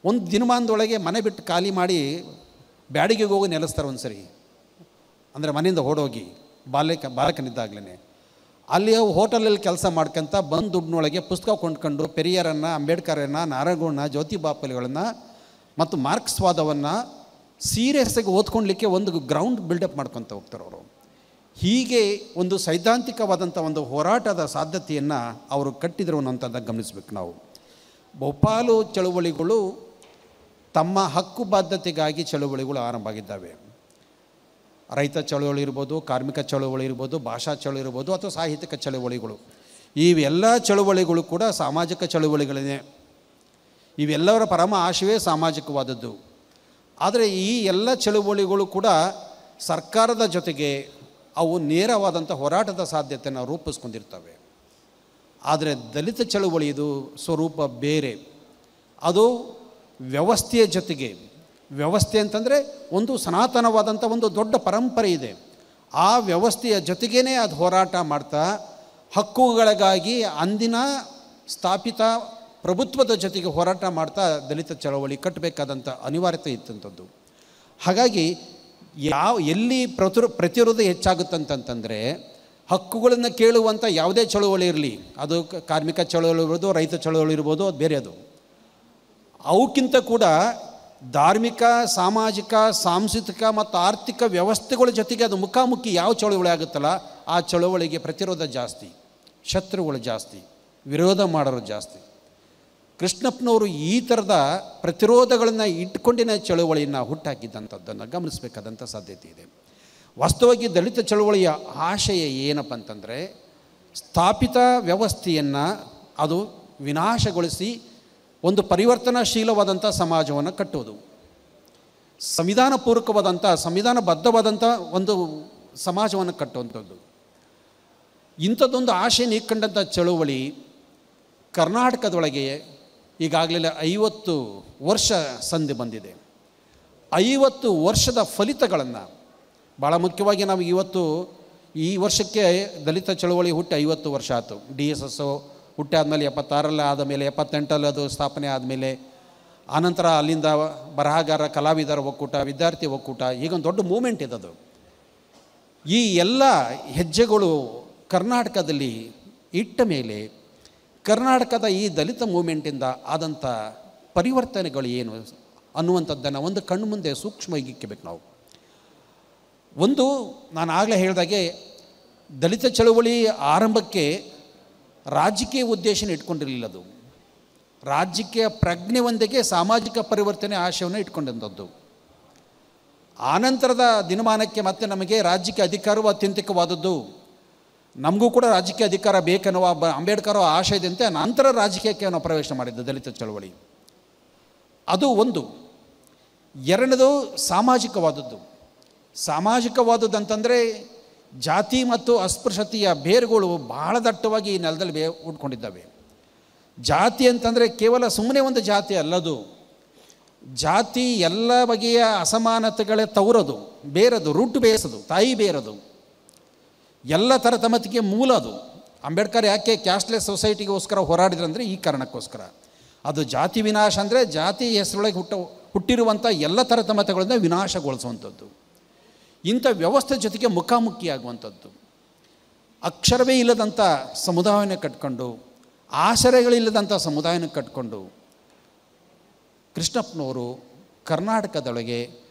ಒಂದು ದಿನಮಾನದೊಳಗೆ ಮನೆ ಬಿಟ್ಟು ಖಾಲಿ ಮಾಡಿ ಬ್ಯಾಡಿಗೆಗೆ ಹೋಗಿ ನೆಲೆಸ್ತಾರೆ ಒಂದು ಸರಿ, ಅಂದರೆ ಮನೆಯಿಂದ ಓಡೋಗಿ ಬಾಲಕನಿದ್ದಾಗಲೇ ಅಲ್ಲಿ ಹೋಟೆಲಲ್ಲಿ ಕೆಲಸ ಮಾಡ್ಕೊಂತ ಬಂದು ದುಡ್ಡಿನೊಳಗೆ ಪುಸ್ತಕ ಕೊಂಡ್ಕೊಂಡು ಪೆರಿಯರನ್ನು, ಅಂಬೇಡ್ಕರನ್ನು, ನಾರಾಯಣಗೌಡನ, ಜ್ಯೋತಿಬಾ ಫುಲೆಗಳನ್ನು ಮತ್ತು ಮಾರ್ಕ್ಸ್ವಾದವನ್ನು ಸೀರಿಯಸ್ಸಾಗಿ ಓದ್ಕೊಳ್ಲಿಕ್ಕೆ ಒಂದು ಗ್ರೌಂಡ್ ಬಿಲ್ಡಪ್ ಮಾಡ್ಕೊತ ಹೋಗ್ತಾರೆ ಅವರು. ಹೀಗೆ ಒಂದು ಸೈದ್ಧಾಂತಿಕವಾದಂಥ ಒಂದು ಹೋರಾಟದ ಸಾಧ್ಯತೆಯನ್ನು ಅವರು ಕಟ್ಟಿದರು ಅನ್ನೋಂಥದ್ದನ್ನು ಗಮನಿಸ್ಬೇಕು ನಾವು. ಬಹುಪಾಲು ಚಳುವಳಿಗಳು ತಮ್ಮ ಹಕ್ಕು ಬಾಧ್ಯತೆಗಾಗಿ ಚಳುವಳಿಗಳು ಆರಂಭ ಆಗಿದ್ದಾವೆ. ರೈತ ಚಳುವಳಿ ಇರ್ಬೋದು, ಕಾರ್ಮಿಕ ಚಳುವಳಿ ಇರ್ಬೋದು, ಭಾಷಾ ಚಳುವಳಿ ಇರ್ಬೋದು ಅಥವಾ ಸಾಹಿತ್ಯಿಕ ಚಳುವಳಿಗಳು. ಇವೆಲ್ಲ ಚಳುವಳಿಗಳು ಕೂಡ ಸಾಮಾಜಿಕ ಚಳುವಳಿಗಳೇ. ಇವೆಲ್ಲವರ ಪರಮ ಆಶಯವೇ ಸಾಮಾಜಿಕವಾದದ್ದು. ಆದರೆ ಈ ಎಲ್ಲ ಚಳುವಳಿಗಳು ಕೂಡ ಸರ್ಕಾರದ ಜೊತೆಗೆ ಅವು ನೇರವಾದಂಥ ಹೋರಾಟದ ಸಾಧ್ಯತೆಯನ್ನು ರೂಪಿಸ್ಕೊಂಡಿರ್ತವೆ. ಆದರೆ ದಲಿತ ಚಳುವಳಿದು ಸ್ವರೂಪ ಬೇರೆ. ಅದು ವ್ಯವಸ್ಥೆಯ ಜೊತೆಗೆ, ವ್ಯವಸ್ಥೆ ಅಂತಂದರೆ ಒಂದು ಸನಾತನವಾದಂಥ ಒಂದು ದೊಡ್ಡ ಪರಂಪರೆ ಇದೆ. ಆ ವ್ಯವಸ್ಥೆಯ ಜೊತೆಗೇ ಅದು ಹೋರಾಟ ಮಾಡ್ತಾ ಹಕ್ಕುಗಳಿಗಾಗಿ ಅಂದಿನ ಸ್ಥಾಪಿತ ಪ್ರಭುತ್ವದ ಜೊತೆಗೆ ಹೋರಾಟ ಮಾಡ್ತಾ ದಲಿತ ಚಳವಳಿ ಕಟ್ಟಬೇಕಾದಂಥ ಅನಿವಾರ್ಯತೆ ಇತ್ತಂಥದ್ದು. ಹಾಗಾಗಿ ಎಲ್ಲಿ ಪ್ರತಿರೋಧ ಹೆಚ್ಚಾಗುತ್ತಂತಂದರೆ ಹಕ್ಕುಗಳನ್ನು ಕೇಳುವಂಥ ಯಾವುದೇ ಚಳುವಳಿ ಇರಲಿ, ಅದು ಕಾರ್ಮಿಕ ಚಳುವಳಿ ಇರ್ಬೋದು, ರೈತ ಚಳುವಳಿ ಇರ್ಬೋದು, ಅದು ಬೇರೆ. ಅದು ಅವಕ್ಕಿಂತ ಕೂಡ ಧಾರ್ಮಿಕ, ಸಾಮಾಜಿಕ, ಸಾಂಸ್ಕೃತಿಕ ಮತ್ತು ಆರ್ಥಿಕ ವ್ಯವಸ್ಥೆಗಳ ಜೊತೆಗೆ ಅದು ಮುಖಾಮುಖಿ ಯಾವ ಚಳುವಳಿ ಆಗುತ್ತಲ್ಲ ಆ ಚಳುವಳಿಗೆ ಪ್ರತಿರೋಧ ಜಾಸ್ತಿ, ಶತ್ರುಗಳು ಜಾಸ್ತಿ, ವಿರೋಧ ಮಾಡೋರು ಜಾಸ್ತಿ. ಕೃಷ್ಣಪ್ಪನವರು ಈ ಥರದ ಪ್ರತಿರೋಧಗಳನ್ನು ಇಟ್ಕೊಂಡಿನ ಚಳುವಳಿಯನ್ನು ಹುಟ್ಟಾಕಿದ್ದಂಥದ್ದನ್ನು ಗಮನಿಸಬೇಕಾದಂಥ ಸಾಧ್ಯತೆ ಇದೆ. ವಾಸ್ತವವಾಗಿ ದಲಿತ ಚಳುವಳಿಯ ಆಶಯ ಏನಪ್ಪ ಅಂತಂದರೆ ಸ್ಥಾಪಿತ ವ್ಯವಸ್ಥೆಯನ್ನು ಅದು ವಿನಾಶಗೊಳಿಸಿ ಒಂದು ಪರಿವರ್ತನಾಶೀಲವಾದಂಥ ಸಮಾಜವನ್ನು ಕಟ್ಟುವುದು, ಸಂವಿಧಾನಪೂರ್ವಕವಾದಂಥ ಸಂವಿಧಾನಬದ್ಧವಾದಂಥ ಒಂದು ಸಮಾಜವನ್ನು ಕಟ್ಟುವಂಥದ್ದು. ಇಂಥದ್ದೊಂದು ಆಶೆ ನೀಡ್ಕೊಂಡಂಥ ಚಳುವಳಿ ಕರ್ನಾಟಕದೊಳಗೆ ಈಗಾಗಲೇ 50 ವರ್ಷ ಸಂಧಿ ಬಂದಿದೆ. 50 ವರ್ಷದ ಫಲಿತಗಳನ್ನು ಭಾಳ ಮುಖ್ಯವಾಗಿ ನಾವು ಇವತ್ತು ಈ ವರ್ಷಕ್ಕೆ ದಲಿತ ಚಳವಳಿ ಹುಟ್ಟಿ 50 ವರ್ಷ ಆಯಿತು. DSS ಹುಟ್ಟಿ ಆದಮೇಲೆ 76ರಲ್ಲಿ ಆದ ಮೇಲೆ 78ರಲ್ಲಿ ಅದು ಸ್ಥಾಪನೆ ಆದಮೇಲೆ ಆನಂತರ ಅಲ್ಲಿಂದ ಬರಹಗಾರ ಕಲಾವಿದರ ಒಕ್ಕೂಟ, ವಿದ್ಯಾರ್ಥಿ ಒಕ್ಕೂಟ, ಈಗೊಂದು ದೊಡ್ಡ ಮೂಮೆಂಟ್ ಇದದು. ಈ ಎಲ್ಲ ಹೆಜ್ಜೆಗಳು ಕರ್ನಾಟಕದಲ್ಲಿ ಇಟ್ಟ ಮೇಲೆ ಕರ್ನಾಟಕದ ಈ ದಲಿತ ಮೂಮೆಂಟಿಂದ ಆದಂಥ ಪರಿವರ್ತನೆಗಳು ಏನು ಅನ್ನುವಂಥದ್ದನ್ನು ಒಂದು ಕಣ್ಣು ಮುಂದೆ ಸೂಕ್ಷ್ಮವಾಗಿ ಇಕ್ಕಬೇಕು ನಾವು. ಒಂದು, ನಾನು ಆಗಲೇ ಹೇಳಿದಾಗೆ ದಲಿತ ಚಳವಳಿ ಆರಂಭಕ್ಕೆ ರಾಜಕೀಯ ಉದ್ದೇಶನ ಇಟ್ಕೊಂಡಿರಲಿಲ್ಲ. ಅದು ರಾಜಕೀಯ ಪ್ರಜ್ಞೆ ಒಂದಿಗೆ ಸಾಮಾಜಿಕ ಪರಿವರ್ತನೆ ಆಶಯವನ್ನು ಇಟ್ಕೊಂಡಂಥದ್ದು. ಆನಂತರದ ದಿನಮಾನಕ್ಕೆ ಮತ್ತೆ ನಮಗೆ ರಾಜಕೀಯ ಅಧಿಕಾರವು ಅತ್ಯಂತಿಕವಾದದ್ದು, ನಮಗೂ ಕೂಡ ರಾಜಕೀಯ ಅಧಿಕಾರ ಬೇಕೆನ್ನುವ ಅಂಬೇಡ್ಕರ್ ಆಶಯದಂತೆ ನಂತರ ರಾಜಕೀಯಕ್ಕೆ ನಾವು ಪ್ರವೇಶ ಮಾಡಿದ್ದು ದಲಿತ ಚಳವಳಿ. ಅದು ಒಂದು. ಎರಡನೇದು ಸಾಮಾಜಿಕವಾದದ್ದು. ಸಾಮಾಜಿಕವಾದದ್ದು ಅಂತಂದರೆ ಜಾತಿ ಮತ್ತು ಅಸ್ಪೃಶ್ಯತೆಯ ಬೇರುಗಳು ಬಹಳ ದಟ್ಟವಾಗಿ ಈ ನೆಲದಲ್ಲಿ ಉಟ್ಕೊಂಡಿದ್ದಾವೆ. ಜಾತಿ ಅಂತಂದರೆ ಕೇವಲ ಸುಮ್ಮನೆ ಒಂದು ಜಾತಿ ಅಲ್ಲದು. ಜಾತಿ ಎಲ್ಲ ಬಗೆಯ ಅಸಮಾನತೆಗಳೇ ತವರದು, ಬೇರದು, ರೂಟು ಬೇಸದು, ತಾಯಿ ಬೇರದು, ಎಲ್ಲ ತರತಮತಿಗೆ ಮೂಲ ಅದು. ಅಂಬೇಡ್ಕರ್ ಯಾಕೆ ಕ್ಯಾಸ್ಟ್ಲೆಸ್ ಸೊಸೈಟಿಗೋಸ್ಕರ ಹೋರಾಡಿದ್ರಂದರೆ ಈ ಕಾರಣಕ್ಕೋಸ್ಕರ. ಅದು ಜಾತಿ ವಿನಾಶ ಅಂದರೆ ಜಾತಿ ಹೆಸರೊಳಗೆ ಹುಟ್ಟಿರುವಂಥ ಎಲ್ಲ ತರತಮತೆಗಳಿಂದ ವಿನಾಶಗೊಳಿಸುವಂಥದ್ದು. ಇಂಥ ವ್ಯವಸ್ಥೆ ಜೊತೆಗೆ ಮುಖಾಮುಖಿಯಾಗುವಂಥದ್ದು. ಅಕ್ಷರವೇ ಇಲ್ಲದಂಥ ಸಮುದಾಯನ ಕಟ್ಕೊಂಡು, ಆಶ್ರಯಗಳಿಲ್ಲದಂಥ ಸಮುದಾಯನ ಕಟ್ಕೊಂಡು ಕೃಷ್ಣಪ್ಪನವರು ಕರ್ನಾಟಕದೊಳಗೆ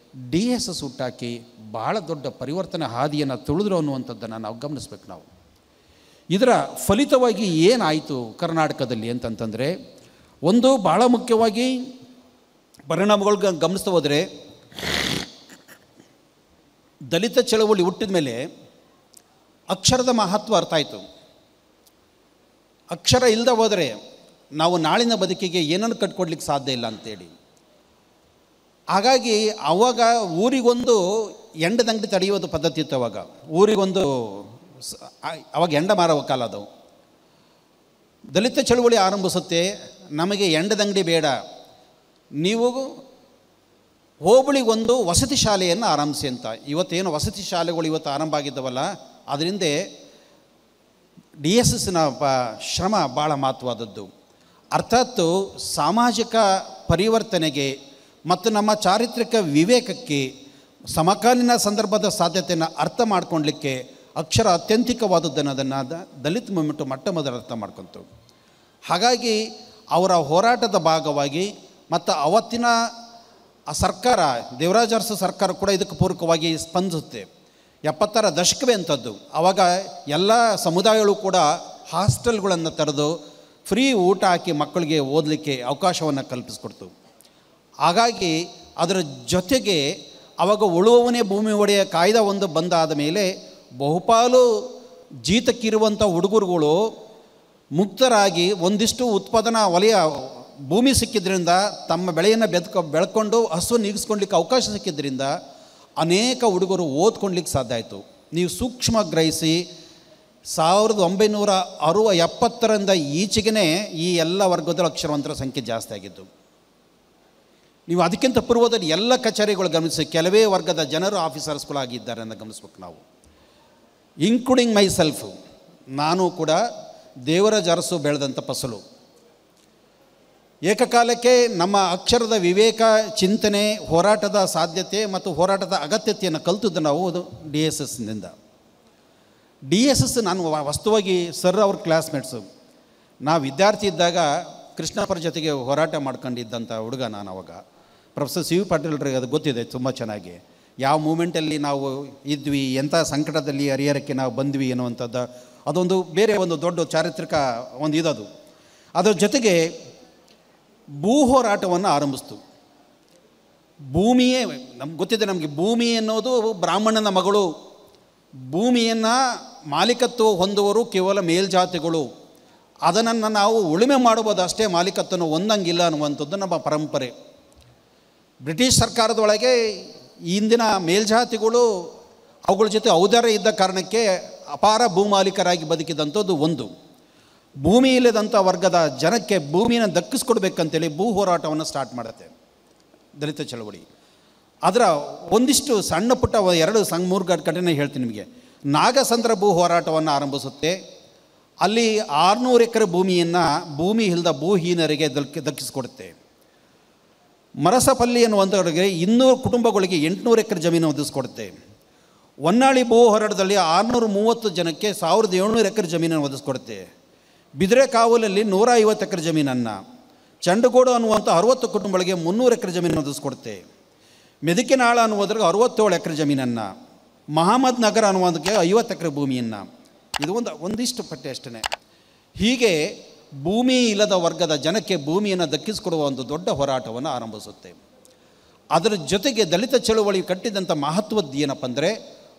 DSS ಹುಟ್ಟಾಕಿ ಭಾಳ ದೊಡ್ಡ ಪರಿವರ್ತನೆ ಹಾದಿಯನ್ನು ತುಳಿದ್ರು ಅನ್ನುವಂಥದ್ದನ್ನು ನಾವು ಗಮನಿಸ್ಬೇಕು. ನಾವು ಇದರ ಫಲಿತವಾಗಿ ಏನಾಯಿತು ಕರ್ನಾಟಕದಲ್ಲಿ ಅಂತಂತಂದರೆ, ಒಂದು ಭಾಳ ಮುಖ್ಯವಾಗಿ ಪರಿಣಾಮಗಳು ಗಮನಿಸ್ತಾ ಹೋದರೆ, ದಲಿತ ಚಳವಳಿ ಹುಟ್ಟಿದ ಮೇಲೆ ಅಕ್ಷರದ ಮಹತ್ವ ಅರ್ಥ ಆಯಿತು. ಅಕ್ಷರ ಇಲ್ಲದೆ ಹೋದರೆ ನಾವು ನಾಳಿನ ಬದುಕಿಗೆ ಏನನ್ನು ಕಟ್ಕೊಡ್ಲಿಕ್ಕೆ ಸಾಧ್ಯ ಇಲ್ಲ ಅಂತೇಳಿ. ಹಾಗಾಗಿ ಅವಾಗ ಊರಿಗೊಂದು ಎಂಡದಂಗಡಿ ತಡೆಯೋದು ಪದ್ಧತಿ ಇತ್ತು. ಅವಾಗ ಊರಿಗೊಂದು ಅವಾಗ ಎಂಡ ಮಾರುವ ಕಾಲ ಅದು. ದಲಿತ ಚಳವಳಿ ಆರಂಭಿಸುತ್ತೆ, ನಮಗೆ ಎಂಡದಂಗಡಿ ಬೇಡ, ನೀವು ಹೋಬಳಿಗೊಂದು ವಸತಿ ಶಾಲೆಯನ್ನು ಆರಂಭಿಸಿ ಅಂತ. ಇವತ್ತೇನು ವಸತಿ ಶಾಲೆಗಳು ಇವತ್ತು ಆರಂಭ ಆಗಿದ್ದವಲ್ಲ, ಅದರಿಂದ DSSನ ಶ್ರಮ ಭಾಳ ಮಹತ್ವವಾದದ್ದು. ಅರ್ಥಾತ್ ಸಾಮಾಜಿಕ ಪರಿವರ್ತನೆಗೆ ಮತ್ತು ನಮ್ಮ ಚಾರಿತ್ರಿಕ ವಿವೇಕಕ್ಕೆ ಸಮಕಾಲೀನ ಸಂದರ್ಭದ ಸಾಧ್ಯತೆಯನ್ನು ಅರ್ಥ ಮಾಡ್ಕೊಳ್ಲಿಕ್ಕೆ ಅಕ್ಷರ ಅತ್ಯಂತಿಕವಾದದ್ದನ್ನು ಅದನ್ನು ದಲಿತ ಮೂಮೆಂಟು ಮೊಟ್ಟ ಮೊದಲು ಅರ್ಥ ಮಾಡ್ಕೊತು. ಹಾಗಾಗಿ ಅವರ ಹೋರಾಟದ ಭಾಗವಾಗಿ ಮತ್ತು ಅವತ್ತಿನ ಸರ್ಕಾರ, ದೇವರಾಜ ಅರಸು ಸರ್ಕಾರ ಕೂಡ ಇದಕ್ಕೆ ಪೂರಕವಾಗಿ ಸ್ಪಂದಿಸುತ್ತೆ. 70ರ ದಶಕವೇ ಅಂಥದ್ದು. ಆವಾಗ ಎಲ್ಲ ಸಮುದಾಯಗಳು ಕೂಡ ಹಾಸ್ಟೆಲ್ಗಳನ್ನು ತೆರೆದು ಫ್ರೀ ಊಟ ಹಾಕಿ ಮಕ್ಕಳಿಗೆ ಓದಲಿಕ್ಕೆ ಅವಕಾಶವನ್ನು ಕಲ್ಪಿಸ್ಕೊಡ್ತು. ಹಾಗಾಗಿ ಅದರ ಜೊತೆಗೆ ಆವಾಗ ಉಳುವವನೇ ಭೂಮಿ ಒಡೆಯ ಕಾಯ್ದೆ ಒಂದು ಬಂದಾದ ಮೇಲೆ ಬಹುಪಾಲು ಜೀತಕ್ಕಿರುವಂಥ ಹುಡುಗರುಗಳು ಮುಕ್ತರಾಗಿ ಒಂದಿಷ್ಟು ಉತ್ಪಾದನಾ ವಲಯ ಭೂಮಿ ಸಿಕ್ಕಿದ್ರಿಂದ ತಮ್ಮ ಬೆಳೆಯನ್ನು ಬೆಳ್ಕೊಂಡು ಹಸು ನೀಗಿಸ್ಕೊಳ್ಲಿಕ್ಕೆ ಅವಕಾಶ ಸಿಕ್ಕಿದ್ರಿಂದ ಅನೇಕ ಹುಡುಗರು ಓದ್ಕೊಳ್ಲಿಕ್ಕೆ ಸಾಧ್ಯ ಆಯಿತು. ನೀವು ಸೂಕ್ಷ್ಮ ಗ್ರಹಿಸಿ 1970ರಿಂದ ಈಚೆಗೆ ಈ ಎಲ್ಲ ವರ್ಗದ ಅಕ್ಷರವಂತರ ಸಂಖ್ಯೆ ಜಾಸ್ತಿ ಆಗಿದ್ದು. ನೀವು ಅದಕ್ಕಿಂತ ಪೂರ್ವದಲ್ಲಿ ಎಲ್ಲ ಕಚೇರಿಗಳು ಗಮನಿಸಿ ಕೆಲವೇ ವರ್ಗದ ಜನರು ಆಫೀಸರ್ಸ್ಗಳಾಗಿದ್ದಾರೆ ಅಂತ ಗಮನಿಸ್ಬೇಕು ನಾವು. ಇನ್ಕ್ಲೂಡಿಂಗ್ ಮೈ ಸೆಲ್ಫ್, ನಾನು ಕೂಡ ದೇವರಾಜ ಅರಸು ಬೆಳೆದಂಥ ಫಸಲು. ಏಕಕಾಲಕ್ಕೆ ನಮ್ಮ ಅಕ್ಷರದ ವಿವೇಕ, ಚಿಂತನೆ, ಹೋರಾಟದ ಸಾಧ್ಯತೆ ಮತ್ತು ಹೋರಾಟದ ಅಗತ್ಯತೆಯನ್ನು ಕಲಿತದ್ದು ನಾವು DSSನಿಂದ. DSS ನಾನು ವಾಸ್ತವವಾಗಿ ಸರ್ ಅವ್ರ ಕ್ಲಾಸ್ಮೇಟ್ಸು. ನಾವು ವಿದ್ಯಾರ್ಥಿ ಇದ್ದಾಗ ಕೃಷ್ಣಪ್ಪರ ಜೊತೆಗೆ ಹೋರಾಟ ಮಾಡ್ಕೊಂಡಿದ್ದಂಥ ಹುಡುಗ ನಾನು. ಅವಾಗ ಪ್ರೊಫೆಸರ್ CV ಪಾಟೀಲ್ರಿಗೆ ಅದು ಗೊತ್ತಿದೆ ತುಂಬ ಚೆನ್ನಾಗಿ, ಯಾವ ಮೂಮೆಂಟಲ್ಲಿ ನಾವು ಇದ್ವಿ, ಎಂಥ ಸಂಕಟದಲ್ಲಿ ಹರಿಹರಕ್ಕೆ ನಾವು ಬಂದ್ವಿ ಅನ್ನುವಂಥದ್ದು. ಅದೊಂದು ಬೇರೆ ಒಂದು ದೊಡ್ಡ ಚಾರಿತ್ರಿಕ ಒಂದು ಇದದು. ಅದರ ಜೊತೆಗೆ ಭೂ ಹೋರಾಟವನ್ನು ಆರಂಭಿಸ್ತು. ಭೂಮಿಯೇ ನಮ್ಗೆ ಗೊತ್ತಿದೆ, ನಮಗೆ ಭೂಮಿ ಅನ್ನೋದು ಬ್ರಾಹ್ಮಣನ ಮಗಳು. ಭೂಮಿಯನ್ನು ಮಾಲೀಕತ್ವ ಹೊಂದುವರು ಕೇವಲ ಮೇಲ್ಜಾತಿಗಳು. ಅದನ್ನು ನಾವು ಉಳುಮೆ ಮಾಡಬಹುದು ಅಷ್ಟೇ, ಮಾಲೀಕತ್ವವನ್ನು ಹೊಂದಂಗಿಲ್ಲ ಅನ್ನುವಂಥದ್ದು ನಮ್ಮ ಪರಂಪರೆ. ಬ್ರಿಟಿಷ್ ಸರ್ಕಾರದೊಳಗೆ ಇಂದಿನ ಮೇಲ್ಜಾತಿಗಳು ಅವುಗಳ ಜೊತೆ ಔದಾರ್ಯ ಇದ್ದ ಕಾರಣಕ್ಕೆ ಅಪಾರ ಭೂಮಾಲೀಕರಾಗಿ ಬದುಕಿದಂಥದ್ದು ಒಂದು. ಭೂಮಿ ಇಲ್ಲದಂಥ ವರ್ಗದ ಜನಕ್ಕೆ ಭೂಮಿಯನ್ನು ದಕ್ಕಿಸ್ಕೊಡ್ಬೇಕಂತೇಳಿ ಭೂ ಹೋರಾಟವನ್ನು ಸ್ಟಾರ್ಟ್ ಮಾಡುತ್ತೆ ದಲಿತ ಚಳವಳಿ. ಅದರ ಒಂದಿಷ್ಟು ಸಣ್ಣ ಪುಟ್ಟ 2-3 ಘಟನೆ ಹೇಳ್ತೀನಿ ನಿಮಗೆ. ನಾಗಸಂದ್ರ ಭೂ ಹೋರಾಟವನ್ನು ಆರಂಭಿಸುತ್ತೆ. ಅಲ್ಲಿ 600 ಎಕರೆ ಭೂಮಿಯನ್ನು ಭೂಮಿ ಇಲ್ಲದ ಭೂಹೀನರಿಗೆ ದಕ್ಕಿಸಿಕೊಡುತ್ತೆ. ಮರಸಪಲ್ಲಿ ಅನ್ನುವಂಥವ್ರಿಗೆ 200 ಕುಟುಂಬಗಳಿಗೆ 800 ಎಕರೆ ಜಮೀನು ಒದಗಿಸ್ಕೊಡುತ್ತೆ. ಹೊನ್ನಾಳಿ ಭೂ ಹೋರಾಟದಲ್ಲಿ 630 ಜನಕ್ಕೆ 1700 ಎಕರೆ ಜಮೀನನ್ನು ಒದಗಿಸ್ಕೊಡುತ್ತೆ. ಬಿದಿರೆಕಾವಲಲ್ಲಿ 150 ಎಕರೆ ಜಮೀನನ್ನು, ಚಂಡಗೋಡು ಅನ್ನುವಂಥ 60 ಕುಟುಂಬಗಳಿಗೆ 300 ಎಕರೆ ಜಮೀನು ಒದಗಿಸ್ಕೊಡುತ್ತೆ. ಮೆದಕಿನಾಳ ಅನ್ನುವುದ್ರಿಗೆ 67 ಎಕರೆ ಜಮೀನನ್ನು, ಮಹಮ್ಮದ್ ನಗರ ಅನ್ನುವುದಕ್ಕೆ 50 ಎಕರೆ ಭೂಮಿಯನ್ನು. ಇದು ಒಂದಿಷ್ಟು ಪಟ್ಟೆ ಅಷ್ಟೇ. ಹೀಗೆ ಭೂಮಿ ಇಲ್ಲದ ವರ್ಗದ ಜನಕ್ಕೆ ಭೂಮಿಯನ್ನು ದಕ್ಕಿಸಿಕೊಡುವ ಒಂದು ದೊಡ್ಡ ಹೋರಾಟವನ್ನು ಆರಂಭಿಸುತ್ತೆ. ಅದರ ಜೊತೆಗೆ ದಲಿತ ಚಳುವಳಿ ಕಟ್ಟಿದಂಥ ಮಹತ್ವದ್ದು ಏನಪ್ಪ ಅಂದರೆ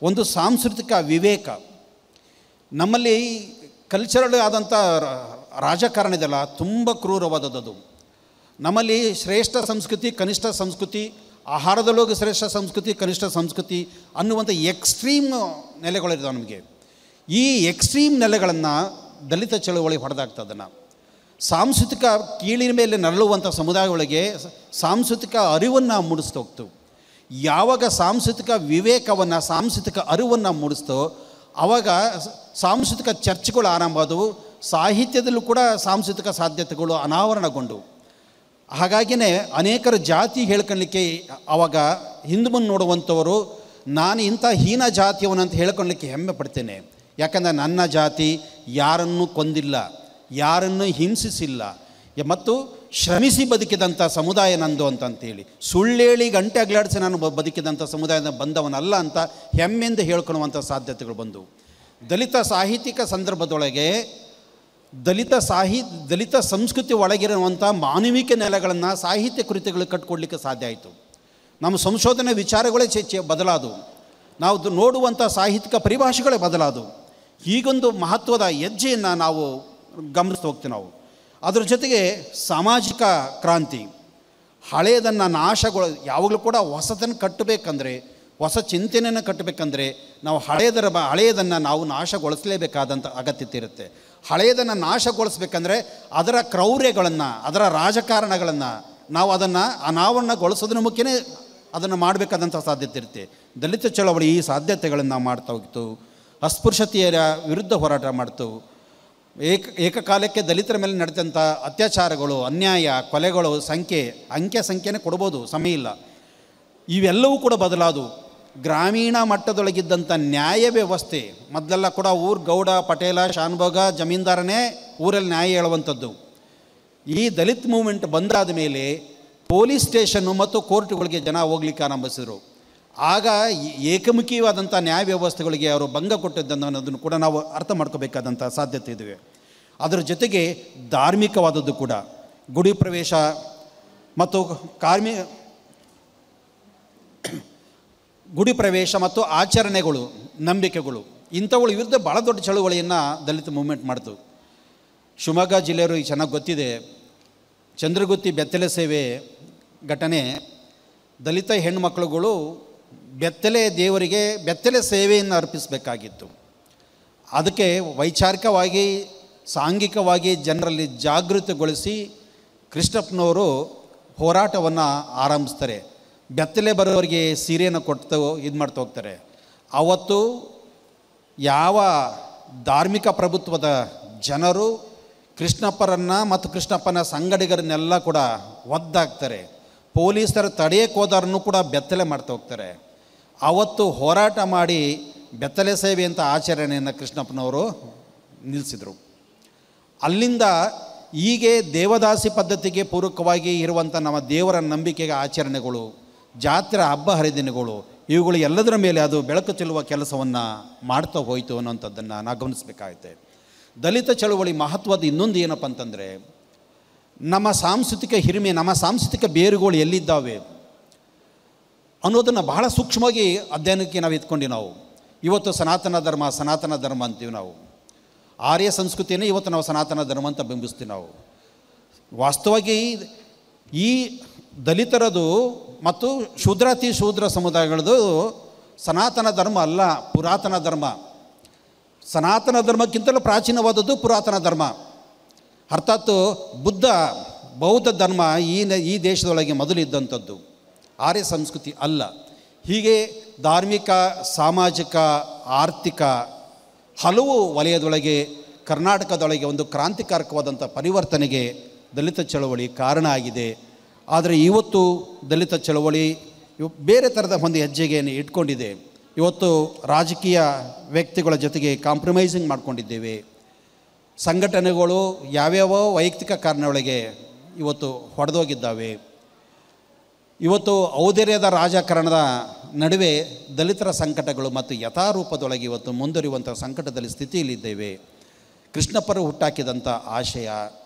ಒಂದು ಸಾಂಸ್ಕೃತಿಕ ವಿವೇಕ. ನಮ್ಮಲ್ಲಿ ಕಲ್ಚರಲ್ ಆದಂಥ ರಾಜಕಾರಣ ಇದೆಲ್ಲ ತುಂಬ ಕ್ರೂರವಾದದ್ದು. ನಮ್ಮಲ್ಲಿ ಶ್ರೇಷ್ಠ ಸಂಸ್ಕೃತಿ, ಕನಿಷ್ಠ ಸಂಸ್ಕೃತಿ, ಆಹಾರದಲ್ಲೋಗಿ ಶ್ರೇಷ್ಠ ಸಂಸ್ಕೃತಿ, ಕನಿಷ್ಠ ಸಂಸ್ಕೃತಿ ಅನ್ನುವಂಥ ಎಕ್ಸ್ಟ್ರೀಮ್ ನೆಲೆಗಳಿದ್ದಾವೆ ನಮಗೆ. ಈ ಎಕ್ಸ್ಟ್ರೀಮ್ ನೆಲೆಗಳನ್ನು ದಲಿತ ಚಳುವಳಿ ಹೊಡೆದಾಗ್ತದನ್ನು. ಸಾಂಸ್ಕೃತಿಕ ಕೀಳಿನ ಮೇಲೆ ನರಳುವಂಥ ಸಮುದಾಯಗಳಿಗೆ ಸಾಂಸ್ಕೃತಿಕ ಅರಿವನ್ನು ಮೂಡಿಸ್ತಾ ಹೋಗ್ತು. ಯಾವಾಗ ಸಾಂಸ್ಕೃತಿಕ ವಿವೇಕವನ್ನು, ಸಾಂಸ್ಕೃತಿಕ ಅರಿವನ್ನು ಮೂಡಿಸ್ತೋ ಆವಾಗ ಸಾಂಸ್ಕೃತಿಕ ಚರ್ಚೆಗಳು ಆರಂಭ ಆದವು. ಸಾಹಿತ್ಯದಲ್ಲೂ ಕೂಡ ಸಾಂಸ್ಕೃತಿಕ ಸಾಧ್ಯತೆಗಳು ಅನಾವರಣಗೊಂಡು. ಹಾಗಾಗಿಯೇ ಅನೇಕರು ಜಾತಿ ಹೇಳ್ಕೊಳ್ಳಿಕ್ಕೆ ಆವಾಗ ಹಿಂದೆ ಮುಂದೆ ನೋಡುವಂಥವರು ನಾನು ಇಂಥ ಹೀನ ಜಾತಿಯವನು ಅಂತ ಹೇಳ್ಕೊಳ್ಳಿಕ್ಕೆ ಹೆಮ್ಮೆ ಪಡ್ತೇನೆ. ಯಾಕಂದರೆ ನನ್ನ ಜಾತಿ ಯಾರನ್ನೂ ಕೊಂದಿಲ್ಲ, ಯಾರನ್ನು ಹಿಂಸಿಸಿಲ್ಲ ಮತ್ತು ಶ್ರಮಿಸಿ ಬದುಕಿದಂಥ ಸಮುದಾಯ ನಂದು ಅಂತಂತೇಳಿ, ಸುಳ್ಳೇಳಿ ಗಂಟೆ ಅಗ್ಲಾಡಿಸಿ ನಾನು ಬದುಕಿದಂಥ ಸಮುದಾಯದ ಬಂದವನಲ್ಲ ಅಂತ ಹೆಮ್ಮೆಯಿಂದ ಹೇಳ್ಕೊಳ್ಳುವಂಥ ಸಾಧ್ಯತೆಗಳು ಬಂದು ದಲಿತ ಸಾಹಿತ್ಯಿಕ ಸಂದರ್ಭದೊಳಗೆ ದಲಿತ ಸಂಸ್ಕೃತಿ ಒಳಗಿರುವಂಥ ಮಾನವಿಕ ನೆಲೆಗಳನ್ನು ಸಾಹಿತ್ಯ ಕೃತಿಗಳು ಕಟ್ಕೊಡ್ಲಿಕ್ಕೆ ಸಾಧ್ಯ ಆಯಿತು. ನಮ್ಮ ಸಂಶೋಧನೆ ವಿಚಾರಗಳೇ ಬದಲಾದವು. ನಾವು ನೋಡುವಂಥ ಸಾಹಿತ್ಯಿಕ ಪರಿಭಾಷೆಗಳೇ ಬದಲಾದವು. ಹೀಗೊಂದು ಮಹತ್ವದ ಹೆಜ್ಜೆಯನ್ನು ನಾವು ಗಮನಿಸ್ತಾ ಹೋಗ್ತೀವಿ ನಾವು. ಅದರ ಜೊತೆಗೆ ಸಾಮಾಜಿಕ ಕ್ರಾಂತಿ, ಹಳೆಯದನ್ನು ಯಾವಾಗಲೂ ಕೂಡ ಹೊಸದನ್ನು ಕಟ್ಟಬೇಕಂದ್ರೆ, ಹೊಸ ಚಿಂತನೆಯನ್ನು ಕಟ್ಟಬೇಕಂದ್ರೆ ನಾವು ಹಳೆಯದನ್ನು ನಾವು ನಾಶಗೊಳಿಸಲೇಬೇಕಾದಂಥ ಅಗತ್ಯತೆ ಇರುತ್ತೆ. ಹಳೆಯದನ್ನು ನಾಶಗೊಳಿಸ್ಬೇಕಂದ್ರೆ ಅದರ ಕ್ರೌರ್ಯಗಳನ್ನು, ಅದರ ರಾಜಕಾರಣಗಳನ್ನು ನಾವು ಅದನ್ನು ಅನಾವರಣಗೊಳಿಸೋದ್ರ ಮುಖ್ಯನೇ ಅದನ್ನು ಮಾಡಬೇಕಾದಂಥ ಸಾಧ್ಯತೆ ಇರುತ್ತೆ. ದಲಿತ ಚಳವಳಿ ಈ ಸಾಧ್ಯತೆಗಳನ್ನು ಮಾಡ್ತಾ ಹೋಗ್ತು. ಅಸ್ಪೃಶ್ಯತೆಯ ವಿರುದ್ಧ ಹೋರಾಟ ಮಾಡ್ತು. ಏಕಕಾಲಕ್ಕೆ ದಲಿತರ ಮೇಲೆ ನಡೆದಂಥ ಅತ್ಯಾಚಾರಗಳು, ಅನ್ಯಾಯ, ಕೊಲೆಗಳು ಅಂಕೆ ಸಂಖ್ಯೆನೇ ಕೊಡ್ಬೋದು, ಸಮಯ ಇಲ್ಲ. ಇವೆಲ್ಲವೂ ಕೂಡ ಬದಲಾದವು. ಗ್ರಾಮೀಣ ಮಟ್ಟದೊಳಗಿದ್ದಂಥ ನ್ಯಾಯ ವ್ಯವಸ್ಥೆ ಮೊದಲೆಲ್ಲ ಕೂಡ ಗೌಡ, ಪಟೇಲ, ಶಾನುಭೋಗ, ಜಮೀನ್ದಾರನೇ ಊರಲ್ಲಿ ನ್ಯಾಯ ಹೇಳುವಂಥದ್ದು. ಈ ದಲಿತ್ ಮೂವ್ಮೆಂಟ್ ಬಂದಾದ ಮೇಲೆ ಪೊಲೀಸ್ ಸ್ಟೇಷನ್ನು ಮತ್ತು ಕೋರ್ಟ್ಗಳಿಗೆ ಜನ ಹೋಗ್ಲಿಕ್ಕೆ ಆರಂಭಿಸಿದರು. ಆಗ ಏಕಮುಖಿಯಾದಂಥ ನ್ಯಾಯ ವ್ಯವಸ್ಥೆಗಳಿಗೆ ಅವರು ಭಂಗ ಕೊಟ್ಟಿದ್ದನ್ನು ಕೂಡ ನಾವು ಅರ್ಥ ಮಾಡ್ಕೋಬೇಕಾದಂಥ ಸಾಧ್ಯತೆ ಇವೆ. ಅದರ ಜೊತೆಗೆ ಧಾರ್ಮಿಕವಾದದ್ದು ಕೂಡ ಗುಡಿ ಪ್ರವೇಶ ಮತ್ತು ಗುಡಿ ಪ್ರವೇಶ ಮತ್ತು ಆಚರಣೆಗಳು, ನಂಬಿಕೆಗಳು ಇಂಥವುಗಳ ವಿರುದ್ಧ ಭಾಳ ದೊಡ್ಡ ಚಳುವಳಿಯನ್ನು ದಲಿತ ಮೂವ್ಮೆಂಟ್ ಮಾಡ್ತು. ಶಿವಮೊಗ್ಗ ಜಿಲ್ಲೆಯವರು ಚೆನ್ನಾಗಿ ಗೊತ್ತಿದೆ. ಚಂದ್ರಗುತ್ತಿ ಬೆತ್ತಲೆ ಸೇವೆ ಘಟನೆ. ದಲಿತ ಹೆಣ್ಣುಮಕ್ಕಳುಗಳು ಬೆತ್ತಲೆ ದೇವರಿಗೆ ಬೆತ್ತಲೆ ಸೇವೆಯನ್ನು ಅರ್ಪಿಸಬೇಕಾಗಿತ್ತು. ಅದಕ್ಕೆ ವೈಚಾರಿಕವಾಗಿ, ಸಾಂಘಿಕವಾಗಿ ಜನರಲ್ಲಿ ಜಾಗೃತಿಗೊಳಿಸಿ ಕೃಷ್ಣಪ್ಪನವರು ಹೋರಾಟವನ್ನು ಆರಂಭಿಸ್ತಾರೆ. ಬೆತ್ತಲೆ ಬರೋರಿಗೆ ಸೀರೆಯನ್ನು ಕೊಟ್ಟು ಇದು ಮಾಡ್ತಾ ಹೋಗ್ತಾರೆ. ಅವತ್ತು ಯಾವ ಧಾರ್ಮಿಕ ಪ್ರಭುತ್ವದ ಜನರು ಕೃಷ್ಣಪ್ಪರನ್ನು ಮತ್ತು ಕೃಷ್ಣಪ್ಪನ ಸಂಗಡಿಗರನ್ನೆಲ್ಲ ಕೂಡ ಒದ್ದಾಗ್ತಾರೆ. ಪೊಲೀಸರು ತಡೆಯಕ್ಕೆ ಹೋದವ್ರನ್ನೂ ಕೂಡ ಬೆತ್ತಲೆ ಮಾಡ್ತಾ ಹೋಗ್ತಾರೆ. ಅವತ್ತು ಹೋರಾಟ ಮಾಡಿ ಬೆತ್ತಲೆ ಸೇವೆ ಅಂತ ಆಚರಣೆಯನ್ನು ಕೃಷ್ಣಪ್ಪನವರು ನಿಲ್ಲಿಸಿದರು. ಅಲ್ಲಿಂದ ಹೀಗೆ ದೇವದಾಸಿ ಪದ್ಧತಿಗೆ ಪೂರಕವಾಗಿ ಇರುವಂಥ ನಮ್ಮ ದೇವರ ನಂಬಿಕೆಗೆ ಆಚರಣೆಗಳು, ಜಾತ್ರೆ, ಹಬ್ಬ ಹರಿದಿನಗಳು, ಇವುಗಳು ಎಲ್ಲದರ ಮೇಲೆ ಅದು ಬೆಳಕು ಚೆಲ್ಲುವ ಕೆಲಸವನ್ನು ಮಾಡ್ತಾ ಹೋಯಿತು ಅನ್ನೋಂಥದ್ದನ್ನು ನಾವು ಗಮನಿಸಬೇಕಾಗುತ್ತೆ. ದಲಿತ ಚಳುವಳಿ ಮಹತ್ವದ ಇನ್ನೊಂದು ಏನಪ್ಪ ಅಂತಂದರೆ ನಮ್ಮ ಸಾಂಸ್ಕೃತಿಕ ಹಿರಿಮೆ, ನಮ್ಮ ಸಾಂಸ್ಕೃತಿಕ ಬೇರುಗಳು ಎಲ್ಲಿದ್ದಾವೆ ಅನ್ನೋದನ್ನು ಬಹಳ ಸೂಕ್ಷ್ಮವಾಗಿ ಅಧ್ಯಯನಕ್ಕೆ ನಾವು ಎತ್ಕೊಂಡು ಇವತ್ತು ಸನಾತನ ಧರ್ಮ ಅಂತೀವಿ ನಾವು. ಆರ್ಯ ಸಂಸ್ಕೃತಿಯನ್ನೇ ಇವತ್ತು ನಾವು ಸನಾತನ ಧರ್ಮ ಅಂತ ಬಿಂಬಿಸ್ತೀವಿ ನಾವು. ವಾಸ್ತವವಾಗಿ ಈ ದಲಿತರದು ಮತ್ತು ಶೂದ್ರ ಸಮುದಾಯಗಳದು ಸನಾತನ ಧರ್ಮ ಅಲ್ಲ, ಪುರಾತನ ಧರ್ಮ. ಸನಾತನ ಧರ್ಮಕ್ಕಿಂತಲೂ ಪ್ರಾಚೀನವಾದದ್ದು ಪುರಾತನ ಧರ್ಮ. ಅರ್ಥಾತ್ ಬೌದ್ಧ ಧರ್ಮ ಈ ದೇಶದೊಳಗೆ ಮೊದಲಿದ್ದಂಥದ್ದು. ಆರ್ಯ ಸಂಸ್ಕೃತಿ ಅಲ್ಲ. ಹೀಗೆ ಧಾರ್ಮಿಕ, ಸಾಮಾಜಿಕ, ಆರ್ಥಿಕ ಹಲವು ವಲಯದೊಳಗೆ ಕರ್ನಾಟಕದೊಳಗೆ ಒಂದು ಕ್ರಾಂತಿಕಾರಕವಾದಂಥ ಪರಿವರ್ತನೆಗೆ ದಲಿತ ಚಳವಳಿ ಕಾರಣ ಆಗಿದೆ. ಆದರೆ ಇವತ್ತು ದಲಿತ ಚಳವಳಿ ಬೇರೆ ಥರದ ಒಂದು ಹೆಜ್ಜೆಗೆಯನ್ನು ಇಟ್ಕೊಂಡಿದೆ. ಇವತ್ತು ರಾಜಕೀಯ ವ್ಯಕ್ತಿಗಳ ಜೊತೆಗೆ ಕಾಂಪ್ರಮೈಸಿಂಗ್ ಮಾಡ್ಕೊಂಡಿದ್ದೇವೆ. ಸಂಘಟನೆಗಳು ಯಾವ್ಯಾವ ವೈಯಕ್ತಿಕ ಕಾರಣಗಳಿಗೆ ಇವತ್ತು ಹೊಡೆದೋಗಿದ್ದಾವೆ. ಇವತ್ತು ಔದಾರ್ಯದ ರಾಜಕಾರಣದ ನಡುವೆ ದಲಿತರ ಸಂಕಟಗಳು ಮತ್ತು ಯಥಾರೂಪದೊಳಗೆ ಇವತ್ತು ಮುಂದುವರಿಯುವಂಥ ಸಂಕಟದಲ್ಲಿ ಸ್ಥಿತಿಯಲ್ಲಿದ್ದೇವೆ. ಕೃಷ್ಣಪ್ಪರು ಹುಟ್ಟಾಕಿದಂಥ ಆಶಯ,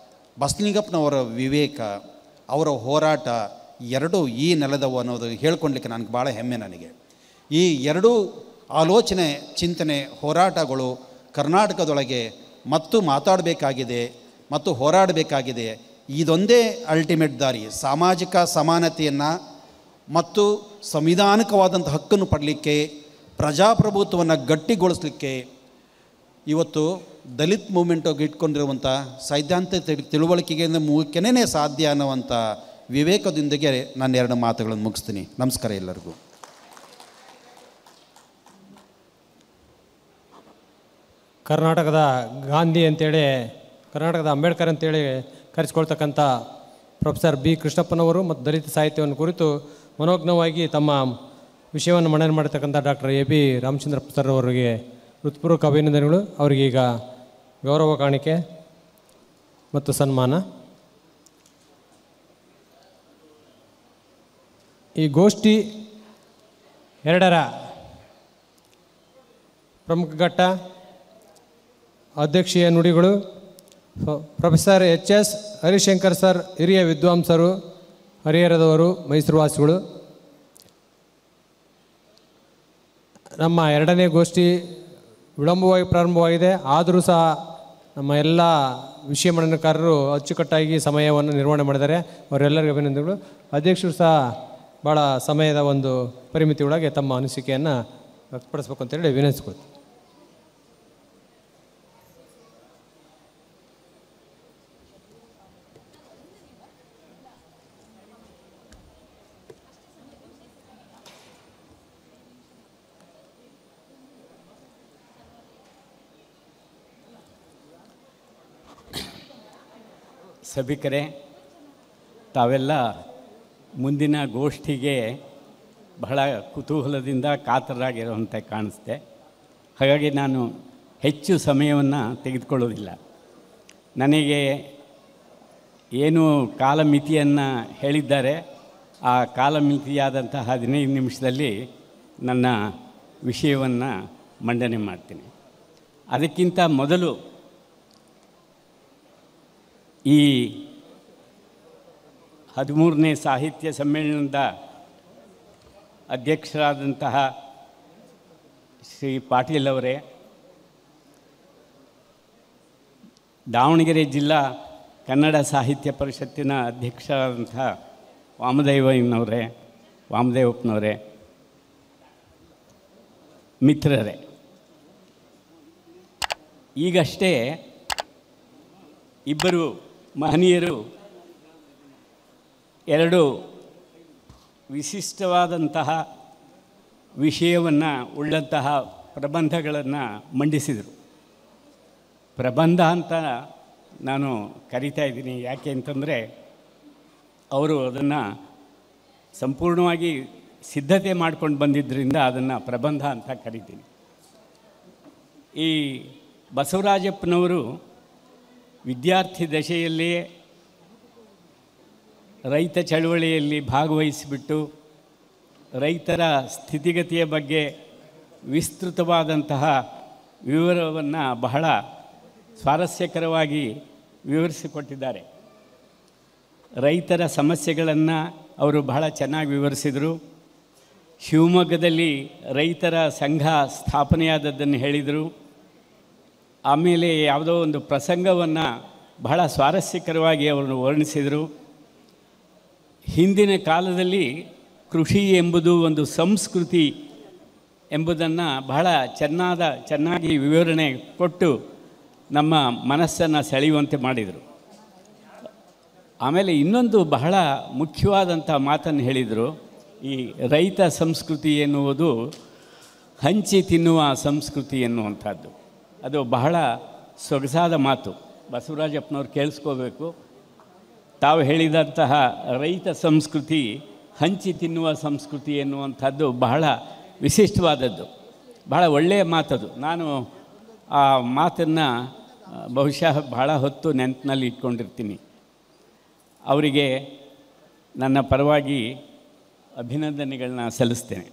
ಬಸಲಿಂಗಪ್ಪನವರ ವಿವೇಕ, ಅವರ ಹೋರಾಟ ಎರಡೂ ಈ ನೆಲದವು ಅನ್ನೋದು ಹೇಳ್ಕೊಳ್ಲಿಕ್ಕೆ ನನಗೆ ಭಾಳ ಹೆಮ್ಮೆ. ನನಗೆ ಈ ಎರಡೂ ಆಲೋಚನೆ, ಚಿಂತನೆ, ಹೋರಾಟಗಳು ಕರ್ನಾಟಕದೊಳಗೆ ಮತ್ತು ಮಾತಾಡಬೇಕಾಗಿದೆ ಮತ್ತು ಹೋರಾಡಬೇಕಾಗಿದೆ. ಇದೊಂದೇ ಅಲ್ಟಿಮೇಟ್ ದಾರಿ. ಸಾಮಾಜಿಕ ಸಮಾನತೆಯನ್ನು ಮತ್ತು ಸಂವಿಧಾನಿಕವಾದಂಥ ಹಕ್ಕನ್ನು ಪಡಲಿಕ್ಕೆ, ಪ್ರಜಾಪ್ರಭುತ್ವವನ್ನು ಗಟ್ಟಿಗೊಳಿಸಲಿಕ್ಕೆ ಇವತ್ತು ದಲಿತ್ ಮೂಮೆಂಟಾಗಿ ಇಟ್ಕೊಂಡಿರುವಂಥ ಸೈದ್ಧಾಂತಿಕ ತಿಳುವಳಿಕೆಗೆ ಮುಖ್ಯನೇ ಸಾಧ್ಯ ಅನ್ನುವಂಥ ವಿವೇಕದೊಂದಿಗೆ ನಾನು ಎರಡು ಮಾತುಗಳನ್ನು ಮುಗಿಸ್ತೀನಿ. ನಮಸ್ಕಾರ ಎಲ್ಲರಿಗೂ. ಕರ್ನಾಟಕದ ಗಾಂಧಿ ಅಂತೇಳಿ, ಕರ್ನಾಟಕದ ಅಂಬೇಡ್ಕರ್ ಅಂತೇಳಿ ಕರೆಸಿಕೊಳ್ತಕ್ಕಂಥ ಪ್ರೊಫೆಸರ್ ಬಿ ಕೃಷ್ಣಪ್ಪನವರು ಮತ್ತು ದಲಿತ ಸಾಹಿತ್ಯವನ್ನು ಕುರಿತು ಮನೋಜ್ಞವಾಗಿ ತಮ್ಮ ವಿಷಯವನ್ನು ಮಂಡನೆ ಮಾಡತಕ್ಕಂಥ doctor A B Ramachandrappa sir ಅವರಿಗೆ ಹೃತ್ಪೂರ್ವಕ ಅಭಿನಂದನೆಗಳು. ಅವರಿಗೀಗ ಗೌರವ ಕಾಣಿಕೆ ಮತ್ತು ಸನ್ಮಾನ. ಈ ಗೋಷ್ಠಿ ಎರಡರ ಪ್ರಮುಖ ಘಟ್ಟ ಅಧ್ಯಕ್ಷೀಯ ನುಡಿಗಳು. Professor H S Harishankar sir, ಹಿರಿಯ ವಿದ್ವಾಂಸರು, ಹರಿಹರದವರು, ಮೈಸೂರು ವಾಸಿಗಳು. ನಮ್ಮ ಎರಡನೇ ಗೋಷ್ಠಿ ವಿಳಂಬವಾಗಿ ಪ್ರಾರಂಭವಾಗಿದೆ. ಆದರೂ ಸಹ ನಮ್ಮ ಎಲ್ಲ ವಿಷಯ ಮಂಡನೆಕಾರರು ಅಚ್ಚುಕಟ್ಟಾಗಿ ಸಮಯವನ್ನು ನಿರ್ವಹಣೆ ಮಾಡಿದ್ದಾರೆ. ಅವರೆಲ್ಲರಿಗೂ ಅಭಿನಂದನೆಗಳು. ಅಧ್ಯಕ್ಷರು ಸಹ ಭಾಳ ಸಮಯದ ಒಂದು ಪರಿಮಿತಿ ಒಳಗೆ ತಮ್ಮ ಅನಿಸಿಕೆಯನ್ನು ವ್ಯಕ್ತಪಡಿಸ್ಬೇಕು ಅಂತೇಳಿ ವಿನಂತಿಸ್ಕೊಳ್ತೀನಿ. ಸಭಿಕರೇ, ತಾವೆಲ್ಲ ಮುಂದಿನ ಗೋಷ್ಠಿಗೆ ಬಹಳ ಕುತೂಹಲದಿಂದ ಕಾತರಾಗಿರುವಂತೆ ಕಾಣಿಸ್ತೆ. ಹಾಗಾಗಿ ನಾನು ಹೆಚ್ಚು ಸಮಯವನ್ನು ತೆಗೆದುಕೊಳ್ಳೋದಿಲ್ಲ. ನನಗೆ ಏನು ಕಾಲಮಿತಿಯನ್ನು ಹೇಳಿದ್ದಾರೆ, ಆ ಕಾಲಮಿತಿಯಾದಂಥ 15 ನಿಮಿಷದಲ್ಲಿ ನನ್ನ ವಿಷಯವನ್ನು ಮಂಡನೆ ಮಾಡ್ತೀನಿ. ಅದಕ್ಕಿಂತ ಮೊದಲು ಈ 13ನೇ ಸಾಹಿತ್ಯ ಸಮ್ಮೇಳನದ ಅಧ್ಯಕ್ಷರಾದಂತಹ ಶ್ರೀ ಪಾಟೀಲ್ ಅವರೇ, ದಾವಣಗೆರೆ ಜಿಲ್ಲಾ ಕನ್ನಡ ಸಾಹಿತ್ಯ ಪರಿಷತ್ತಿನ ಅಧ್ಯಕ್ಷರಾದಂತಹ ವಾಮದೇವಪ್ಪನವರೇ, ಮಿತ್ರರೇ, ಈಗಷ್ಟೇ ಇಬ್ಬರು ಮಹನೀಯರು ಎರಡು ವಿಶಿಷ್ಟವಾದಂತಹ ವಿಷಯವನ್ನು ಉಳ್ಳಂತಹ ಪ್ರಬಂಧಗಳನ್ನು ಮಂಡಿಸಿದರು. ಪ್ರಬಂಧ ಅಂತ ನಾನು ಕರಿತಾ ಇದ್ದೀನಿ. ಯಾಕೆ ಅಂತಂದರೆ ಅವರು ಅದನ್ನು ಸಂಪೂರ್ಣವಾಗಿ ಸಿದ್ಧತೆ ಮಾಡ್ಕೊಂಡು ಬಂದಿದ್ದರಿಂದ ಅದನ್ನು ಪ್ರಬಂಧ ಅಂತ ಕರಿತೀನಿ. ಈ ಬಸವರಾಜಪ್ಪನವರು ವಿದ್ಯಾರ್ಥಿ ದಶೆಯಲ್ಲಿಯೇ ರೈತ ಚಳವಳಿಯಲ್ಲಿ ಭಾಗವಹಿಸಿಬಿಟ್ಟು ರೈತರ ಸ್ಥಿತಿಗತಿಯ ಬಗ್ಗೆ ವಿಸ್ತೃತವಾದಂತಹ ವಿವರವನ್ನು ಬಹಳ ಸ್ವಾರಸ್ಯಕರವಾಗಿ ವಿವರಿಸಿಕೊಟ್ಟಿದ್ದಾರೆ. ರೈತರ ಸಮಸ್ಯೆಗಳನ್ನು ಅವರು ಬಹಳ ಚೆನ್ನಾಗಿ ವಿವರಿಸಿದರು. ಶಿವಮೊಗ್ಗದಲ್ಲಿ ರೈತರ ಸಂಘ ಸ್ಥಾಪನೆಯಾದದ್ದನ್ನು ಹೇಳಿದರು. ಆಮೇಲೆ ಯಾವುದೋ ಒಂದು ಪ್ರಸಂಗವನ್ನು ಬಹಳ ಸ್ವಾರಸ್ಯಕರವಾಗಿ ಅವರು ವರ್ಣಿಸಿದರು. ಹಿಂದಿನ ಕಾಲದಲ್ಲಿ ಕೃಷಿ ಎಂಬುದು ಒಂದು ಸಂಸ್ಕೃತಿ ಎಂಬುದನ್ನು ಬಹಳ ಚೆನ್ನಾಗಿ ವಿವರಣೆ ಕೊಟ್ಟು ನಮ್ಮ ಮನಸ್ಸನ್ನು ಸೆಳೆಯುವಂತೆ ಮಾಡಿದರು. ಆಮೇಲೆ ಇನ್ನೊಂದು ಬಹಳ ಮುಖ್ಯವಾದಂಥ ಮಾತನ್ನು ಹೇಳಿದರು. ಈ ರೈತ ಸಂಸ್ಕೃತಿ ಎನ್ನುವುದು ಹಂಚಿ ತಿನ್ನುವ ಸಂಸ್ಕೃತಿ ಎನ್ನುವಂಥದ್ದು. ಅದು ಬಹಳ ಸೊಗಸಾದ ಮಾತು. ಬಸವರಾಜಪ್ಪನವ್ರು ಕೇಳಿಸ್ಕೋಬೇಕು. ತಾವು ಹೇಳಿದಂತಹ ರೈತ ಸಂಸ್ಕೃತಿ ಹಂಚಿ ತಿನ್ನುವ ಸಂಸ್ಕೃತಿ ಎನ್ನುವಂಥದ್ದು ಬಹಳ ವಿಶಿಷ್ಟವಾದದ್ದು, ಬಹಳ ಒಳ್ಳೆಯ ಮಾತದು. ನಾನು ಆ ಮಾತನ್ನು ಬಹುಶಃ ಬಹಳ ಹೊತ್ತು ನೆನಪಿನಲ್ಲಿ ಇಟ್ಕೊಂಡಿರ್ತೀನಿ. ಅವರಿಗೆ ನನ್ನ ಪರವಾಗಿ ಅಭಿನಂದನೆಗಳನ್ನ ಸಲ್ಲಿಸ್ತೇನೆ.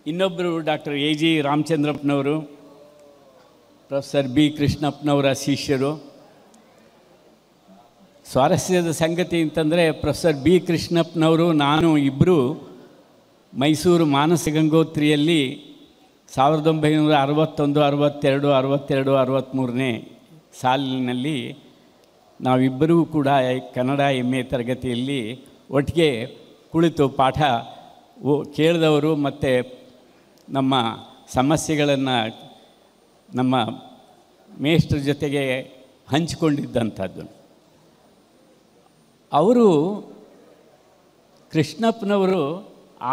ಇನ್ನೊಬ್ಬರು ಡಾಕ್ಟರ್ ಎ ಜಿ ರಾಮಚಂದ್ರಪ್ಪನವರು, ಪ್ರೊಫೆಸರ್ ಬಿ ಕೃಷ್ಣಪ್ಪನವರ ಶಿಷ್ಯರು. ಸ್ವಾರಸ್ಯದ ಸಂಗತಿ ಅಂತಂದರೆ ಪ್ರೊಫೆಸರ್ ಬಿ ಕೃಷ್ಣಪ್ಪನವರು ನಾನು ಇಬ್ಬರು ಮೈಸೂರು ಮಾನಸ ಗಂಗೋತ್ರಿಯಲ್ಲಿ 1961, 62, 62, 63ನೇ ಸಾಲಿನಲ್ಲಿ ನಾವಿಬ್ಬರೂ ಕೂಡ ಕನ್ನಡ MA ತರಗತಿಯಲ್ಲಿ ಒಟ್ಟಿಗೆ ಕುಳಿತು ಪಾಠ ಕೇಳಿದವರು ಮತ್ತು ನಮ್ಮ ಸಮಸ್ಯೆಗಳನ್ನು ನಮ್ಮ ಮೇಷ್ಟ್ರ ಜೊತೆಗೆ ಹಂಚಿಕೊಂಡಿದ್ದಂಥದ್ದು. ಅವರು ಕೃಷ್ಣಪ್ಪನವರು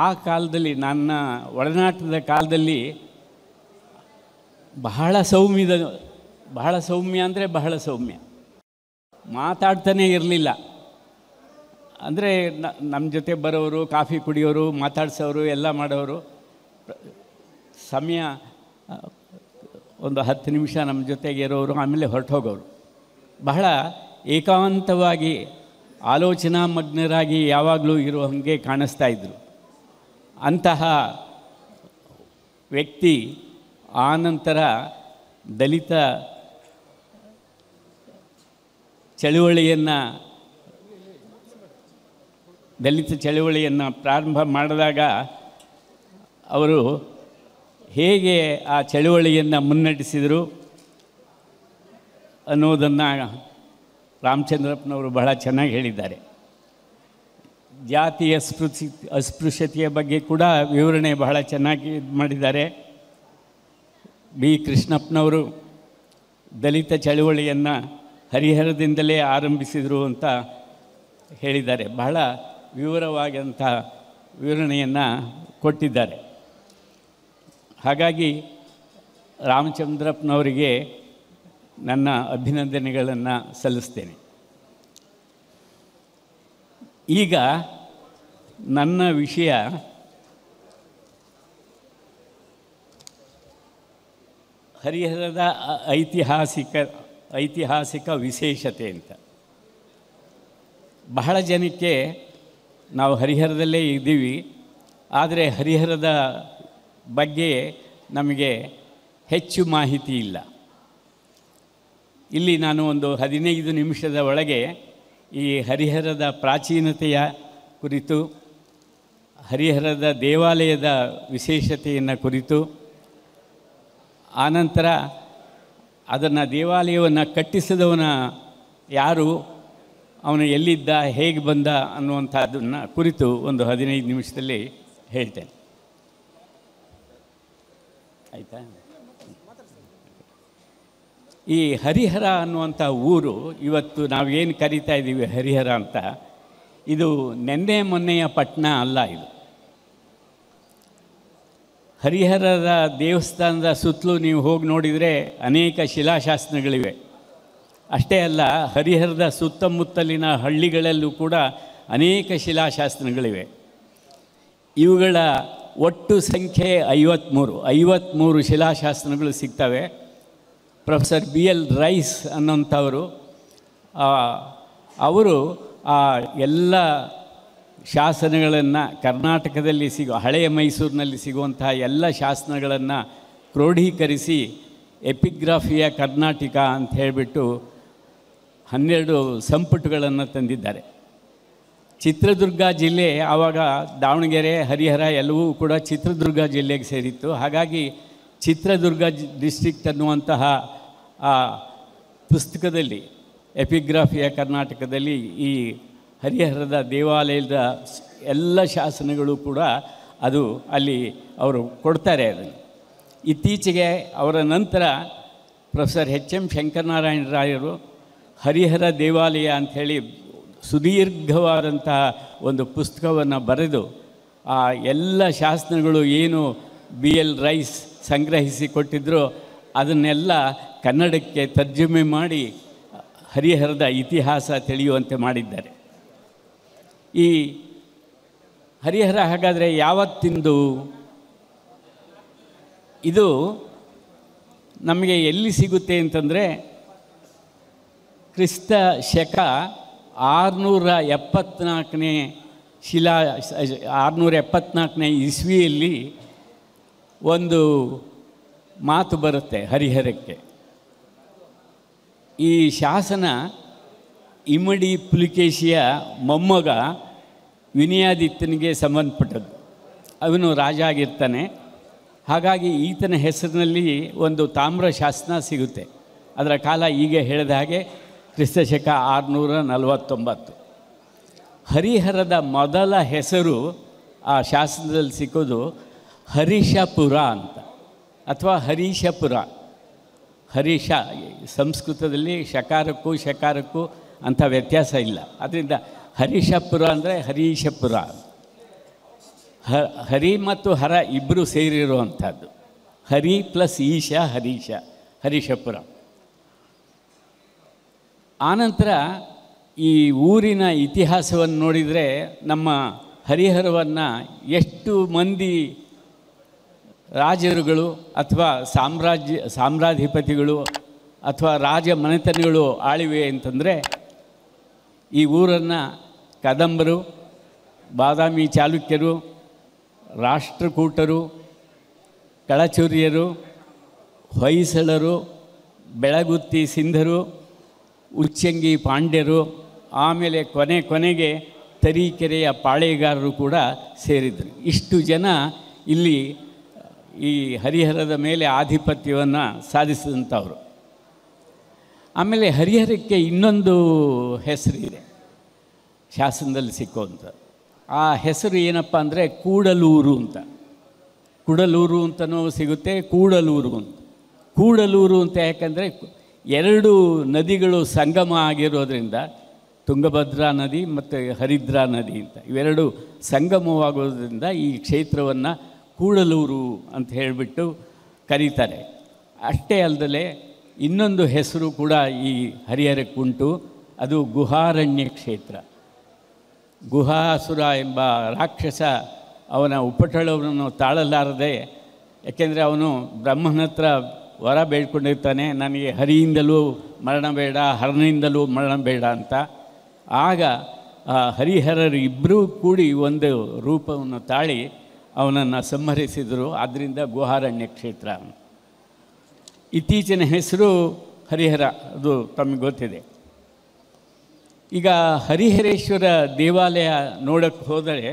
ಆ ಕಾಲದಲ್ಲಿ, ನನ್ನ ಒಡನಾಟದ ಕಾಲದಲ್ಲಿ ಬಹಳ ಸೌಮ್ಯ ಅಂದರೆ ಬಹಳ ಸೌಮ್ಯ, ಮಾತಾಡ್ತಾನೇ ಇರಲಿಲ್ಲ. ಅಂದರೆ ನಮ್ಮ ಜೊತೆ ಬರೋರು, ಕಾಫಿ ಕುಡಿಯೋರು, ಮಾತಾಡ್ಸೋರು, ಎಲ್ಲ ಮಾಡೋರು. ಸಮಯ ಒಂದು 10 ನಿಮಿಷ ನಮ್ಮ ಜೊತೆಗೆ ಇರೋರು, ಆಮೇಲೆ ಹೊರಟೋಗೋರು. ಬಹಳ ಏಕಾಂತವಾಗಿ ಆಲೋಚನಾ ಮಗ್ನರಾಗಿ ಯಾವಾಗಲೂ ಇರೋ ಹಾಗೆ ಕಾಣಿಸ್ತಾ ಇದ್ದರು. ಅಂತಹ ವ್ಯಕ್ತಿ ಆನಂತರ ದಲಿತ ಚಳುವಳಿಯನ್ನು ಪ್ರಾರಂಭ ಮಾಡಿದಾಗ ಅವರು ಹೇಗೆ ಆ ಚಳುವಳಿಯನ್ನು ಮುನ್ನಡೆಸಿದರು ಅನ್ನೋದನ್ನು ರಾಮಚಂದ್ರಪ್ಪನವರು ಬಹಳ ಚೆನ್ನಾಗಿ ಹೇಳಿದ್ದಾರೆ. ಜಾತಿ ಅಸ್ಪೃಶ್ಯತೆಯ ಬಗ್ಗೆ ಕೂಡ ವಿವರಣೆ ಬಹಳ ಚೆನ್ನಾಗಿ ಮಾಡಿದ್ದಾರೆ. ಬಿ ಕೃಷ್ಣಪ್ಪನವರು ದಲಿತ ಚಳುವಳಿಯನ್ನು ಹರಿಹರದಿಂದಲೇ ಆರಂಭಿಸಿದರು ಅಂತ ಹೇಳಿದ್ದಾರೆ. ಬಹಳ ವಿವರವಾದಂಥ ವಿವರಣೆಯನ್ನು ಕೊಟ್ಟಿದ್ದಾರೆ. ಹಾಗಾಗಿ ರಾಮಚಂದ್ರಪ್ಪನವರಿಗೆ ನನ್ನ ಅಭಿನಂದನೆಗಳನ್ನು ಸಲ್ಲಿಸ್ತೇನೆ. ಈಗ ನನ್ನ ವಿಷಯ ಹರಿಹರದ ಐತಿಹಾಸಿಕ ವಿಶೇಷತೆ ಅಂತ. ಬಹಳ ಜನಕ್ಕೆ ನಾವು ಹರಿಹರದಲ್ಲೇ ಇದ್ದೀವಿ, ಆದರೆ ಹರಿಹರದ ಬಗ್ಗೆ ನಮಗೆ ಹೆಚ್ಚು ಮಾಹಿತಿ ಇಲ್ಲ. ಇಲ್ಲಿ ನಾನು ಒಂದು 15 ನಿಮಿಷದ ಒಳಗೆ ಈ ಹರಿಹರದ ಪ್ರಾಚೀನತೆಯ ಕುರಿತು, ಹರಿಹರದ ದೇವಾಲಯದ ವಿಶೇಷತೆಯನ್ನು ಕುರಿತು, ಆನಂತರ ಅದನ್ನು ದೇವಾಲಯವನ್ನು ಕಟ್ಟಿಸಿದವನ ಯಾರು, ಅವನು ಎಲ್ಲಿದ್ದ, ಹೇಗೆ ಬಂದ ಅನ್ನುವಂಥದ್ದನ್ನು ಕುರಿತು ಒಂದು 15 ನಿಮಿಷದಲ್ಲಿ ಹೇಳ್ತೇನೆ. ಆಯಿತಾ? ಈ ಹರಿಹರ ಅನ್ನುವಂಥ ಊರು ಇವತ್ತು ನಾವೇನು ಕರಿತಾ ಇದ್ದೀವಿ ಹರಿಹರ ಅಂತ, ಇದು ನೆನ್ನೆ ಮೊನ್ನೆಯ ಪಟ್ಟಣ ಅಲ್ಲ. ಇದು ಹರಿಹರದ ದೇವಸ್ಥಾನದ ಸುತ್ತಲೂ ನೀವು ಹೋಗಿ ನೋಡಿದರೆ ಅನೇಕ ಶಿಲಾಶಾಸನಗಳಿವೆ. ಅಷ್ಟೇ ಅಲ್ಲ, ಹರಿಹರದ ಸುತ್ತಮುತ್ತಲಿನ ಹಳ್ಳಿಗಳಲ್ಲೂ ಕೂಡ ಅನೇಕ ಶಿಲಾಶಾಸನಗಳಿವೆ. ಇವುಗಳ ಒಟ್ಟು ಸಂಖ್ಯೆ 53 ಶಿಲಾಶಾಸನಗಳು ಸಿಗ್ತವೆ. ಪ್ರೊಫೆಸರ್ BL ರೈಸ್ ಅನ್ನೋಂಥವರು ಅವರು ಆ ಎಲ್ಲ ಶಾಸನಗಳನ್ನು ಕರ್ನಾಟಕದಲ್ಲಿ ಹಳೆಯ ಮೈಸೂರಿನಲ್ಲಿ ಸಿಗುವಂತಹ ಎಲ್ಲ ಶಾಸನಗಳನ್ನು ಕ್ರೋಢೀಕರಿಸಿ ಎಪಿಗ್ರಾಫಿಯ ಕರ್ನಾಟಕ ಅಂತ ಹೇಳಿಬಿಟ್ಟು 12 ಸಂಪುಟಗಳನ್ನು ತಂದಿದ್ದಾರೆ. ಚಿತ್ರದುರ್ಗ ಜಿಲ್ಲೆ, ಆವಾಗ ದಾವಣಗೆರೆ, ಹರಿಹರ ಎಲ್ಲವೂ ಕೂಡ ಚಿತ್ರದುರ್ಗ ಜಿಲ್ಲೆಗೆ ಸೇರಿತ್ತು. ಹಾಗಾಗಿ ಚಿತ್ರದುರ್ಗ ಡಿಸ್ಟ್ರಿಕ್ಟ್ ಅನ್ನುವಂತಹ ಆ ಪುಸ್ತಕದಲ್ಲಿ, ಎಪಿಗ್ರಾಫಿಯ ಕರ್ನಾಟಕದಲ್ಲಿ ಈ ಹರಿಹರದ ದೇವಾಲಯದ ಎಲ್ಲ ಶಾಸನಗಳು ಕೂಡ ಅದು ಅಲ್ಲಿ ಅವರು ಕೊಡ್ತಾರೆ. ಅದನ್ನು ಇತ್ತೀಚೆಗೆ ಅವರ ನಂತರ ಪ್ರೊಫೆಸರ್ HM ಶಂಕರನಾರಾಯಣ ರಾಯರು ಹರಿಹರ ದೇವಾಲಯ ಅಂಥೇಳಿ ಸುದೀರ್ಘವಾದಂತಹ ಒಂದು ಪುಸ್ತಕವನ್ನು ಬರೆದು ಆ ಎಲ್ಲ ಶಾಸನಗಳು ಏನು BL ರೈಸ್ ಸಂಗ್ರಹಿಸಿ ಕೊಟ್ಟಿದ್ದರು ಅದನ್ನೆಲ್ಲ ಕನ್ನಡಕ್ಕೆ ತರ್ಜುಮೆ ಮಾಡಿ ಹರಿಹರದ ಇತಿಹಾಸ ತಿಳಿಯುವಂತೆ ಮಾಡಿದ್ದಾರೆ. ಈ ಹರಿಹರ ಹಾಗಾದರೆ ಯಾವತ್ತಿಂದು? ಇದು ನಮಗೆ ಎಲ್ಲಿ ಸಿಗುತ್ತೆ ಅಂತಂದರೆ ಕ್ರಿಸ್ತ ಶಕ 674ನೇ 674ನೇ ಇಸ್ವಿಯಲ್ಲಿ ಒಂದು ಮಾತು ಬರುತ್ತೆ ಹರಿಹರಕ್ಕೆ. ಈ ಶಾಸನ ಇಮ್ಮಡಿ ಪುಲಿಕೇಶಿಯ ಮೊಮ್ಮಗ ವಿನಯಾದಿತ್ಯನಿಗೆ ಸಂಬಂಧಪಟ್ಟದ್ದು. ಅವನು ರಾಜ ಆಗಿರ್ತಾನೆ. ಹಾಗಾಗಿ ಈತನ ಹೆಸರಿನಲ್ಲಿ ಒಂದು ತಾಮ್ರ ಶಾಸನ ಸಿಗುತ್ತೆ. ಅದರ ಕಾಲ ಈಗ ಹೇಳಿದ ಹಾಗೆ ಕ್ರಿಸ್ತಶಕ 649. ಹರಿಹರದ ಮೊದಲ ಹೆಸರು ಆ ಶಾಸನದಲ್ಲಿ ಸಿಕ್ಕೋದು ಹರೀಶಪುರ ಅಂತ, ಅಥವಾ ಹರೀಶಪುರ. ಹರೀಶ ಸಂಸ್ಕೃತದಲ್ಲಿ ಶಕಾರಕ್ಕೂ ಅಂಥ ವ್ಯತ್ಯಾಸ ಇಲ್ಲ. ಅದರಿಂದ ಹರೀಶಪುರ ಅಂದರೆ ಹರೀಶಪುರ. ಹರಿ ಮತ್ತು ಹರ ಇಬ್ಬರು ಸೇರಿರುವಂಥದ್ದು. ಹರಿ ಪ್ಲಸ್ ಈಶ ಹರೀಶಪುರ. ಆನಂತರ ಈ ಊರಿನ ಇತಿಹಾಸವನ್ನು ನೋಡಿದರೆ ನಮ್ಮ ಹರಿಹರವನ್ನು ಎಷ್ಟು ಮಂದಿ ರಾಜರುಗಳು ಅಥವಾ ಸಾಮ್ರಾಧಿಪತಿಗಳು ಅಥವಾ ರಾಜ ಮನೆತನಗಳು ಆಳಿವೆ ಅಂತಂದರೆ ಈ ಊರನ್ನು ಕದಂಬರು, ಬಾದಾಮಿ ಚಾಲುಕ್ಯರು, ರಾಷ್ಟ್ರಕೂಟರು, ಕಳಚೂರ್ಯರು, ಹೊಯ್ಸಳರು, ಬೆಳಗುತ್ತಿ ಸಿಂಧರು, ಉಚ್ಚಂಗಿ ಪಾಂಡ್ಯರು, ಆಮೇಲೆ ಕೊನೆಗೆ ತರೀಕೆರೆಯ ಪಾಳೆಗಾರರು ಕೂಡ ಸೇರಿದರು. ಇಷ್ಟು ಜನ ಇಲ್ಲಿ ಈ ಹರಿಹರದ ಮೇಲೆ ಆಧಿಪತ್ಯವನ್ನು ಸಾಧಿಸಿದಂಥವರು. ಆಮೇಲೆ ಹರಿಹರಕ್ಕೆ ಇನ್ನೊಂದು ಹೆಸರಿದೆ ಶಾಸನದಲ್ಲಿ ಸಿಕ್ಕುವಂಥ. ಆ ಹೆಸರು ಏನಪ್ಪ ಅಂದರೆ ಕೂಡಲೂರು ಅಂತ. ಕುಡಲೂರು ಅಂತಲೂ ಸಿಗುತ್ತೆ, ಕೂಡಲೂರು ಅಂತ. ಕೂಡಲೂರು ಅಂತ ಯಾಕಂದರೆ ಎರಡು ನದಿಗಳು ಸಂಗಮ ಆಗಿರೋದ್ರಿಂದ, ತುಂಗಭದ್ರಾ ನದಿ ಮತ್ತು ಹರಿದ್ರಾ ನದಿ ಅಂತ ಇವೆರಡು ಸಂಗಮವಾಗೋದ್ರಿಂದ ಈ ಕ್ಷೇತ್ರವನ್ನು ಕೂಡಲೂರು ಅಂತ ಹೇಳಿಬಿಟ್ಟು ಕರೀತಾರೆ. ಅಷ್ಟೇ ಅಲ್ಲದೆ ಇನ್ನೊಂದು ಹೆಸರು ಕೂಡ ಈ ಹರಿಹರಕ್ಕುಂಟು. ಅದು ಗುಹಾರಣ್ಯ ಕ್ಷೇತ್ರ. ಗುಹಾಸುರ ಎಂಬ ರಾಕ್ಷಸ ಅವನ ಉಪಟಳವನ್ನು ತಾಳಲಾರದೆ, ಯಾಕೆಂದರೆ ಅವನು ಬ್ರಹ್ಮನ ಹತ್ರ ವರ ಬೇಡ್ಕೊಂಡಿರ್ತಾನೆ, ನನಗೆ ಹರಿಯಿಂದಲೂ ಮರಣ ಬೇಡ, ಹರನಿಂದಲೂ ಮರಣ ಬೇಡ ಅಂತ. ಆಗ ಹರಿಹರರು ಇಬ್ಬರೂ ಕೂಡಿ ಒಂದು ರೂಪವನ್ನು ತಾಳಿ ಅವನನ್ನು ಸಂಹರಿಸಿದರು. ಆದ್ದರಿಂದ ಗುಹಾರಣ್ಯ ಕ್ಷೇತ್ರ. ಇತ್ತೀಚಿನ ಹೆಸರು ಹರಿಹರ, ಅದು ತಮಗೆ ಗೊತ್ತಿದೆ. ಈಗ ಹರಿಹರೇಶ್ವರ ದೇವಾಲಯ ನೋಡೋಕ್ಕೆ ಹೋದರೆ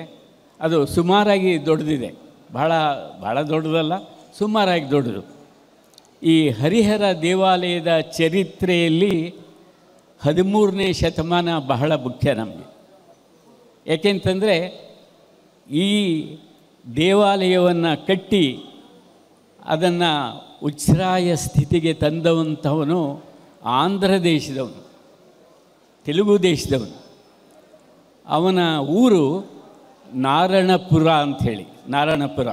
ಅದು ಸುಮಾರಾಗಿ ದೊಡ್ಡದಿದೆ. ಭಾಳ ದೊಡ್ಡದಲ್ಲ, ಸುಮಾರಾಗಿ ದೊಡ್ಡದು. ಈ ಹರಿಹರ ದೇವಾಲಯದ ಚರಿತ್ರೆಯಲ್ಲಿ 13ನೇ ಶತಮಾನ ಬಹಳ ಮುಖ್ಯ ನಮಗೆ. ಏಕೆಂತಂದರೆ ಈ ದೇವಾಲಯವನ್ನು ಕಟ್ಟಿ ಅದನ್ನು ಉಚ್ಛ್ರಾಯ ಸ್ಥಿತಿಗೆ ತಂದವಂಥವನು ಆಂಧ್ರ ದೇಶದವನು, ತೆಲುಗು ದೇಶದವನು. ಅವನ ಊರು ನಾರಾಯಣಪುರ ಅಂಥೇಳಿ, ನಾರಾಯಣಪುರ.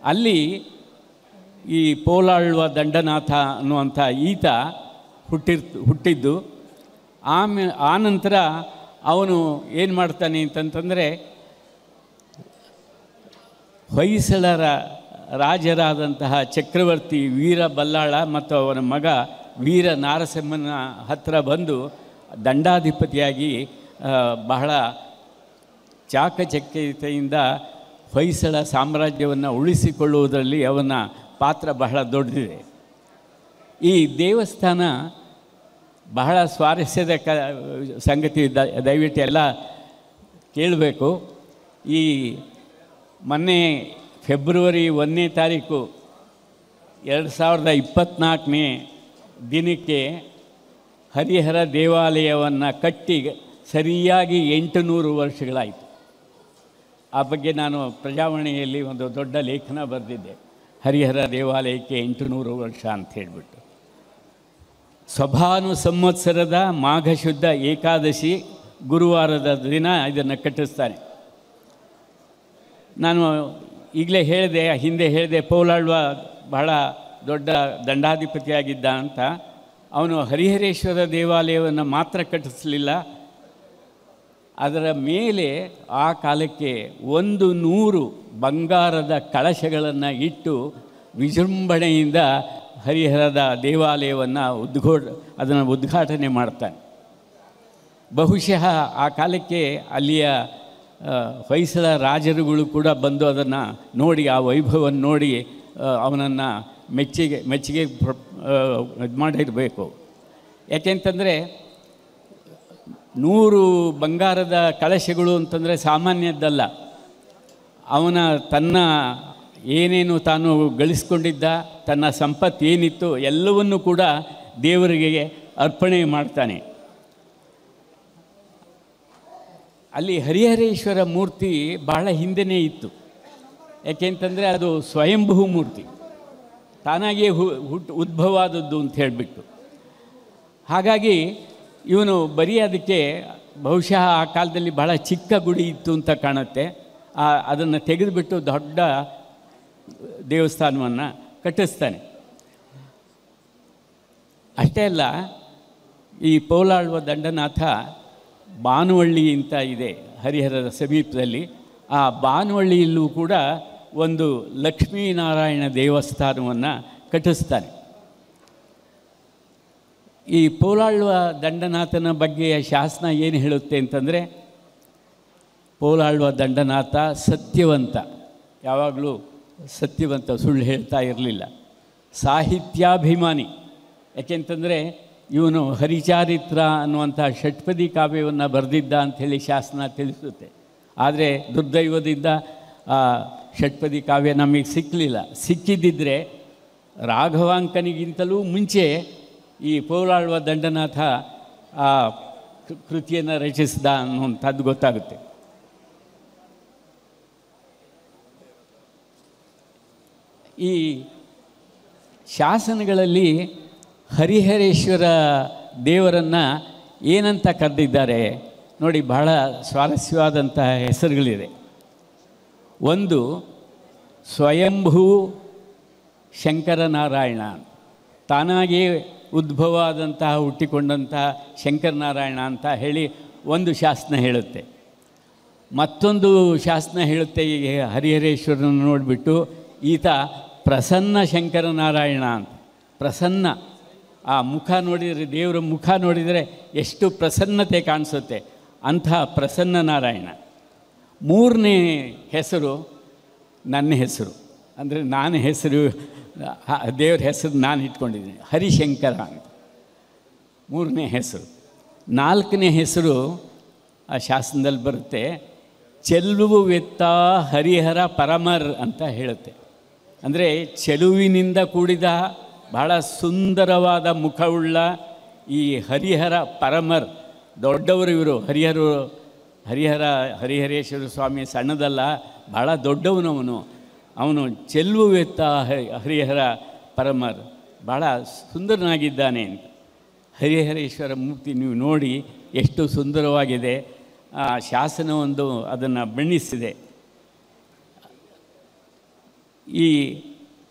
ಅಲ್ಲಿ ಈ ಪೋಲಾಳ್ವ ದಂಡನಾಥ ಅನ್ನುವಂಥ ಈತ ಹುಟ್ಟಿದ್ದು. ಆನಂತರ ಅವನು ಏನು ಮಾಡ್ತಾನೆ ಅಂತಂತಂದರೆ, ಹೊಯ್ಸಳರ ರಾಜರಾದಂತಹ ಚಕ್ರವರ್ತಿ ವೀರ ಬಲ್ಲಾಳ ಮತ್ತು ಅವನ ಮಗ ವೀರ ನಾರಸಿಂಹನ ಹತ್ತಿರ ಬಂದು ದಂಡಾಧಿಪತಿಯಾಗಿ ಬಹಳ ಚಾಕಚಕ್ಯತೆಯಿಂದ ಹೊಯ್ಸಳ ಸಾಮ್ರಾಜ್ಯವನ್ನು ಉಳಿಸಿಕೊಳ್ಳುವುದರಲ್ಲಿ ಅವನ ಪಾತ್ರ ಬಹಳ ದೊಡ್ಡದಿದೆ. ಈ ದೇವಸ್ಥಾನ ಬಹಳ ಸ್ವಾರಸ್ಯದ ಸಂಗತಿ, ದಯವಿಟ್ಟು ಎಲ್ಲ ಕೇಳಬೇಕು. ಈ ಮೊನ್ನೆ ಫೆಬ್ರವರಿ 1ನೇ ತಾರೀಕು 2024ನೇ ದಿನಕ್ಕೆ ಹರಿಹರ ದೇವಾಲಯವನ್ನು ಕಟ್ಟಿ ಸರಿಯಾಗಿ 800 ವರ್ಷಗಳಾಯಿತು. ಆ ಬಗ್ಗೆ ನಾನು ಪ್ರಜಾವಾಣಿಯಲ್ಲಿ ಒಂದು ದೊಡ್ಡ ಲೇಖನ ಬರೆದಿದ್ದೆ, ಹರಿಹರ ದೇವಾಲಯಕ್ಕೆ 800 ವರ್ಷ ಅಂತ ಹೇಳಿಬಿಟ್ಟು. ಸ್ವಭಾನು ಸಂವತ್ಸರದ ಮಾಘ ಶುದ್ಧ ಏಕಾದಶಿ ಗುರುವಾರದ ದಿನ ಇದನ್ನು ಕಟ್ಟಿಸ್ತಾನೆ. ನಾನು ಈಗಲೇ ಹೇಳಿದೆ, ಹಿಂದೆ ಹೇಳಿದೆ, ಪೌಲಾಳ್ವ ಬಹಳ ದೊಡ್ಡ ದಂಡಾಧಿಪತಿಯಾಗಿದ್ದ ಅಂತ. ಅವನು ಹರಿಹರೇಶ್ವರ ದೇವಾಲಯವನ್ನು ಮಾತ್ರ ಕಟ್ಟಿಸಲಿಲ್ಲ, ಅದರ ಮೇಲೆ ಆ ಕಾಲಕ್ಕೆ 100 ಬಂಗಾರದ ಕಳಶಗಳನ್ನು ಇಟ್ಟು ವಿಜೃಂಭಣೆಯಿಂದ ಹರಿಹರದ ದೇವಾಲಯವನ್ನು ಅದನ್ನು ಉದ್ಘಾಟನೆ ಮಾಡ್ತಾನೆ. ಬಹುಶಃ ಆ ಕಾಲಕ್ಕೆ ಅಲ್ಲಿಯ ಹೊಯ್ಸಳ ರಾಜರುಗಳು ಕೂಡ ಬಂದು ಅದನ್ನು ನೋಡಿ, ಆ ವೈಭವವನ್ನು ನೋಡಿ ಅವನನ್ನು ಮೆಚ್ಚುಗೆ ಇದು ಮಾಡಿರಬೇಕು. ಯಾಕೆಂತಂದರೆ 100 ಬಂಗಾರದ ಕಳಶಗಳು ಅಂತಂದರೆ ಸಾಮಾನ್ಯದ್ದಲ್ಲ. ಅವನ ತನ್ನ ಏನೇನು ತಾನು ಗಳಿಸ್ಕೊಂಡಿದ್ದ, ತನ್ನ ಸಂಪತ್ತು ಏನಿತ್ತು ಎಲ್ಲವನ್ನೂ ಕೂಡ ದೇವರಿಗೆ ಅರ್ಪಣೆ ಮಾಡ್ತಾನೆ. ಅಲ್ಲಿ ಹರಿಹರೇಶ್ವರ ಮೂರ್ತಿ ಬಹಳ ಹಿಂದೆಯೇ ಇತ್ತು. ಯಾಕೆಂತಂದರೆ ಅದು ಸ್ವಯಂಭೂ ಮೂರ್ತಿ, ತಾನಾಗಿಯೇ ಉದ್ಭವ ಆದದ್ದು ಅಂತ ಹೇಳಿಬಿಟ್ಟು. ಹಾಗಾಗಿ ಇವನು ಬರೀ ಅದಕ್ಕೆ ಬಹುಶಃ ಆ ಕಾಲದಲ್ಲಿ ಬಹಳ ಚಿಕ್ಕ ಗುಡಿ ಇತ್ತು ಅಂತ ಕಾಣುತ್ತೆ. ಅದನ್ನು ತೆಗೆದುಬಿಟ್ಟು ದೊಡ್ಡ ದೇವಸ್ಥಾನವನ್ನು ಕಟ್ಟಿಸ್ತಾನೆ. ಅಷ್ಟೇ ಅಲ್ಲ, ಈ ಪೌಲಾಳ್ವ ದಂಡನಾಥ ಬಾನುವಳ್ಳಿ ಅಂತ ಇದೆ ಹರಿಹರದ ಸಮೀಪದಲ್ಲಿ. ಆ ಬಾನುವಳ್ಳಿಯಲ್ಲೂ ಕೂಡ ಒಂದು ಲಕ್ಷ್ಮೀನಾರಾಯಣ ದೇವಸ್ಥಾನವನ್ನು ಕಟ್ಟಿಸ್ತಾನೆ. ಈ ಪೌಲಾಳ್ವ ದಂಡನಾಥನ ಬಗ್ಗೆ ಶಾಸನ ಏನು ಹೇಳುತ್ತೆ ಅಂತಂದರೆ, ಪೌಲಾಳ್ವ ದಂಡನಾಥ ಸತ್ಯವಂತ, ಯಾವಾಗಲೂ ಸತ್ಯವಂತ, ಸುಳ್ಳು ಹೇಳ್ತಾ ಇರಲಿಲ್ಲ. ಸಾಹಿತ್ಯಾಭಿಮಾನಿ, ಯಾಕೆಂತಂದರೆ ಇವನು ಹರಿಚಾರಿತ್ರ ಅನ್ನುವಂಥ ಷಟ್ಪದಿ ಕಾವ್ಯವನ್ನು ಬರೆದಿದ್ದ ಅಂಥೇಳಿ ಶಾಸನ ತಿಳಿಸುತ್ತೆ. ಆದರೆ ದುರ್ದೈವದಿಂದ ಆ ಷಟ್ಪದಿ ಕಾವ್ಯ ನಮಗೆ ಸಿಕ್ಕಲಿಲ್ಲ. ಸಿಕ್ಕಿದ್ದಿದ್ದರೆ ರಾಘವಾಂಕನಿಗಿಂತಲೂ ಮುಂಚೆ ಈ ಪೌಲಾಳ್ವ ದಂಡನಾಥ ಆ ಕೃತಿಯನ್ನು ರಚಿಸಿದ ಅನ್ನುವಂಥದ್ದು ಗೊತ್ತಾಗುತ್ತೆ. ಈ ಶಾಸನಗಳಲ್ಲಿ ಹರಿಹರೇಶ್ವರ ದೇವರನ್ನು ಏನಂತ ಕರೆದಿದ್ದಾರೆ ನೋಡಿ, ಬಹಳ ಸ್ವಾರಸ್ಯವಾದಂತಹ ಹೆಸರುಗಳಿದೆ. ಒಂದು ಸ್ವಯಂಭೂ ಶಂಕರನಾರಾಯಣ, ತಾನಾಗಿಯೇ ಉದ್ಭವ ಆದಂತಹ ಹುಟ್ಟಿಕೊಂಡಂತಹ ಶಂಕರನಾರಾಯಣ ಅಂತ ಹೇಳಿ ಒಂದು ಶಾಸನ ಹೇಳುತ್ತೆ. ಮತ್ತೊಂದು ಶಾಸನ ಹೇಳುತ್ತೆ, ಈ ಹರಿಹರೇಶ್ವರನ ನೋಡಿಬಿಟ್ಟು ಈತ ಪ್ರಸನ್ನ ಶಂಕರನಾರಾಯಣ ಅಂತ. ಪ್ರಸನ್ನ, ಆ ಮುಖ ನೋಡಿದರೆ, ದೇವರ ಮುಖ ನೋಡಿದರೆ ಎಷ್ಟು ಪ್ರಸನ್ನತೆ ಕಾಣಿಸುತ್ತೆ, ಅಂಥ ಪ್ರಸನ್ನ ನಾರಾಯಣ. ಮೂರನೇ ಹೆಸರು ನನ್ನ ಹೆಸರು, ಅಂದರೆ ನಾನು ಹೆಸರು, ದೇವ್ರ ಹೆಸರು ನಾನು ಇಟ್ಕೊಂಡಿದ್ದೀನಿ, ಹರಿಶಂಕರ ಅಂತ ಮೂರನೇ ಹೆಸರು. ನಾಲ್ಕನೇ ಹೆಸರು ಆ ಶಾಸನದಲ್ಲಿ ಬರುತ್ತೆ, ಚೆಲುವೆತ್ತ ಹರಿಹರ ಪರಮರ್ ಅಂತ ಹೇಳುತ್ತೆ. ಅಂದರೆ ಚೆಲುವಿನಿಂದ ಕೂಡಿದ ಬಹಳ ಸುಂದರವಾದ ಮುಖವುಳ್ಳ ಈ ಹರಿಹರ ಪರಮರ್, ದೊಡ್ಡವರು ಇವರು. ಹರಿಹರೇಶ್ವರ ಸ್ವಾಮಿ ಸಣ್ಣದಲ್ಲ, ಬಹಳ ದೊಡ್ಡವನವನು. ಅವನು ಚೆಲುವೆತ್ತ ಹರಿಹರ ಪರಮರ್, ಬಹಳ ಸುಂದರನಾಗಿದ್ದಾನೆ ಅಂತ. ಹರಿಹರೇಶ್ವರ ಮೂರ್ತಿ ನೀವು ನೋಡಿ ಎಷ್ಟು ಸುಂದರವಾಗಿದೆ. ಆ ಶಾಸನವೊಂದು ಅದನ್ನು ಬಣ್ಣಿಸಿದೆ. ಈ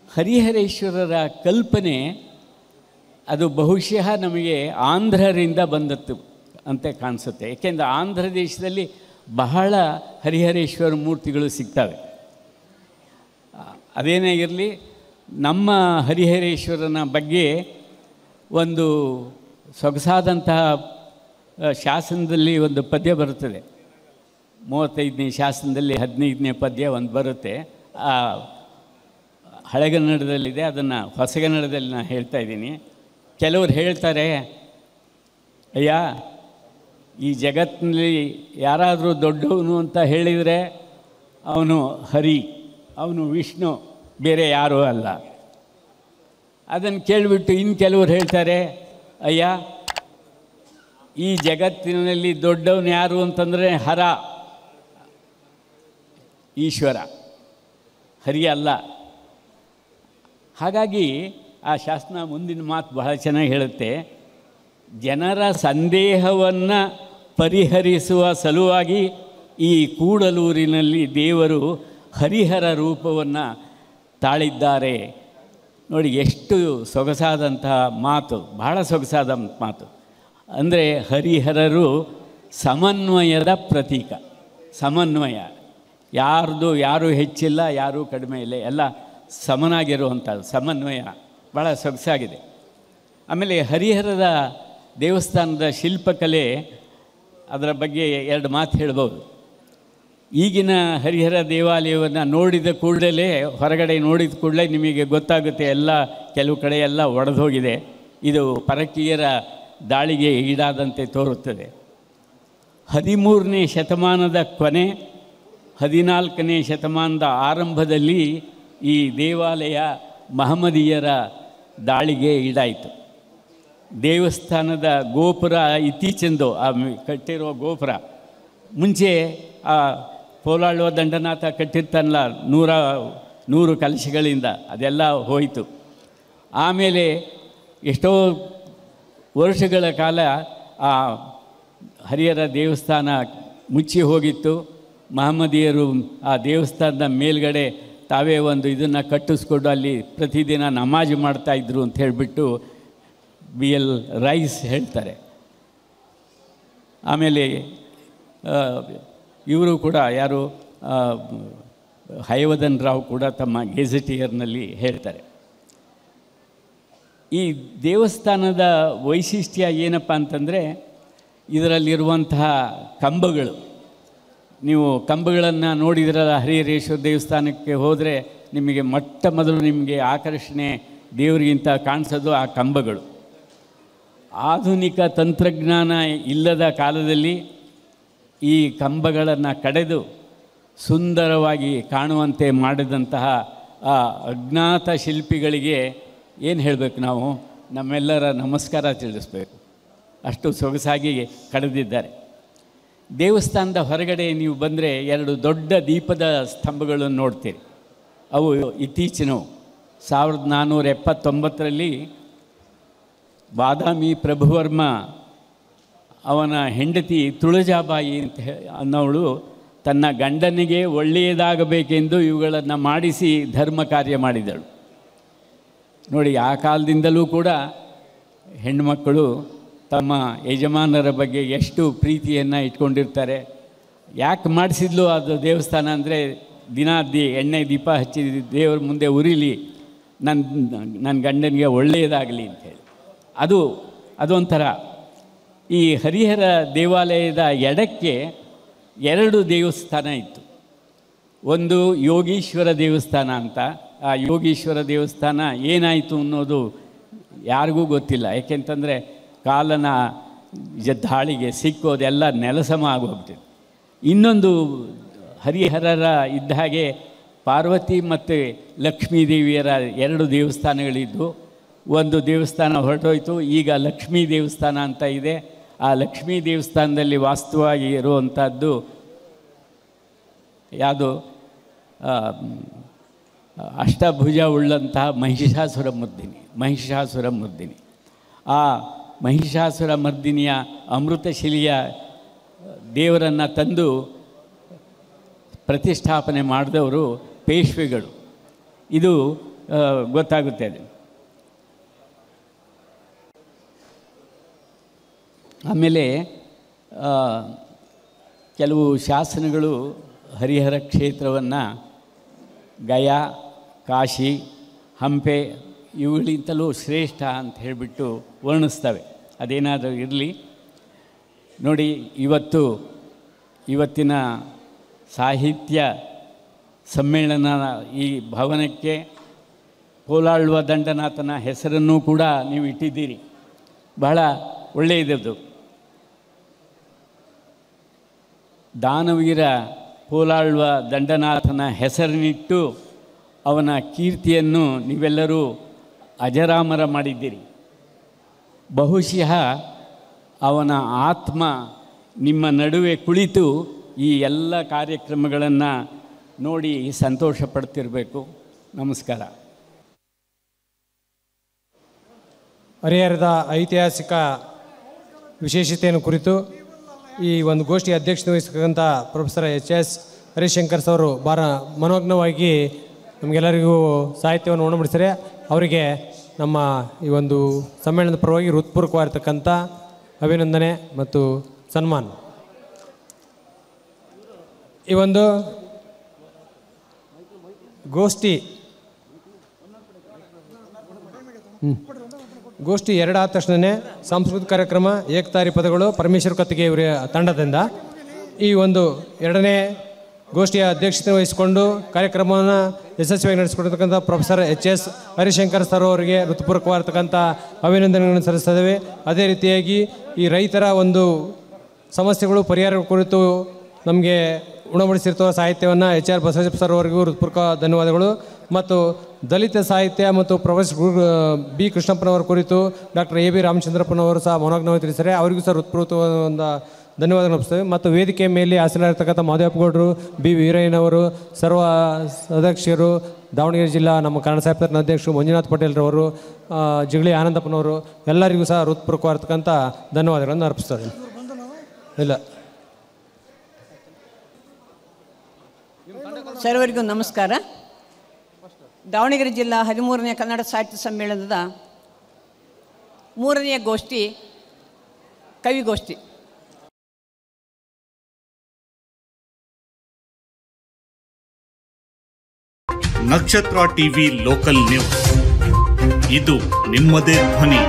ಹರಿಹರೇಶ್ವರರ ಕಲ್ಪನೆ ಅದು ಬಹುಶಃ ನಮಗೆ ಆಂಧ್ರರಿಂದ ಬಂದದ್ದು ಅಂತ ಕಾಣಿಸುತ್ತೆ. ಏಕೆಂದರೆ ಆಂಧ್ರ ದೇಶದಲ್ಲಿ ಬಹಳ ಹರಿಹರೇಶ್ವರ ಮೂರ್ತಿಗಳು ಸಿಗ್ತವೆ. ಅದೇನೇ ಇರಲಿ, ನಮ್ಮ ಹರಿಹರೇಶ್ವರನ ಬಗ್ಗೆ ಒಂದು ಸೊಗಸಾದಂತಹ ಶಾಸನದಲ್ಲಿ ಒಂದು ಪದ್ಯ ಬರುತ್ತದೆ. 35ನೇ ಶಾಸನದಲ್ಲಿ 15ನೇ ಪದ್ಯ ಒಂದು ಬರುತ್ತೆ. ಆ ಹಳೆಗನ್ನಡದಲ್ಲಿದೆ, ಅದನ್ನು ಹೊಸಗನ್ನಡದಲ್ಲಿ ನಾನು ಹೇಳ್ತಾ ಇದ್ದೀನಿ. ಕೆಲವರು ಹೇಳ್ತಾರೆ, ಅಯ್ಯ ಈ ಜಗತ್ತಿನಲ್ಲಿ ಯಾರಾದರೂ ದೊಡ್ಡವನು ಅಂತ ಹೇಳಿದರೆ ಅವನು ಹರಿ, ಅವನು ವಿಷ್ಣು, ಬೇರೆ ಯಾರೂ ಅಲ್ಲ. ಅದನ್ನು ಕೇಳಿಬಿಟ್ಟು ಇನ್ನು ಕೆಲವರು ಹೇಳ್ತಾರೆ, ಅಯ್ಯ ಈ ಜಗತ್ತಿನಲ್ಲಿ ದೊಡ್ಡವನು ಯಾರು ಅಂತಂದರೆ ಹರ, ಈಶ್ವರ, ಹರಿ ಅಲ್ಲ. ಹಾಗಾಗಿ ಆ ಶಾಸನ ಮುಂದಿನ ಮಾತು ಬಹಳ ಚೆನ್ನಾಗಿ ಹೇಳುತ್ತೆ, ಜನರ ಸಂದೇಹವನ್ನು ಪರಿಹರಿಸುವ ಸಲುವಾಗಿ ಈ ಕೂಡಲೂರಿನಲ್ಲಿ ದೇವರು ಹರಿಹರ ರೂಪವನ್ನು ತಾಳಿದ್ದಾರೆ. ನೋಡಿ ಎಷ್ಟು ಸೊಗಸಾದಂತಹ ಮಾತು, ಬಹಳ ಸೊಗಸಾದ ಮಾತು. ಅಂದರೆ ಹರಿಹರರು ಸಮನ್ವಯದ ಪ್ರತೀಕ. ಸಮನ್ವಯ, ಯಾರು ಹೆಚ್ಚಿಲ್ಲ, ಯಾರೂ ಕಡಿಮೆ ಇಲ್ಲ, ಎಲ್ಲ ಸಮನಾಗಿರುವಂಥದ್ದು ಸಮನ್ವಯ, ಭಾಳ ಸೊಗಸಾಗಿದೆ. ಆಮೇಲೆ ಹರಿಹರದ ದೇವಸ್ಥಾನದ ಶಿಲ್ಪಕಲೆ, ಅದರ ಬಗ್ಗೆ ಎರಡು ಮಾತು ಹೇಳ್ಬೋದು. ಈಗಿನ ಹರಿಹರ ದೇವಾಲಯವನ್ನು ನೋಡಿದ ಕೂಡಲೇ, ಹೊರಗಡೆ ನೋಡಿದ ಕೂಡಲೇ ನಿಮಗೆ ಗೊತ್ತಾಗುತ್ತೆ, ಎಲ್ಲ ಕೆಲವು ಕಡೆ ಎಲ್ಲ ಒಡೆದೋಗಿದೆ, ಇದು ಪರಕೀಯರ ದಾಳಿಗೆ ಈಡಾದಂತೆ ತೋರುತ್ತದೆ. 13ನೇ ಶತಮಾನದ ಕೊನೆ, 14ನೇ ಶತಮಾನದ ಆರಂಭದಲ್ಲಿ ಈ ದೇವಾಲಯ ಮಹಮ್ಮದೀಯರ ದಾಳಿಗೆ ಈಡಾಯಿತು. ದೇವಸ್ಥಾನದ ಗೋಪುರ ಇತ್ತೀಚೆಂದು ಕಟ್ಟಿರೋ ಗೋಪುರ, ಮುಂಚೆ ಆ ಪೋಲಾಳುವ ದಂಡನಾಥ ಕಟ್ಟಿರ್ತಾನಲ್ಲ 100 ಕಲಶಗಳಿಂದ, ಅದೆಲ್ಲ ಹೋಯಿತು. ಆಮೇಲೆ ಎಷ್ಟೋ ವರ್ಷಗಳ ಕಾಲ ಆ ಹರಿಹರ ದೇವಸ್ಥಾನ ಮುಚ್ಚಿ ಹೋಗಿತ್ತು. ಮಹಮ್ಮದೀಯರು ಆ ದೇವಸ್ಥಾನದ ಮೇಲ್ಗಡೆ ತಾವೇ ಒಂದು ಇದನ್ನು ಕಟ್ಟಿಸ್ಕೊಂಡು ಅಲ್ಲಿ ಪ್ರತಿದಿನ ನಮಾಜ್ ಮಾಡ್ತಾಯಿದ್ರು ಅಂತ ಹೇಳಿಬಿಟ್ಟು BL ರೈಸ್ ಹೇಳ್ತಾರೆ. ಆಮೇಲೆ ಇವರು ಕೂಡ ಯಾರು ಹಯವರ್ಧನ್ ರಾವ್ ಕೂಡ ತಮ್ಮ ಗೆಜೆಟಿಯರ್ನಲ್ಲಿ ಹೇಳ್ತಾರೆ. ಈ ದೇವಸ್ಥಾನದ ವೈಶಿಷ್ಟ್ಯ ಏನಪ್ಪ ಅಂತಂದರೆ, ಇದರಲ್ಲಿರುವಂತಹ ಕಂಬಗಳು, ನೀವು ಕಂಬಗಳನ್ನು ನೋಡಿದ್ರಲ್ಲ, ಹರಿಹರೇಶ್ವರ ದೇವಸ್ಥಾನಕ್ಕೆ ಹೋದರೆ ನಿಮಗೆ ಮೊಟ್ಟ ಮೊದಲು ನಿಮಗೆ ಆಕರ್ಷಣೆ ದೇವರಿಗಿಂತ ಕಾಣಿಸೋದು ಆ ಕಂಬಗಳು. ಆಧುನಿಕ ತಂತ್ರಜ್ಞಾನ ಇಲ್ಲದ ಕಾಲದಲ್ಲಿ ಈ ಕಂಬಗಳನ್ನು ಕಡೆದು ಸುಂದರವಾಗಿ ಕಾಣುವಂತೆ ಮಾಡಿದಂತಹ ಆ ಅಜ್ಞಾತ ಶಿಲ್ಪಿಗಳಿಗೆ ಏನು ಹೇಳಬೇಕು, ನಾವು ನಮ್ಮೆಲ್ಲರ ನಮಸ್ಕಾರ ತಿಳಿಸ್ಬೇಕು. ಅಷ್ಟು ಸೊಗಸಾಗಿ ಕಳೆದಿದ್ದಾರೆ. ದೇವಸ್ಥಾನದ ಹೊರಗಡೆ ನೀವು ಬಂದರೆ 2 ದೊಡ್ಡ ದೀಪದ ಸ್ತಂಭಗಳನ್ನು ನೋಡ್ತೀರಿ. ಅವು ಇತ್ತೀಚಿನವು. 1479ರಲ್ಲಿ ಬಾದಾಮಿ ಪ್ರಭುವರ್ಮ ಅವನ ಹೆಂಡತಿ ತುಳಜಾಬಾಯಿ ಅನ್ನೋಳು ತನ್ನ ಗಂಡನಿಗೆ ಒಳ್ಳೆಯದಾಗಬೇಕೆಂದು ಇವುಗಳನ್ನು ಮಾಡಿಸಿ ಧರ್ಮ ಕಾರ್ಯ ಮಾಡಿದಳು. ನೋಡಿ, ಆ ಕಾಲದಿಂದಲೂ ಕೂಡ ಹೆಣ್ಣುಮಕ್ಕಳು ತಮ್ಮ ಯಜಮಾನರ ಬಗ್ಗೆ ಎಷ್ಟು ಪ್ರೀತಿಯನ್ನು ಇಟ್ಕೊಂಡಿರ್ತಾರೆ. ಯಾಕೆ ಮಾಡಿಸಿದ್ಲು ಅದು ದೇವಸ್ಥಾನ ಅಂದರೆ, ದಿನ ಎಣ್ಣೆ ದೀಪ ಹಚ್ಚಿ ದೇವರ ಮುಂದೆ ಉರಿಲಿ, ನನ್ನ ಗಂಡನಿಗೆ ಒಳ್ಳೆಯದಾಗಲಿ ಅಂಥೇಳಿ. ಅದೊಂಥರ. ಈ ಹರಿಹರ ದೇವಾಲಯದ ಎಡಕ್ಕೆ 2 ದೇವಸ್ಥಾನ ಇತ್ತು. ಒಂದು ಯೋಗೀಶ್ವರ ದೇವಸ್ಥಾನ ಅಂತ. ಆ ಯೋಗೀಶ್ವರ ದೇವಸ್ಥಾನ ಏನಾಯಿತು ಅನ್ನೋದು ಯಾರಿಗೂ ಗೊತ್ತಿಲ್ಲ. ಏಕೆಂತಂದರೆ ಕಾಲನ ದಾಳಿಗೆ ಸಿಕ್ಕೋದೆಲ್ಲ ನೆಲಸಮ ಆಗೋಗ್ಬಿಟ್ಟಿದೆ. ಇನ್ನೊಂದು ಹರಿಹರರ ಇದ್ದ ಹಾಗೆ ಪಾರ್ವತಿ ಮತ್ತು ಲಕ್ಷ್ಮೀ ದೇವಿಯರ 2 ದೇವಸ್ಥಾನಗಳಿದ್ದು, ಒಂದು ದೇವಸ್ಥಾನ ಹೊರಟೋಯ್ತು. ಈಗ ಲಕ್ಷ್ಮೀ ದೇವಸ್ಥಾನ ಅಂತ ಇದೆ. ಆ ಲಕ್ಷ್ಮೀ ದೇವಸ್ಥಾನದಲ್ಲಿ ವಾಸ್ತವವಾಗಿ ಇರುವಂಥದ್ದು ಯಾವುದು, ಅಷ್ಟಭುಜ ಉಳ್ಳಂತಹ ಮಹಿಷಾಸುರ ಮರ್ದಿನಿ. ಆ ಮಹಿಷಾಸುರ ಮರ್ದಿನಿಯ ಅಮೃತಶಿಲೆಯ ದೇವರನ್ನು ತಂದು ಪ್ರತಿಷ್ಠಾಪನೆ ಮಾಡಿದವರು ಪೇಶ್ವೆಗಳು. ಇದು ಗೊತ್ತಾಗುತ್ತೆ. ಅದು ಆಮೇಲೆ ಕೆಲವು ಶಾಸನಗಳು ಹರಿಹರ ಕ್ಷೇತ್ರವನ್ನು ಗಯಾ, ಕಾಶಿ, ಹಂಪೆ ಇವುಗಳಿಂತಲೂ ಶ್ರೇಷ್ಠ ಅಂತ ಹೇಳಿಬಿಟ್ಟು ವರ್ಣಿಸ್ತವೆ. ಅದೇನಾದರೂ ಇರಲಿ. ನೋಡಿ, ಇವತ್ತಿನ ಸಾಹಿತ್ಯ ಸಮ್ಮೇಳನ ಈ ಭವನಕ್ಕೆ ಪೋಲಾಳುವ ದಂಡನಾಥನ ಹೆಸರನ್ನು ಕೂಡ ನೀವು ಇಟ್ಟಿದ್ದೀರಿ. ಬಹಳ ಒಳ್ಳೆಯದು. ದಾನವೀರ ಪೋಲಾಳುವ ದಂಡನಾಥನ ಹೆಸರನ್ನಿಟ್ಟು ಅವನ ಕೀರ್ತಿಯನ್ನು ನೀವೆಲ್ಲರೂ ಅಜರಾಮರ ಮಾಡಿದ್ದೀರಿ. ಬಹುಶಃ ಅವನ ಆತ್ಮ ನಿಮ್ಮ ನಡುವೆ ಕುಳಿತು ಈ ಎಲ್ಲ ಕಾರ್ಯಕ್ರಮಗಳನ್ನು ನೋಡಿ ಸಂತೋಷ ಪಡ್ತಿರಬೇಕು. ನಮಸ್ಕಾರ. ಹರಿಹರದ ಐತಿಹಾಸಿಕ ವಿಶೇಷತೆಯನ್ನು ಕುರಿತು ಈ ಒಂದು ಗೋಷ್ಠಿ ಅಧ್ಯಕ್ಷತೆ ವಹಿಸತಕ್ಕಂಥ ಪ್ರೊಫೆಸರ್ HS ಹರಿಶಂಕರ್ ಸರ್ ಭಾಳ ಮನೋಜ್ಞವಾಗಿ ನಮಗೆಲ್ಲರಿಗೂ ಸಾಹಿತ್ಯವನ್ನು ಉಣಬಡಿಸಿದರೆ ಅವರಿಗೆ ನಮ್ಮ ಈ ಒಂದು ಸಮ್ಮೇಳನದ ಪರವಾಗಿ ಹೃತ್ಪೂರ್ವಕವಾಗಿರ್ತಕ್ಕಂಥ ಅಭಿನಂದನೆ ಮತ್ತು ಸನ್ಮಾನ. ಈ ಒಂದು ಗೋಷ್ಠಿ ಎರಡಾದ ತಕ್ಷಣವೇ ಸಾಂಸ್ಕೃತಿಕ ಕಾರ್ಯಕ್ರಮ ಏಕತಾರಿ ಪದಗಳು ಪರಮೇಶ್ವರ ಕತ್ತಿಗೆ ಇವರ ತಂಡದಿಂದ ಈ ಒಂದು ಎರಡನೇ ಗೋಷ್ಠಿಯ ಅಧ್ಯಕ್ಷತೆ ವಹಿಸಿಕೊಂಡು ಕಾರ್ಯಕ್ರಮವನ್ನು ಯಶಸ್ವಿಯಾಗಿ ನಡೆಸಿಕೊಡ್ತಕ್ಕಂಥ ಪ್ರೊಫೆಸರ್ HS ಹರಿಶಂಕರ್ ಸರ್ ಅವರಿಗೆ ಹೃತ್ಪೂರ್ವಕವಾಗಿರ್ತಕ್ಕಂಥ ಅಭಿನಂದನೆಗಳನ್ನು ಸಲ್ಲಿಸ್ತೇವೆ. ಅದೇ ರೀತಿಯಾಗಿ ಈ ರೈತರ ಒಂದು ಸಮಸ್ಯೆಗಳು ಪರಿಹಾರ ಕುರಿತು ನಮಗೆ ಉಣಬಡಿಸಿರ್ತವ ಸಾಹಿತ್ಯವನ್ನು HR ಬಸವರಾಜ ಸರ್ ಅವರಿಗೂ ಹೃತ್ಪೂರ್ವಕ ಧನ್ಯವಾದಗಳು. ಮತ್ತು ದಲಿತ ಸಾಹಿತ್ಯ ಮತ್ತು ಪ್ರೊಫೆಸರ್ B ಕೃಷ್ಣಪ್ಪನವರ ಕುರಿತು ಡಾಕ್ಟರ್ AB ರಾಮಚಂದ್ರಪ್ಪನವರು ಸಹ ಮನೋಜ್ಞವಾಗಿ ತಿಳಿಸಿದ್ದಾರೆ. ಅವರಿಗೂ ಸಹ ಹೃತ್ಪೂರ್ವಕವಾದ ಧನ್ಯವಾದಗಳು ಅನಿಸ್ತೇವೆ. ಮತ್ತು ವೇದಿಕೆ ಮೇಲೆ ಹಾಸನಲ್ಲಿರ್ತಕ್ಕಂಥ ಮಾದೇವಪ್ಪಗೌಡರು, B ವೀರಯ್ಯನವರು, ಸರ್ವ ಸದಸ್ಯರು, ದಾವಣಗೆರೆ ಜಿಲ್ಲಾ ನಮ್ಮ ಕನ್ನಡ ಸಾಹಿತ್ಯ ಅಧ್ಯಕ್ಷರು ಮಂಜುನಾಥ್ ಪಟೇಲ್ರವರು, ಜಿಗಳಿ ಆನಂದಪ್ಪನವರು ಎಲ್ಲರಿಗೂ ಸಹ ಹೃತ್ಪೂರ್ವಕವಾಗಿರ್ತಕ್ಕಂಥ ಧನ್ಯವಾದಗಳನ್ನು ಅರ್ಪಿಸ್ತಾರೆ. ಇಲ್ಲ ಸರ್ವರಿಗೂ ನಮಸ್ಕಾರ. ದಾವಣಗೆರೆ ಜಿಲ್ಲಾ 13ನೇ ಕನ್ನಡ ಸಾಹಿತ್ಯ ಸಮ್ಮೇಳನದ 3ನೇ ಗೋಷ್ಠಿ ಕವಿಗೋಷ್ಠಿ. ನಕ್ಷತ್ರ ಟಿವಿ ಲೋಕಲ್ ನ್ಯೂಸ್, ಇದು ನಿಮ್ಮದೇ ಧ್ವನಿ.